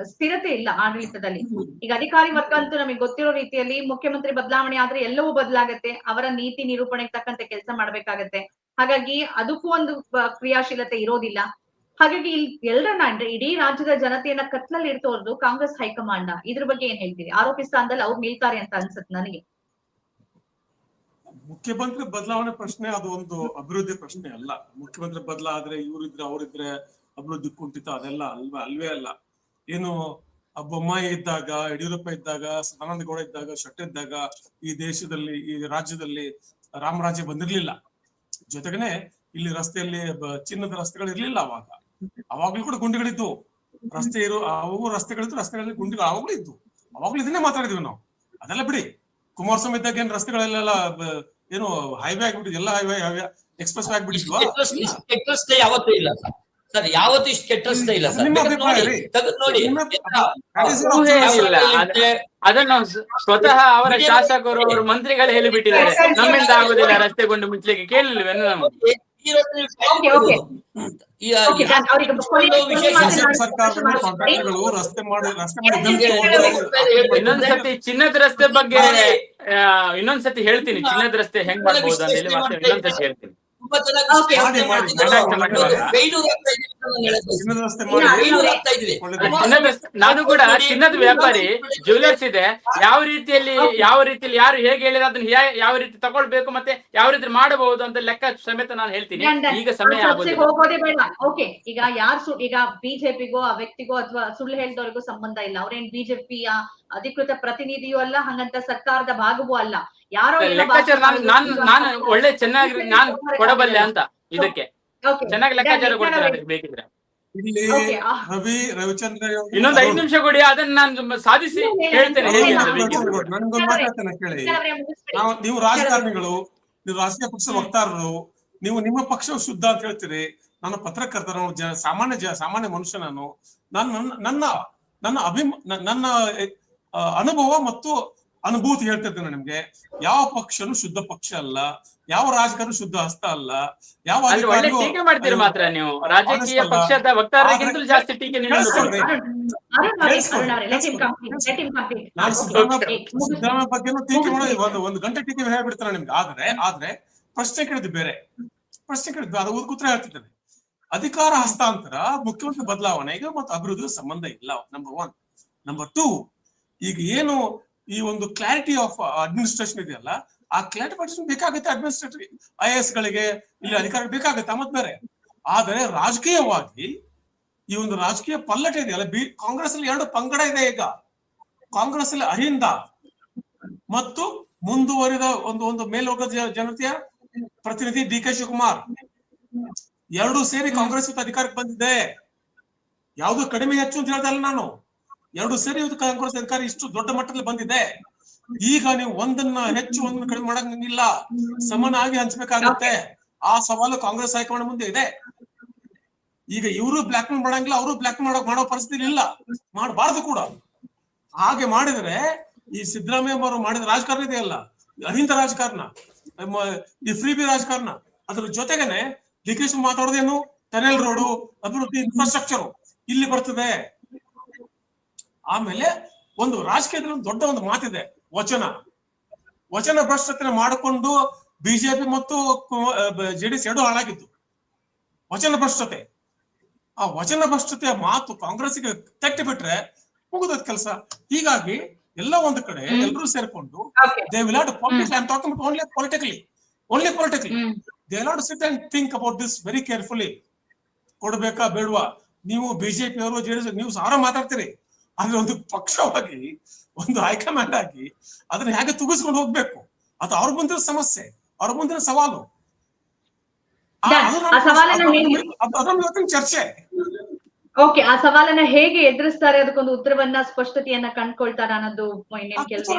ಸ್ಥಿರತೆ ಇಲ್ಲ ಆಡಳಿತದಲ್ಲಿ. ಈಗ ಅಧಿಕಾರಿ ವರ್ಗ ಅಂತೂ ನಮಗೆ ಗೊತ್ತಿರೋ ರೀತಿಯಲ್ಲಿ ಮುಖ್ಯಮಂತ್ರಿ ಬದಲಾವಣೆ ಆದ್ರೆ ಎಲ್ಲವೂ ಬದಲಾಗತ್ತೆ, ಅವರ ನೀತಿ ನಿರೂಪಣೆಗೆ ತಕ್ಕಂತೆ ಕೆಲಸ ಮಾಡ್ಬೇಕಾಗತ್ತೆ. ಹಾಗಾಗಿ ಅದಕ್ಕೂ ಒಂದು ಕ್ರಿಯಾಶೀಲತೆ ಇರೋದಿಲ್ಲ. ಹಾಗಾಗಿ ಎಲ್ಲರನ್ನ ಅಂದ್ರೆ ಇಡೀ ರಾಜ್ಯದ ಜನತೆಯನ್ನ ಕತ್ಲಲ್ಲಿ ಇಡ್ತೋರ್ದು ಕಾಂಗ್ರೆಸ್ ಹೈಕಮಾಂಡ್. ಇದ್ರ ಬಗ್ಗೆ ಏನ್ ಹೇಳ್ತೀರಿ? ಆರೋಪಿ ಸ್ಥಾನದಲ್ಲಿ ಅವ್ರು ನಿಲ್ತಾರೆ ಅಂತ ಅನ್ಸುತ್ತೆ ನನಗೆ. ಮುಖ್ಯಮಂತ್ರಿ ಬದಲಾವಣೆ ಪ್ರಶ್ನೆ ಅದು ಒಂದು ಅಭಿವೃದ್ಧಿ ಪ್ರಶ್ನೆ ಅಲ್ಲ. ಮುಖ್ಯಮಂತ್ರಿ ಬದಲಾದ್ರೆ ಇವರಿದ್ರೆ ಅವರಿದ್ರೆ ಅಭಿವೃದ್ಧಿ ಕುಂಠಿತ ಅದೆಲ್ಲ ಅಲ್ವೇ ಅಲ್ಲ. ಏನು ಬೊಮ್ಮಾಯಿ ಇದ್ದಾಗ, ಯಡಿಯೂರಪ್ಪ ಇದ್ದಾಗ, ಸದಾನಂದಗೌಡ ಇದ್ದಾಗ, ಶೆಟ್ಟಿ ಇದ್ದಾಗ ಈ ದೇಶದಲ್ಲಿ, ಈ ರಾಜ್ಯದಲ್ಲಿ ರಾಮರಾಜ್ಯ ಬಂದಿರ್ಲಿಲ್ಲ. ಜೊತೆಗನೆ ಇಲ್ಲಿ ರಸ್ತೆಯಲ್ಲಿ ಚಿನ್ನದ ರಸ್ತೆಗಳು ಇರ್ಲಿಲ್ಲ ಅವಾಗ್ಲೂ ಕೂಡ ಗುಂಡಿಗಳಿದ್ದು. ಅವು ರಸ್ತೆಗಳಿದ್ದು, ರಸ್ತೆಗಳಲ್ಲಿ ಗುಂಡಿಗಳು ಅವಾಗ್ಲೂ ಇದ್ದು. ಅವಾಗ್ಲೂ ಇದನ್ನೇ ಮಾತಾಡಿದ್ವಿ ನಾವು. ಅದೆಲ್ಲ ಬಿಡಿ. ಕುಮಾರಸ್ವಾಮಿ ಇದ್ದಾಗ ಏನ್ ರಸ್ತೆಗಳೆಲ್ಲ ಏನು ಹೈವೇ ಆಗ್ಬಿಟ್ಟಿದ್, ಎಲ್ಲ ಹೈವೇ ಎಕ್ಸ್ಪ್ರೆಸ್ ವೇ ಆಗ್ಬಿಟ್ಟಿದ್ವಾ? ಯಾವತ್ತೂ ಇಲ್ಲ ಸರ್, ಯಾವತ್ತೂ ಇಷ್ಟು ಕೆಟ್ಟ ರಸ್ತೆ ಇಲ್ಲ ಸರ್. ತೆಗೆದು ನೋಡಿ. ಅದನ್ನು ಸ್ವತಃ ಅವರ ಶಾಸಕರು, ಅವರ ಮಂತ್ರಿಗಳು ಹೇಳಿಬಿಟ್ಟಿದ್ದಾರೆ, ನಮ್ಮಿಂದ ಆಗುದಿಲ್ಲ ರಸ್ತೆ ಗುಂಡು ಮುಚ್ಚಲಿಕ್ಕೆ. ಕೇಳಿಲ್ವೇನು ನಮಗೆ? ಇನ್ನೊಂದ್ಸತಿ ಚಿನ್ನದ ರಸ್ತೆ ಬಗ್ಗೆ ಇನ್ನೊಂದ್ಸತಿ ಹೇಳ್ತೀನಿ. ಚಿನ್ನದ ರಸ್ತೆ ಹೆಂಗ್ ಮಾಡ್ಬೋದು ಅಂತ ಹೇಳಿ ಮತ್ತೆ ಇನ್ನೊಂದ್ಸತಿ ಹೇಳ್ತೀನಿ. ನಾನು ಕೂಡ ಚಿನ್ನದ ವ್ಯಾಪಾರಿ, ಜ್ಯುವೆಲರ್ಸ್ ಇದೆ. ಯಾವ ರೀತಿಯಲ್ಲಿ ಯಾರು ಹೇಗೆ ಹೇಳಿದ್ರೆ ಅದನ್ನ ಯಾವ ರೀತಿ ತಗೊಳ್ಬೇಕು ಮತ್ತೆ ಯಾವ ರೀತಿ ಮಾಡಬಹುದು ಅಂತ ಲೆಕ್ಕ ಸಮೇತ ನಾನು ಹೇಳ್ತೀನಿ. ಈಗ ಸಮಯ ಹೋಗೋದೇ ಬೇಡ. ಓಕೆ, ಈಗ ಬಿಜೆಪಿಗೋ ಆ ವ್ಯಕ್ತಿಗೋ ಅಥವಾ ಸುಳ್ಳು ಹೇಳಿದವರಿಗೂ ಸಂಬಂಧ ಇಲ್ಲ. ಅವ್ರೇನ್ ಬಿಜೆಪಿಯ ಅಧಿಕೃತ ಪ್ರತಿನಿಧಿಯೂ ಅಲ್ಲ, ಹಂಗಂತ ಸರ್ಕಾರದ ಭಾಗವೂ ಅಲ್ಲ. ಯಾರೋ ಲೆಕ್ಕಾಚಾರ ನಾನು ಒಳ್ಳೆ ಚೆನ್ನಾಗಿ ನಾನು ಕೊಡಬಲ್ಲೆ ಅಂತ ಇದಕ್ಕೆ ಚೆನ್ನಾಗಿ ಲೆಕ್ಕಾಚಾರ ಕೊಡ್ತಾರೆ ಬೇಕಿದ್ರೆ. ರವಿಚಂದ್ರ ಇನ್ನೊಂದು 5 ನಿಮಿಷ ಕೊಡಿ, ಅದನ್ನ ನಾನು ಸಾಧಿಸಿ ಹೇಳ್ತೇನೆ. ನನ್ಗೊಂದು ಮಾತಾಡ್ತೇನೆ ಕೇಳಿ. ನೀವು ರಾಜಕಾರಣಿಗಳು, ನೀವು ರಾಜಕೀಯ ಪಕ್ಷದ ವಕ್ತಾರರು, ನೀವು ನಿಮ್ಮ ಪಕ್ಷ ಶುದ್ಧ ಅಂತ ಹೇಳ್ತೀರಿ. ನಾನು ಪತ್ರಕರ್ತ, ಸಾಮಾನ್ಯ ಮನುಷ್ಯ. ನನ್ನ ಅನುಭವ ಮತ್ತು ಅನುಭೂತಿ ಹೇಳ್ತಿದ್ದೇನೆ ನಿಮ್ಗೆ. ಯಾವ ಪಕ್ಷನು ಶುದ್ಧ ಪಕ್ಷ ಅಲ್ಲ, ಯಾವ ರಾಜಕಾರಣ ಶುದ್ಧ ಹಸ್ತ ಅಲ್ಲ. ಯಾವ ಟೀಕೆ ಮಾಡ್ತೀರಿ ಮಾತ್ರ ನೀವು. ರಾಜಕೀಯ ಪಕ್ಷದ ವಕ್ತಾರರಿಗಿಂತಲೂ ಜಾಸ್ತಿ ಟೀಕೆ ನಾನು ಸಿದ್ದರಾಮಯ್ಯ ಬಗ್ಗೆನೂ ಟೀಕೆ ಮಾಡಿ ಒಂದು ಗಂಟೆ ಟೀಕೆ ಹೇಳ್ಬಿಡ್ತಾನೆ ನಿಮ್ಗೆ. ಆದ್ರೆ ಪ್ರಶ್ನೆ ಕೇಳಿದ್ದು ಬೇರೆ. ಅದು ಉತ್ತರ ಹೇಳ್ತಿದ್ದೇನೆ. ಅಧಿಕಾರ ಹಸ್ತಾಂತರ, ಮುಖ್ಯಮಂತ್ರಿ ಬದಲಾವಣೆಗೆ ಮತ್ತು ಅಭಿವೃದ್ಧಿಗೆ ಸಂಬಂಧ ಇಲ್ಲ. ನಂಬರ್ 1. ನಂಬರ್ 2, ಈಗ ಏನು ಈ ಒಂದು ಕ್ಲಾರಿಟಿ ಆಫ್ ಅಡ್ಮಿನಿಸ್ಟ್ರೇಷನ್ ಇದೆಯಲ್ಲ, ಆ ಕ್ಲಾರಿಟಿ ಬೇಕಾಗುತ್ತೆ. ಅಡ್ಮಿನಿಸ್ಟ್ರೇಟಿವ್ IAS ಗಳಿಗೆ, ಇಲ್ಲಿ ಅಧಿಕಾರ ಬೇಕಾಗುತ್ತೆ, ಮತ್ ಬೇರೆ. ಆದರೆ ರಾಜಕೀಯವಾಗಿ ಈ ಒಂದು ರಾಜಕೀಯ ಪಲ್ಲಟ ಇದೆಯಲ್ಲ, ಕಾಂಗ್ರೆಸ್ ಅಲ್ಲಿ 2 ಪಂಗಡ ಇದೆ. ಈಗ ಕಾಂಗ್ರೆಸ್ ಅಲ್ಲಿ ಅಹಿಂದ ಮತ್ತು ಮುಂದುವರಿದ ಒಂದು ಮೇಲ್ವರ್ಗದ ಜನತೆಯ ಪ್ರತಿನಿಧಿ DK ಶಿವಕುಮಾರ್, 2 ಸೇರಿ ಕಾಂಗ್ರೆಸ್ ಅಧಿಕಾರಕ್ಕೆ ಬಂದಿದೆ. ಯಾವುದು ಕಡಿಮೆ ಹೆಚ್ಚು ಅಂತ ಹೇಳ್ದಲ್ಲ ನಾನು. 2 ಸೇರಿ ಕಾಂಗ್ರೆಸ್ ಅಧಿಕಾರ ಇಷ್ಟು ದೊಡ್ಡ ಮಟ್ಟದಲ್ಲಿ ಬಂದಿದೆ. ಈಗ ನೀವು ಒಂದನ್ನ ಹೆಚ್ಚು ಒಂದನ್ನ ಕಡಿಮೆ ಮಾಡಂಗಿಲ್ಲ, ಸಮನಾಗಿ ಹಂಚಬೇಕಾಗುತ್ತೆ. ಆ ಸವಾಲು ಕಾಂಗ್ರೆಸ್ ಹೈಕಮಾಂಡ್ ಮುಂದೆ ಇದೆ. ಈಗ ಇವರು ಬ್ಲಾಕ್ ಮೇಲ್ ಮಾಡಂಗಿಲ್ಲ, ಅವರು ಬ್ಲಾಕ್ ಮಾಡೋ ಪರಿಸ್ಥಿತಿ ಇಲ್ಲ, ಮಾಡಬಾರ್ದು ಕೂಡ. ಹಾಗೆ ಮಾಡಿದ್ರೆ ಈ ಸಿದ್ದರಾಮಯ್ಯ ಅವರು ಮಾಡಿದ ರಾಜಕಾರಣ ಇದೆಯಲ್ಲ, ಅಹಿಂದ ರಾಜಕಾರಣ, ಈ ಫ್ರೀ ಬಿ ರಾಜಕಾರಣ. ಅದ್ರ ಜೊತೆಗೇನೆ ಡಿ ಕೆ ಶಿವ್ ಮಾತಾಡೋದೇನು, ಟನೆಲ್ ರೋಡು, ಅಭಿವೃದ್ಧಿ, ಇನ್ಫ್ರಾಸ್ಟ್ರಕ್ಚರ್ ಇಲ್ಲಿ ಬರ್ತದೆ. ಆಮೇಲೆ ಒಂದು ರಾಜಕೀಯದಲ್ಲಿ ಒಂದು ದೊಡ್ಡ ಒಂದು ಮಾತಿದೆ, ವಚನ ಭ್ರಷ್ಟತೆ ಮಾಡಿಕೊಂಡು ಬಿಜೆಪಿ ಮತ್ತು ಜೆಡಿಎಸ್ ಎರಡೂ ಹಾಳಾಗಿದ್ದು ವಚನ ಭ್ರಷ್ಟತೆ. ಆ ವಚನ ಭ್ರಷ್ಟತೆಯ ಮಾತು ಕಾಂಗ್ರೆಸ್ಗೆ ತಟ್ಟಿ ಬಿಟ್ರೆ ಮುಗಿದ ಕೆಲಸ. ಹೀಗಾಗಿ ಎಲ್ಲ ಒಂದು ಕಡೆ ಎಲ್ಲರೂ ಸೇರ್ಕೊಂಡು they will have to politics. I am talking about only politically. They will have to sit and think about this very carefully. ಕೊಡ್ಬೇಕಾ ಬೇಡವಾ? ನೀವು ಬಿಜೆಪಿ ಅವರು ಜೆಡಿಎಸ್ ನೀವು ಸಾರ ಮಾತಾಡ್ತೀರಿ, ಆದ್ರೆ ಒಂದು ಪಕ್ಷವಾಗಿ ಒಂದು ಹೈಕಮಾಂಡ್ ಆಗಿ ಅದನ್ನ ಹೇಗೆ ತುಗಿಸ್ಕೊಂಡು ಹೋಗ್ಬೇಕು, ಅದು ಅವ್ರ ಮುಂದಿನ ಸಮಸ್ಯೆ, ಅವ್ರ ಮುಂದಿನ ಸವಾಲು. ಅದನ್ನ ಇವತ್ತಿನ ಚರ್ಚೆ. ಓಕೆ, ಆ ಸವಾಲನ್ನ ಹೇಗೆ ಎದುರಿಸ್ತಾರೆ, ಅದಕ್ಕೊಂದು ಉತ್ತರವನ್ನ, ಸ್ಪಷ್ಟತೆಯನ್ನ ಕಂಡ್ಕೊಳ್ತಾರ ಅನ್ನೋದು ಇನ್ನೇನು ಕೆಲಸ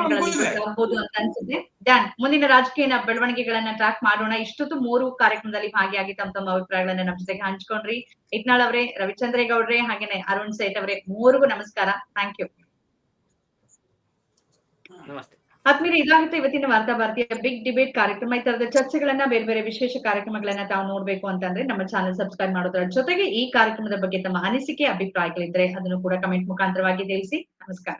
ಆಗ್ಬೋದು ಅಂತ ಅನ್ಸುತ್ತೆ. ಡ್ಯಾನ್, ಮುಂದಿನ ರಾಜಕೀಯ ಬೆಳವಣಿಗೆಗಳನ್ನ ಟ್ರ್ಯಾಕ್ ಮಾಡೋಣ. ಇಷ್ಟೊತ್ತು 3 ಕಾರ್ಯಕ್ರಮದಲ್ಲಿ ಭಾಗಿಯಾಗಿ ತಮ್ಮ ಅಭಿಪ್ರಾಯಗಳನ್ನ ನಮ್ಮ ಜೊತೆಗೆ ಹಂಚ್ಕೊಂಡ್ರಿ. ಇಟ್ನಾಳ್ ಅವರೇ, ರವಿಚಂದ್ರೇಗೌಡ್ರೆ, ಹಾಗೇನೆ ಅರುಣ್ ಸೇಠ್ ಅವರೇ, 3ಗೂ ನಮಸ್ಕಾರ. Thank you. ನಮಸ್ತೆ. ಆದ್ಮೇಲೆ ಇದಾಗುತ್ತೆ ಇವತ್ತಿನ ವಾರ್ತಾ ಭಾರತೀಯ ಬಿಗ್ ಡಿಬೇಟ್ ಕಾರ್ಯಕ್ರಮ. ಈ ತರದ ಚರ್ಚೆಗಳನ್ನ, ಬೇರೆ ಬೇರೆ ವಿಶೇಷ ಕಾರ್ಯಕ್ರಮಗಳನ್ನ ತಾವು ನೋಡ್ಬೇಕು ಅಂತಂದ್ರೆ ನಮ್ಮ ಚಾನೆಲ್ ಸಬ್ಸ್ಕ್ರೈಬ್ ಮಾಡೋದ್ರ ಜೊತೆಗೆ ಈ ಕಾರ್ಯಕ್ರಮದ ಬಗ್ಗೆ ತಮ್ಮ ಅನಿಸಿಕೆ, ಅಭಿಪ್ರಾಯಗಳಿದ್ರೆ ಅದನ್ನು ಕೂಡ ಕಮೆಂಟ್ ಮುಖಾಂತರವಾಗಿ ತಿಳಿಸಿ. ನಮಸ್ಕಾರ.